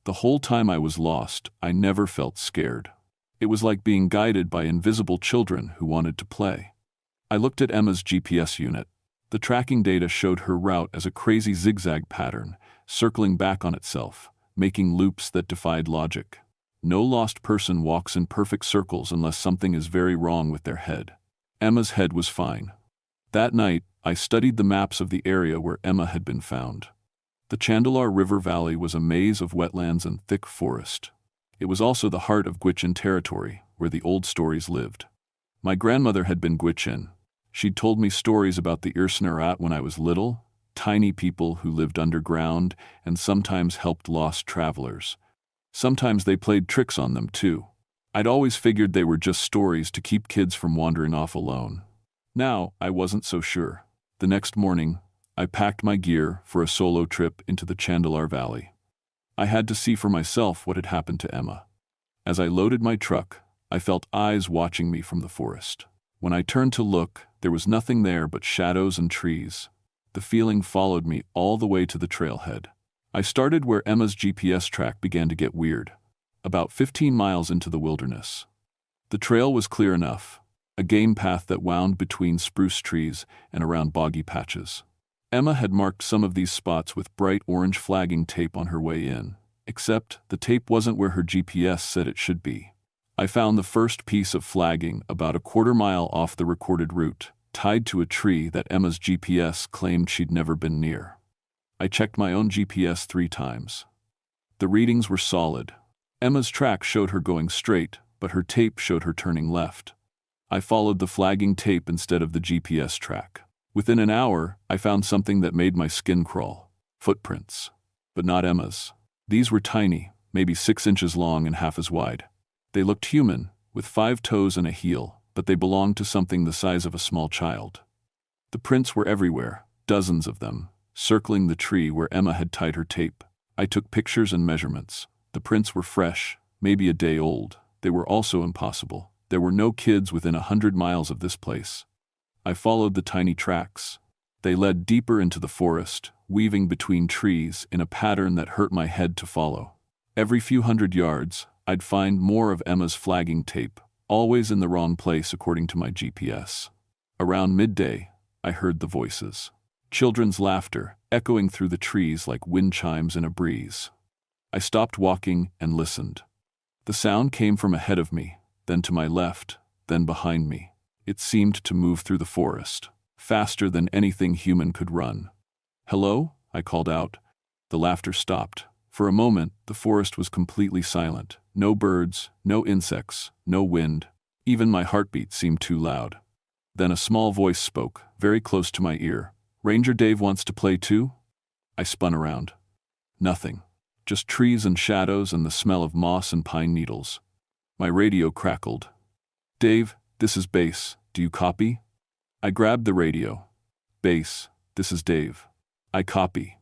The whole time I was lost, I never felt scared. It was like being guided by invisible children who wanted to play." I looked at Emma's GPS unit. The tracking data showed her route as a crazy zigzag pattern, circling back on itself, making loops that defied logic. No lost person walks in perfect circles unless something is very wrong with their head. Emma's head was fine. That night, I studied the maps of the area where Emma had been found. The Chandalar River Valley was a maze of wetlands and thick forest. It was also the heart of Gwich'in territory, where the old stories lived. My grandmother had been Gwich'in. She'd told me stories about the Irsnarat when I was little, tiny people who lived underground and sometimes helped lost travelers. Sometimes they played tricks on them too. I'd always figured they were just stories to keep kids from wandering off alone. Now, I wasn't so sure. The next morning, I packed my gear for a solo trip into the Chandalar Valley. I had to see for myself what had happened to Emma. As I loaded my truck, I felt eyes watching me from the forest. When I turned to look, there was nothing there but shadows and trees. The feeling followed me all the way to the trailhead. I started where Emma's GPS track began to get weird, about 15 miles into the wilderness. The trail was clear enough, a game path that wound between spruce trees and around boggy patches. Emma had marked some of these spots with bright orange flagging tape on her way in, except the tape wasn't where her GPS said it should be. I found the first piece of flagging about a quarter-mile off the recorded route, tied to a tree that Emma's GPS claimed she'd never been near. I checked my own GPS 3 times. The readings were solid. Emma's track showed her going straight, but her tape showed her turning left. I followed the flagging tape instead of the GPS track. Within an hour, I found something that made my skin crawl. Footprints. But not Emma's. These were tiny, maybe 6 inches long and half as wide. They looked human, with 5 toes and a heel, but they belonged to something the size of a small child. The prints were everywhere, dozens of them, circling the tree where Emma had tied her tape. I took pictures and measurements. The prints were fresh, maybe a day old. They were also impossible. There were no kids within 100 miles of this place. I followed the tiny tracks. They led deeper into the forest, weaving between trees in a pattern that hurt my head to follow. Every few hundred yards, I'd find more of Emma's flagging tape, always in the wrong place according to my GPS. Around midday, I heard the voices. Children's laughter, echoing through the trees like wind chimes in a breeze. I stopped walking and listened. The sound came from ahead of me, then to my left, then behind me. It seemed to move through the forest, faster than anything human could run. "Hello?" I called out. The laughter stopped. For a moment, the forest was completely silent. No birds, no insects, no wind. Even my heartbeat seemed too loud. Then a small voice spoke, very close to my ear. "Ranger Dave wants to play too?" I spun around. Nothing. Just trees and shadows and the smell of moss and pine needles. My radio crackled. "Dave, this is Base. Do you copy?" I grabbed the radio. "Base, this is Dave. I copy.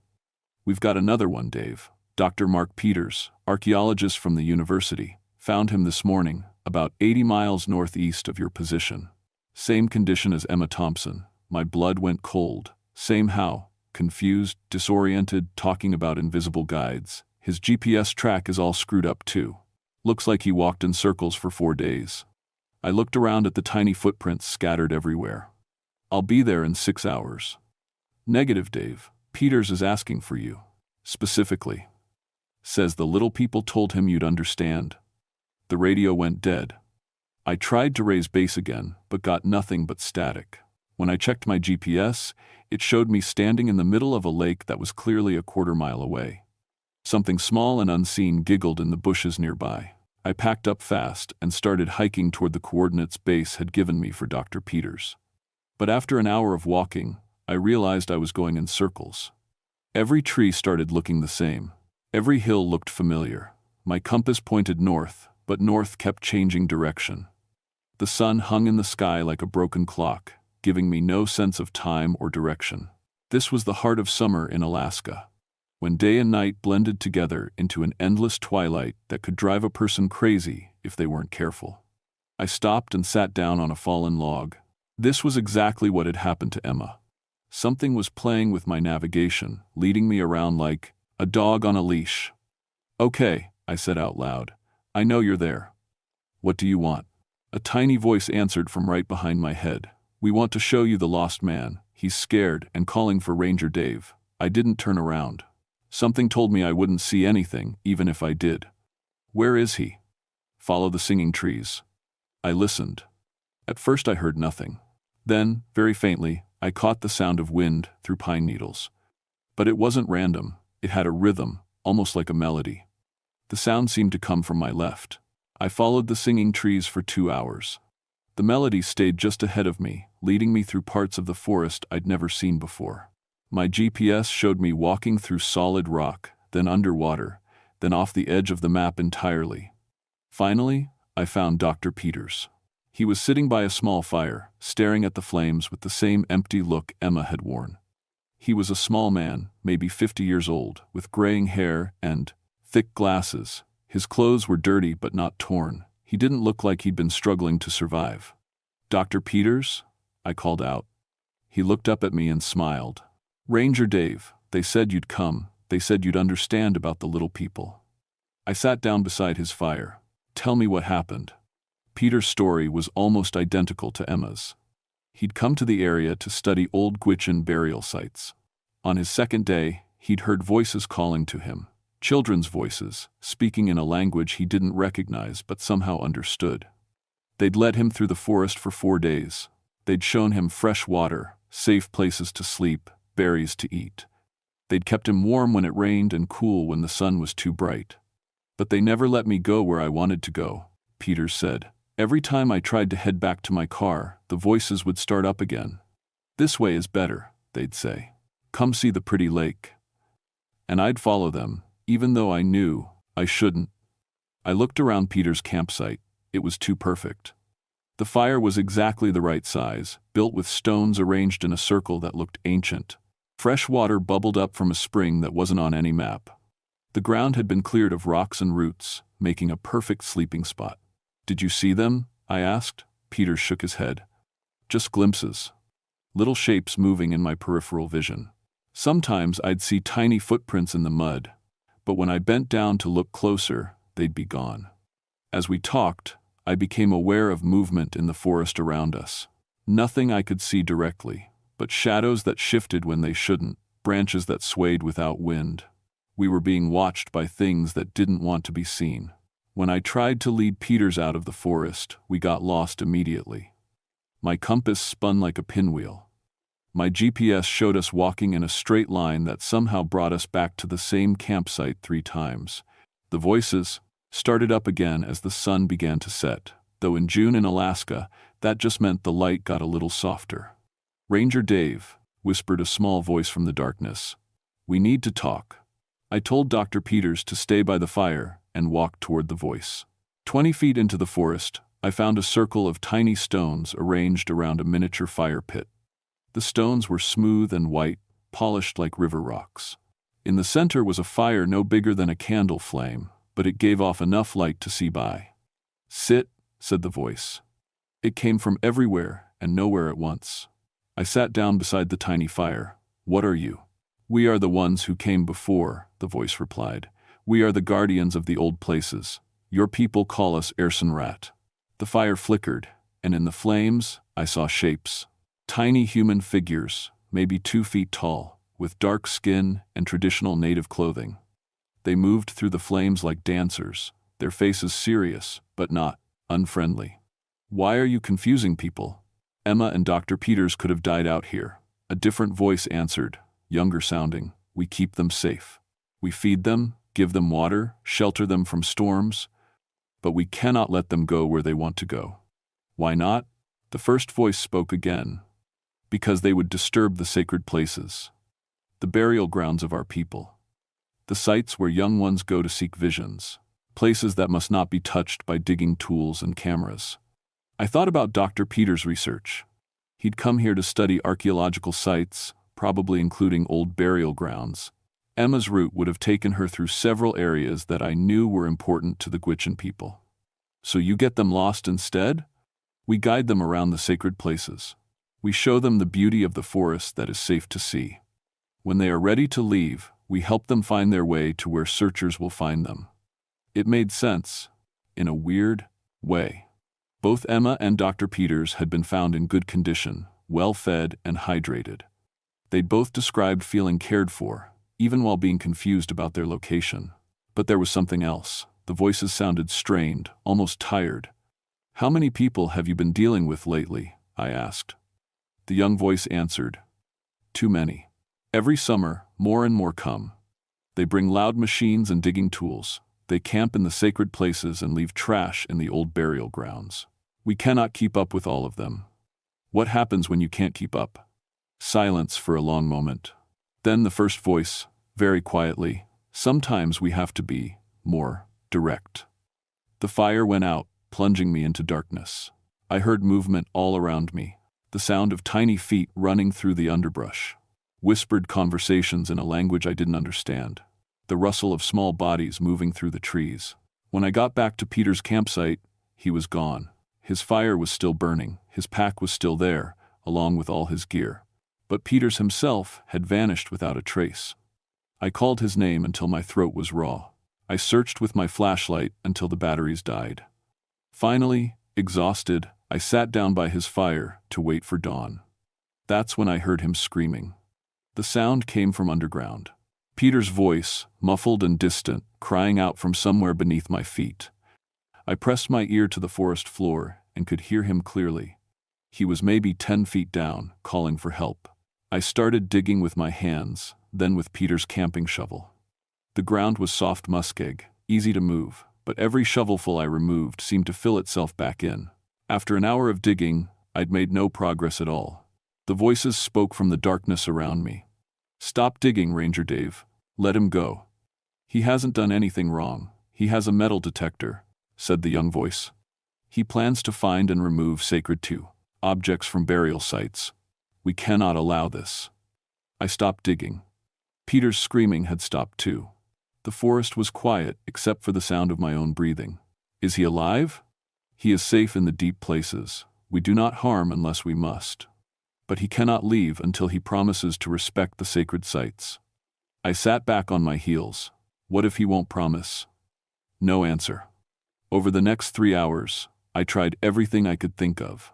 We've got another one, Dave. Dr. Mark Peters, archaeologist from the university, found him this morning, about 80 miles northeast of your position. Same condition as Emma Thompson. My blood went cold. Same how, confused, disoriented, talking about invisible guides. His GPS track is all screwed up too. Looks like he walked in circles for 4 days. I looked around at the tiny footprints scattered everywhere. I'll be there in 6 hours. Negative, Dave. Peters is asking for you. Specifically. Says the little people told him you'd understand." The radio went dead. I tried to raise base again, but got nothing but static. When I checked my GPS, it showed me standing in the middle of a lake that was clearly a quarter-mile away. Something small and unseen giggled in the bushes nearby. I packed up fast and started hiking toward the coordinates Base had given me for Dr. Peters. But after an hour of walking, I realized I was going in circles. Every tree started looking the same. Every hill looked familiar. My compass pointed north, but north kept changing direction. The sun hung in the sky like a broken clock, giving me no sense of time or direction. This was the heart of summer in Alaska, when day and night blended together into an endless twilight that could drive a person crazy if they weren't careful. I stopped and sat down on a fallen log. This was exactly what had happened to Emma. Something was playing with my navigation, leading me around like a dog on a leash. "Okay," I said out loud. "I know you're there. What do you want?" A tiny voice answered from right behind my head. "We want to show you the lost man. He's scared and calling for Ranger Dave." I didn't turn around. Something told me I wouldn't see anything, even if I did. "Where is he?" "Follow the singing trees." I listened. At first I heard nothing. Then, very faintly, I caught the sound of wind through pine needles. But it wasn't random. It had a rhythm, almost like a melody. The sound seemed to come from my left. I followed the singing trees for 2 hours. The melody stayed just ahead of me, leading me through parts of the forest I'd never seen before. My GPS showed me walking through solid rock, then underwater, then off the edge of the map entirely. Finally, I found Dr. Peters. He was sitting by a small fire, staring at the flames with the same empty look Emma had worn. He was a small man, maybe 50 years old, with graying hair and thick glasses. His clothes were dirty but not torn. He didn't look like he'd been struggling to survive. "Dr. Peters?" I called out. He looked up at me and smiled. "Ranger Dave, they said you'd come. They said you'd understand about the little people." I sat down beside his fire. "Tell me what happened." Peter's story was almost identical to Emma's. He'd come to the area to study old Gwich'in burial sites. On his second day, he'd heard voices calling to him. Children's voices, speaking in a language he didn't recognize but somehow understood. They'd led him through the forest for 4 days. They'd shown him fresh water, safe places to sleep, berries to eat. They'd kept him warm when it rained and cool when the sun was too bright. "But they never let me go where I wanted to go," Peters said. "Every time I tried to head back to my car, the voices would start up again. 'This way is better,' they'd say. 'Come see the pretty lake.' And I'd follow them, even though I knew I shouldn't. I looked around Peter's campsite. It was too perfect. The fire was exactly the right size, built with stones arranged in a circle that looked ancient. Fresh water bubbled up from a spring that wasn't on any map. The ground had been cleared of rocks and roots, making a perfect sleeping spot. "Did you see them?" I asked. Peter shook his head. "Just glimpses. Little shapes moving in my peripheral vision. Sometimes I'd see tiny footprints in the mud, but when I bent down to look closer, they'd be gone. As we talked, I became aware of movement in the forest around us. Nothing I could see directly, but shadows that shifted when they shouldn't, branches that swayed without wind. We were being watched by things that didn't want to be seen. When I tried to lead Peters out of the forest, we got lost immediately. My compass spun like a pinwheel. My GPS showed us walking in a straight line that somehow brought us back to the same campsite 3 times. The voices started up again as the sun began to set, though in June in Alaska, that just meant the light got a little softer. "Ranger Dave," whispered a small voice from the darkness. "We need to talk." I told Dr. Peters to stay by the fire and walked toward the voice. 20 feet into the forest, I found a circle of tiny stones arranged around a miniature fire pit. The stones were smooth and white, polished like river rocks. In the center was a fire no bigger than a candle flame, but it gave off enough light to see by. "Sit," said the voice. It came from everywhere and nowhere at once. I sat down beside the tiny fire. "What are you?" "We are the ones who came before," the voice replied. "We are the guardians of the old places. Your people call us Rat." The fire flickered, and in the flames, I saw shapes. Tiny human figures, maybe 2 feet tall, with dark skin and traditional native clothing. They moved through the flames like dancers, their faces serious, but not unfriendly. "Why are you confusing people? Emma and Dr. Peters could have died out here." A different voice answered, younger sounding. "We keep them safe. We feed them, give them water, shelter them from storms, but we cannot let them go where they want to go." "Why not?" The first voice spoke again. "Because they would disturb the sacred places, the burial grounds of our people, the sites where young ones go to seek visions, places that must not be touched by digging tools and cameras." I thought about Dr. Peters' research. He'd come here to study archaeological sites, probably including old burial grounds. Emma's route would have taken her through several areas that I knew were important to the Gwich'in people. "So you get them lost instead?" "We guide them around the sacred places. We show them the beauty of the forest that is safe to see. When they are ready to leave, we help them find their way to where searchers will find them." It made sense, in a weird way. Both Emma and Dr. Peters had been found in good condition, well-fed and hydrated. They'd both described feeling cared for, even while being confused about their location. But there was something else. The voices sounded strained, almost tired. "How many people have you been dealing with lately?" I asked. The young voice answered, "Too many. Every summer, more and more come. They bring loud machines and digging tools. They camp in the sacred places and leave trash in the old burial grounds. We cannot keep up with all of them." "What happens when you can't keep up?" Silence for a long moment. Then the first voice, very quietly, "Sometimes we have to be more direct." The fire went out, plunging me into darkness. I heard movement all around me, the sound of tiny feet running through the underbrush, whispered conversations in a language I didn't understand, the rustle of small bodies moving through the trees. When I got back to Peter's campsite, he was gone. His fire was still burning, his pack was still there, along with all his gear. But Peters himself had vanished without a trace. I called his name until my throat was raw. I searched with my flashlight until the batteries died. Finally, exhausted, I sat down by his fire to wait for dawn. That's when I heard him screaming. The sound came from underground. Peter's voice, muffled and distant, crying out from somewhere beneath my feet. I pressed my ear to the forest floor and could hear him clearly. He was maybe 10 feet down, calling for help. I started digging with my hands, then with Peter's camping shovel. The ground was soft muskeg, easy to move, but every shovelful I removed seemed to fill itself back in. After an hour of digging, I'd made no progress at all. The voices spoke from the darkness around me. "Stop digging, Ranger Dave. Let him go. He hasn't done anything wrong. He has a metal detector," said the young voice. "He plans to find and remove sacred objects from burial sites. We cannot allow this." I stopped digging. Peter's screaming had stopped too. The forest was quiet except for the sound of my own breathing. "Is he alive?" "He is safe in the deep places. We do not harm unless we must." but he cannot leave until he promises to respect the sacred sites. I sat back on my heels. What if he won't promise? No answer. Over the next 3 hours, I tried everything I could think of.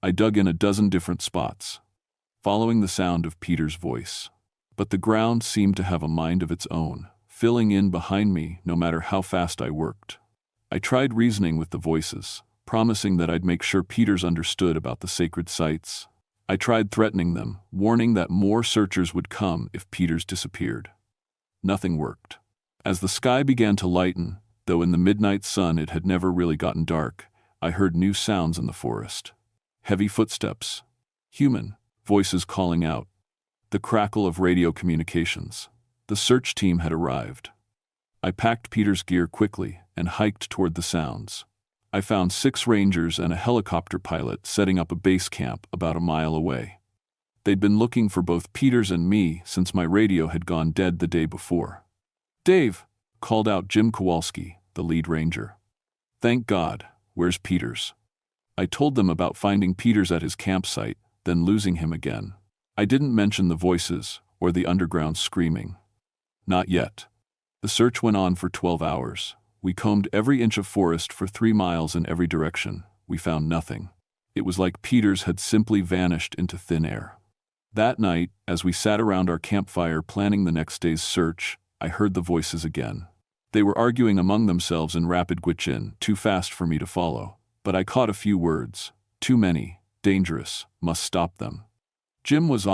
I dug in a dozen different spots, following the sound of Peter's voice. But the ground seemed to have a mind of its own, filling in behind me no matter how fast I worked. I tried reasoning with the voices, promising that I'd make sure Peters understood about the sacred sites. I tried threatening them, warning that more searchers would come if Peters disappeared. Nothing worked. As the sky began to lighten, though in the midnight sun it had never really gotten dark, I heard new sounds in the forest. Heavy footsteps. Human. Voices calling out. The crackle of radio communications. The search team had arrived. I packed Peter's gear quickly and hiked toward the sounds. I found 6 rangers and a helicopter pilot setting up a base camp about a mile away. They'd been looking for both Peters and me since my radio had gone dead the day before. "Dave," called out Jim Kowalski, the lead ranger. "Thank God, where's Peters?" I told them about finding Peters at his campsite, then losing him again. I didn't mention the voices or the underground screaming. Not yet. The search went on for 12 hours. We combed every inch of forest for 3 miles in every direction. We found nothing. It was like Peters had simply vanished into thin air. That night, as we sat around our campfire planning the next day's search, I heard the voices again. They were arguing among themselves in rapid Gwich'in, too fast for me to follow. But I caught a few words. Too many. Dangerous. Must stop them. Jim was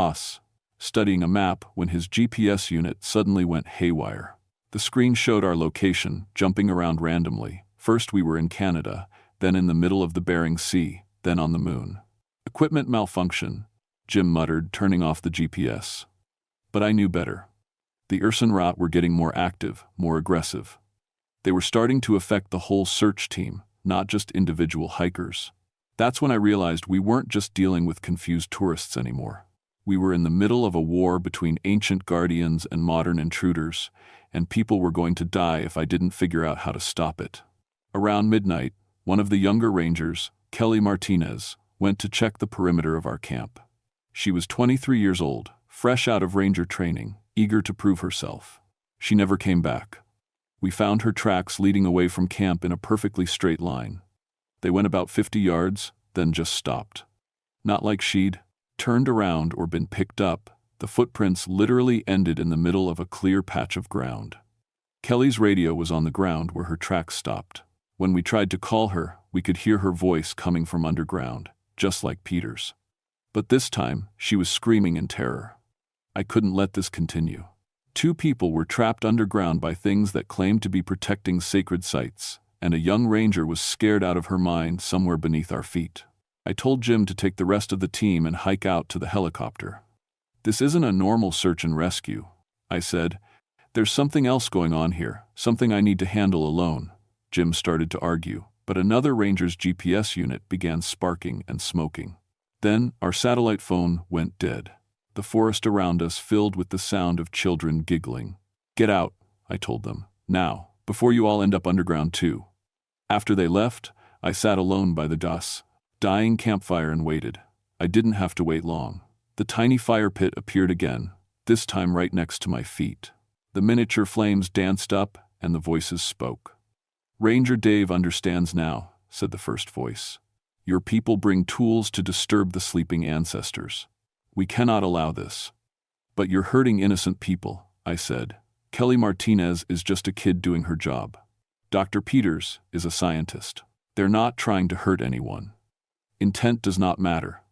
studying a map when his GPS unit suddenly went haywire. The screen showed our location, jumping around randomly. First we were in Canada, then in the middle of the Bering Sea, then on the moon. "Equipment malfunction," Jim muttered, turning off the GPS. But I knew better. The Ursenrat were getting more active, more aggressive. They were starting to affect the whole search team, not just individual hikers. That's when I realized we weren't just dealing with confused tourists anymore. We were in the middle of a war between ancient guardians and modern intruders, and people were going to die if I didn't figure out how to stop it. Around midnight, one of the younger rangers, Kelly Martinez, went to check the perimeter of our camp. She was 23 years old, fresh out of ranger training, eager to prove herself. She never came back. We found her tracks leading away from camp in a perfectly straight line. They went about 50 yards, then just stopped. Not like she'd turned around or been picked up. The footprints literally ended in the middle of a clear patch of ground. Kelly's radio was on the ground where her tracks stopped. When we tried to call her, we could hear her voice coming from underground, just like Peter's. But this time, she was screaming in terror. I couldn't let this continue. 2 people were trapped underground by things that claimed to be protecting sacred sites, and a young ranger was scared out of her mind somewhere beneath our feet. I told Jim to take the rest of the team and hike out to the helicopter. "This isn't a normal search and rescue," I said. "There's something else going on here, something I need to handle alone." Jim started to argue, but another ranger's GPS unit began sparking and smoking. Then our satellite phone went dead. The forest around us filled with the sound of children giggling. "Get out," I told them, "now, before you all end up underground too." After they left, I sat alone by the dying campfire and waited. I didn't have to wait long. The tiny fire pit appeared again, this time right next to my feet. The miniature flames danced up, and the voices spoke. "Ranger Dave understands now," said the first voice. "Your people bring tools to disturb the sleeping ancestors. We cannot allow this." "But you're hurting innocent people," I said. "Kelly Martinez is just a kid doing her job. Dr. Peters is a scientist. They're not trying to hurt anyone." "Intent does not matter,"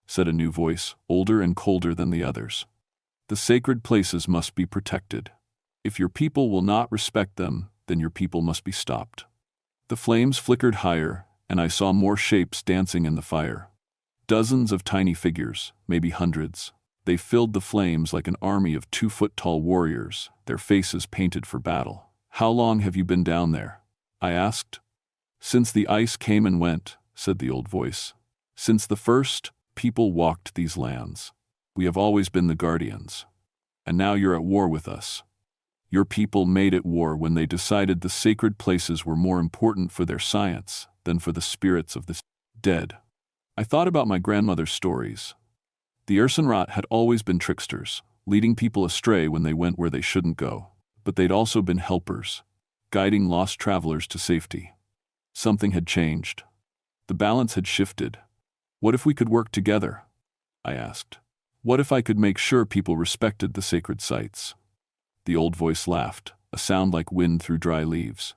said a new voice, older and colder than the others. "The sacred places must be protected. If your people will not respect them, then your people must be stopped." The flames flickered higher, and I saw more shapes dancing in the fire. Dozens of tiny figures, maybe hundreds. They filled the flames like an army of 2-foot-tall warriors, their faces painted for battle. "How long have you been down there?" I asked. "Since the ice came and went," said the old voice. "Since the first people walked these lands. We have always been the guardians. And now you're at war with us. Your people made at war when they decided the sacred places were more important for their science than for the spirits of the dead." I thought about my grandmother's stories. The Ursenrat had always been tricksters, leading people astray when they went where they shouldn't go. But they'd also been helpers, guiding lost travelers to safety. Something had changed. The balance had shifted. What if we could work together? I asked. What if I could make sure people respected the sacred sites? The old voice laughed, a sound like wind through dry leaves.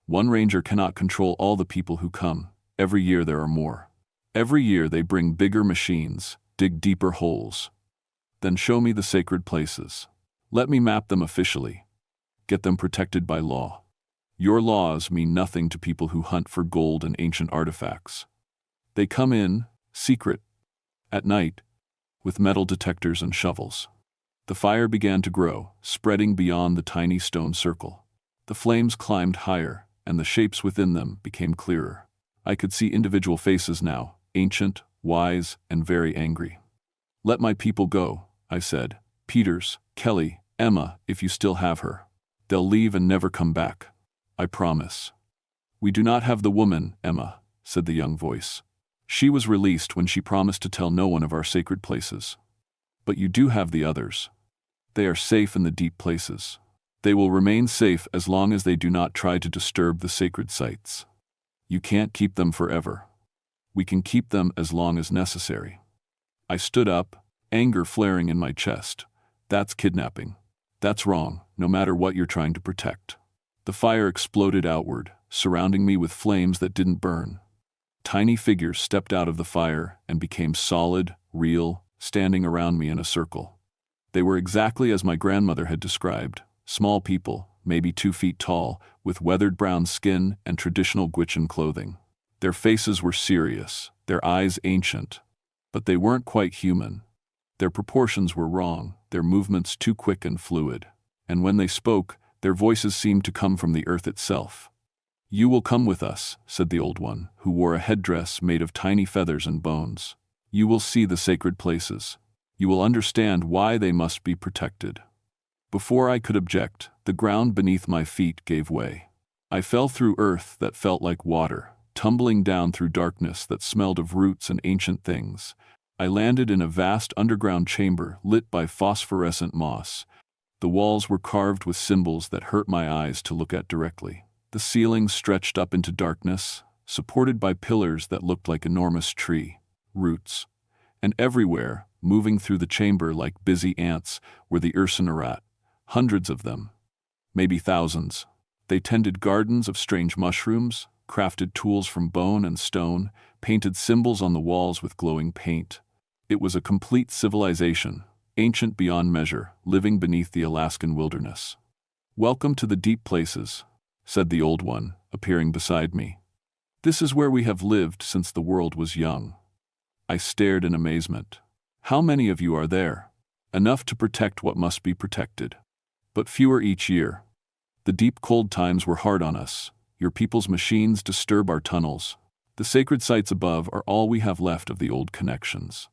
One ranger cannot control all the people who come. Every year there are more. Every year they bring bigger machines, dig deeper holes. Then show me the sacred places. Let me map them officially. Get them protected by law. Your laws mean nothing to people who hunt for gold and ancient artifacts. They come in, secret, at night, with metal detectors and shovels. The fire began to grow, spreading beyond the tiny stone circle. The flames climbed higher, and the shapes within them became clearer. I could see individual faces now, ancient, wise, and very angry. Let my people go, I said. Peters, Kelly, Emma, if you still have her. They'll leave and never come back. I promise. We do not have the woman, Emma, said the young voice. She was released when she promised to tell no one of our sacred places. But you do have the others. They are safe in the deep places. They will remain safe as long as they do not try to disturb the sacred sites. You can't keep them forever. We can keep them as long as necessary. I stood up, anger flaring in my chest. That's kidnapping. That's wrong, no matter what you're trying to protect. The fire exploded outward, surrounding me with flames that didn't burn. Tiny figures stepped out of the fire and became solid, real, standing around me in a circle. They were exactly as my grandmother had described, small people, maybe 2 feet tall, with weathered brown skin and traditional Gwich'in clothing. Their faces were serious, their eyes ancient, but they weren't quite human. Their proportions were wrong, their movements too quick and fluid. And when they spoke, their voices seemed to come from the earth itself. You will come with us, said the old one, who wore a headdress made of tiny feathers and bones. You will see the sacred places. You will understand why they must be protected. Before I could object, the ground beneath my feet gave way. I fell through earth that felt like water, tumbling down through darkness that smelled of roots and ancient things. I landed in a vast underground chamber lit by phosphorescent moss. The walls were carved with symbols that hurt my eyes to look at directly. The ceiling stretched up into darkness, supported by pillars that looked like enormous tree roots. And everywhere, moving through the chamber like busy ants, were the Ursenrat, hundreds of them, maybe thousands. They tended gardens of strange mushrooms, crafted tools from bone and stone, painted symbols on the walls with glowing paint. It was a complete civilization, ancient beyond measure, living beneath the Alaskan wilderness. Welcome to the deep places, said the old one, appearing beside me. This is where we have lived since the world was young. I stared in amazement. How many of you are there? Enough to protect what must be protected. But fewer each year. The deep cold times were hard on us. Your people's machines disturb our tunnels. The sacred sites above are all we have left of the old connections.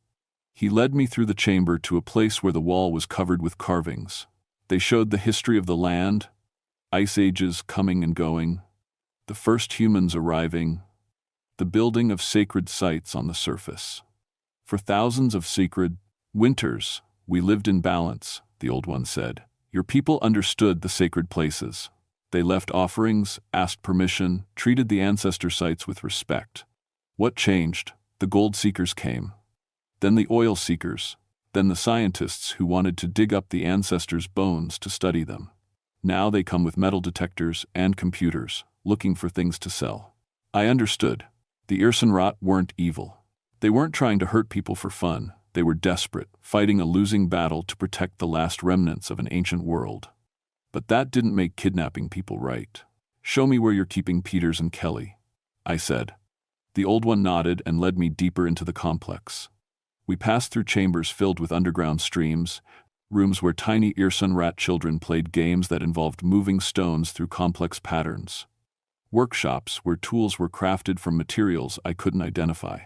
He led me through the chamber to a place where the wall was covered with carvings. They showed the history of the land, ice ages coming and going, the first humans arriving, the building of sacred sites on the surface. For thousands of sacred winters, we lived in balance, the old one said. Your people understood the sacred places. They left offerings, asked permission, treated the ancestor sites with respect. What changed? The gold seekers came. Then the oil seekers. Then the scientists who wanted to dig up the ancestors' bones to study them. Now they come with metal detectors and computers, looking for things to sell. I understood. The Ursenrat weren't evil. They weren't trying to hurt people for fun. They were desperate, fighting a losing battle to protect the last remnants of an ancient world. But that didn't make kidnapping people right. Show me where you're keeping Peters and Kelly, I said. The old one nodded and led me deeper into the complex. We passed through chambers filled with underground streams, rooms where tiny Ursenrat children played games that involved moving stones through complex patterns. Workshops where tools were crafted from materials I couldn't identify.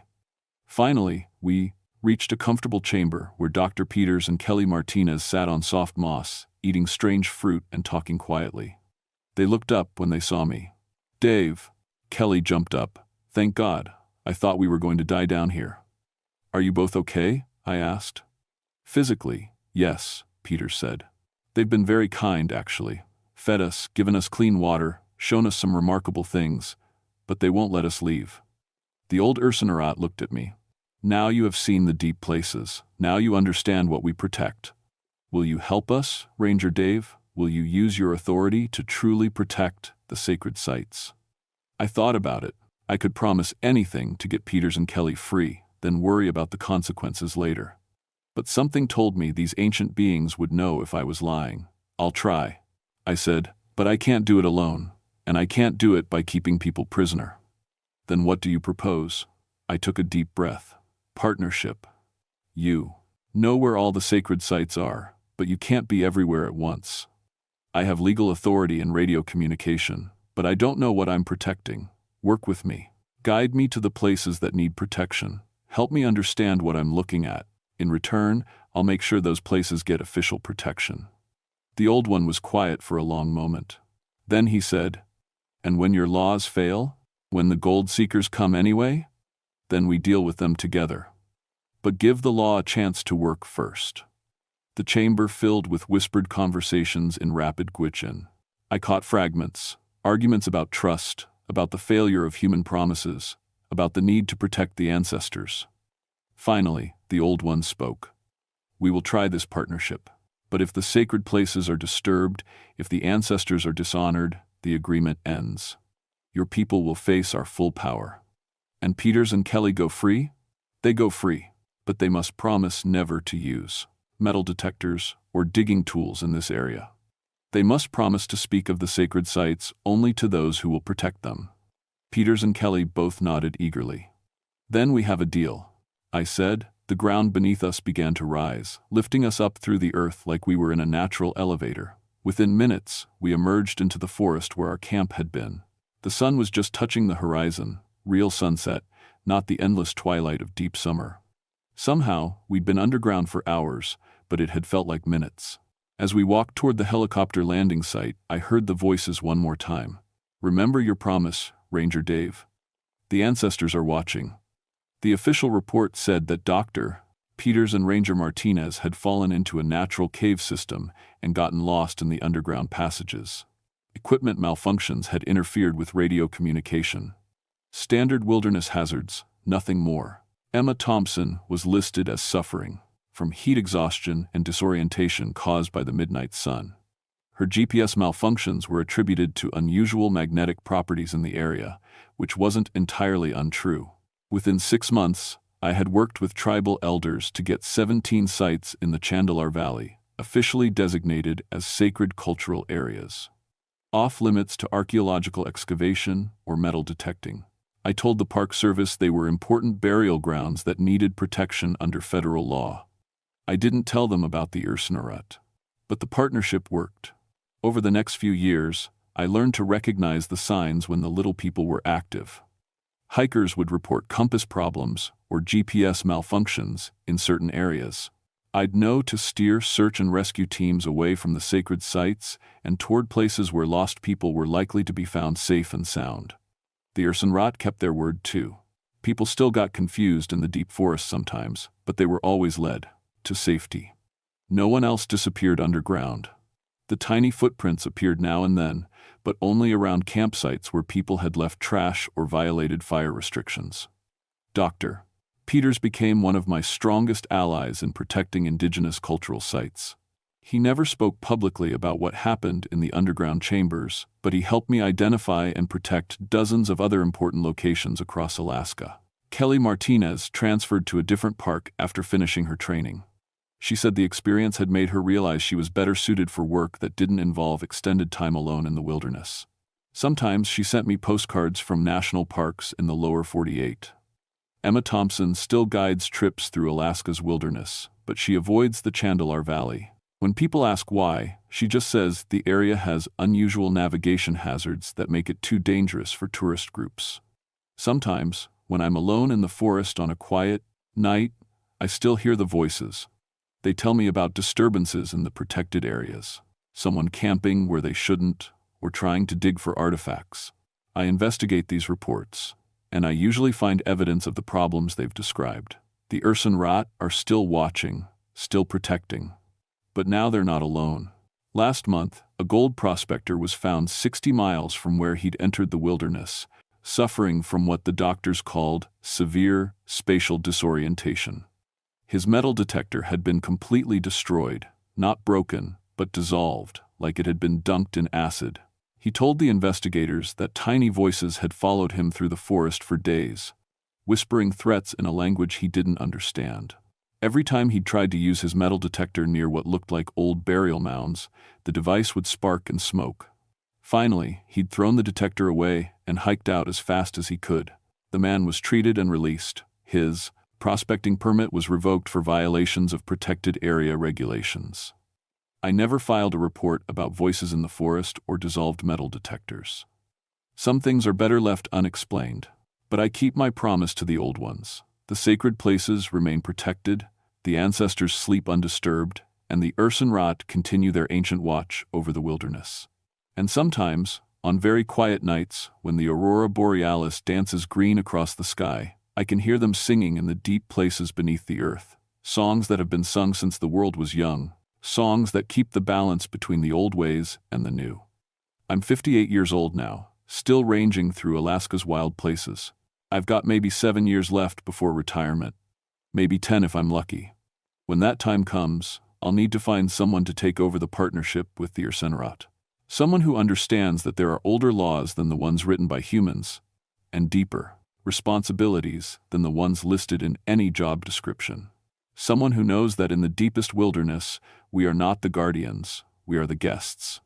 Finally, we reached a comfortable chamber where Dr. Peters and Kelly Martinez sat on soft moss, eating strange fruit and talking quietly. They looked up when they saw me. Dave, Kelly jumped up. Thank God, I thought we were going to die down here. Are you both okay? I asked. Physically, yes, Peter said. They've been very kind, actually. Fed us, given us clean water, shown us some remarkable things, but they won't let us leave. The old Ursanerat looked at me. Now you have seen the deep places. Now you understand what we protect. Will you help us, Ranger Dave? Will you use your authority to truly protect the sacred sites? I thought about it. I could promise anything to get Peters and Kelly free, then worry about the consequences later. But something told me these ancient beings would know if I was lying. I'll try, I said, but I can't do it alone, and I can't do it by keeping people prisoner. Then what do you propose? I took a deep breath. Partnership. You know where all the sacred sites are, but you can't be everywhere at once. I have legal authority and radio communication, but I don't know what I'm protecting. Work with me. Guide me to the places that need protection. Help me understand what I'm looking at. In return, I'll make sure those places get official protection. The old one was quiet for a long moment. Then he said, "And when your laws fail? When the gold seekers come anyway? Then we deal with them together. But give the law a chance to work first." The chamber filled with whispered conversations in rapid Gwich'in. I caught fragments, arguments about trust, about the failure of human promises, about the need to protect the ancestors. Finally, the old one spoke. "We will try this partnership. But if the sacred places are disturbed, if the ancestors are dishonored, the agreement ends. Your people will face our full power." And Peters and Kelly go free? They go free, but they must promise never to use metal detectors or digging tools in this area. They must promise to speak of the sacred sites only to those who will protect them. Peters and Kelly both nodded eagerly. "Then we have a deal," I said. The ground beneath us began to rise, lifting us up through the earth like we were in a natural elevator. Within minutes, we emerged into the forest where our camp had been. The sun was just touching the horizon, real sunset, not the endless twilight of deep summer. Somehow, we'd been underground for hours, but it had felt like minutes. As we walked toward the helicopter landing site, I heard the voices one more time. "Remember your promise, Ranger Dave. The ancestors are watching." The official report said that Dr. Peters and Ranger Martinez had fallen into a natural cave system and gotten lost in the underground passages. Equipment malfunctions had interfered with radio communication. Standard wilderness hazards, nothing more. Emma Thompson was listed as suffering from heat exhaustion and disorientation caused by the midnight sun. Her GPS malfunctions were attributed to unusual magnetic properties in the area, which wasn't entirely untrue. Within 6 months, I had worked with tribal elders to get 17 sites in the Chandalar Valley, officially designated as sacred cultural areas, off-limits to archaeological excavation or metal detecting. I told the Park Service they were important burial grounds that needed protection under federal law. I didn't tell them about the Ursanerat. But the partnership worked. Over the next few years, I learned to recognize the signs when the little people were active. Hikers would report compass problems or GPS malfunctions in certain areas. I'd know to steer search and rescue teams away from the sacred sites and toward places where lost people were likely to be found safe and sound. The Ursanerat kept their word too. People still got confused in the deep forest sometimes, but they were always led to safety. No one else disappeared underground. The tiny footprints appeared now and then, but only around campsites where people had left trash or violated fire restrictions. Dr. Peters became one of my strongest allies in protecting indigenous cultural sites. He never spoke publicly about what happened in the underground chambers, but he helped me identify and protect dozens of other important locations across Alaska. Kelly Martinez transferred to a different park after finishing her training. She said the experience had made her realize she was better suited for work that didn't involve extended time alone in the wilderness. Sometimes she sent me postcards from national parks in the lower 48. Emma Thompson still guides trips through Alaska's wilderness, but she avoids the Chandalar Valley. When people ask why, she just says the area has unusual navigation hazards that make it too dangerous for tourist groups. Sometimes, when I'm alone in the forest on a quiet night, I still hear the voices. They tell me about disturbances in the protected areas, someone camping where they shouldn't, or trying to dig for artifacts. I investigate these reports, and I usually find evidence of the problems they've described. The Ursanerat are still watching, still protecting. But now they're not alone. Last month, a gold prospector was found 60 miles from where he'd entered the wilderness, suffering from what the doctors called severe spatial disorientation. His metal detector had been completely destroyed, not broken, but dissolved, like it had been dunked in acid. He told the investigators that tiny voices had followed him through the forest for days, whispering threats in a language he didn't understand. Every time he'd tried to use his metal detector near what looked like old burial mounds, the device would spark and smoke. Finally, he'd thrown the detector away and hiked out as fast as he could. The man was treated and released. His prospecting permit was revoked for violations of protected area regulations. I never filed a report about voices in the forest or dissolved metal detectors. Some things are better left unexplained, but I keep my promise to the old ones. The sacred places remain protected, the ancestors sleep undisturbed, and the Ursenrat continue their ancient watch over the wilderness. And sometimes, on very quiet nights, when the aurora borealis dances green across the sky, I can hear them singing in the deep places beneath the earth, songs that have been sung since the world was young, songs that keep the balance between the old ways and the new. I'm 58 years old now, still ranging through Alaska's wild places. I've got maybe 7 years left before retirement, maybe 10 if I'm lucky. When that time comes, I'll need to find someone to take over the partnership with the Ursenrat. Someone who understands that there are older laws than the ones written by humans, and deeper responsibilities than the ones listed in any job description. Someone who knows that in the deepest wilderness, we are not the guardians, we are the guests.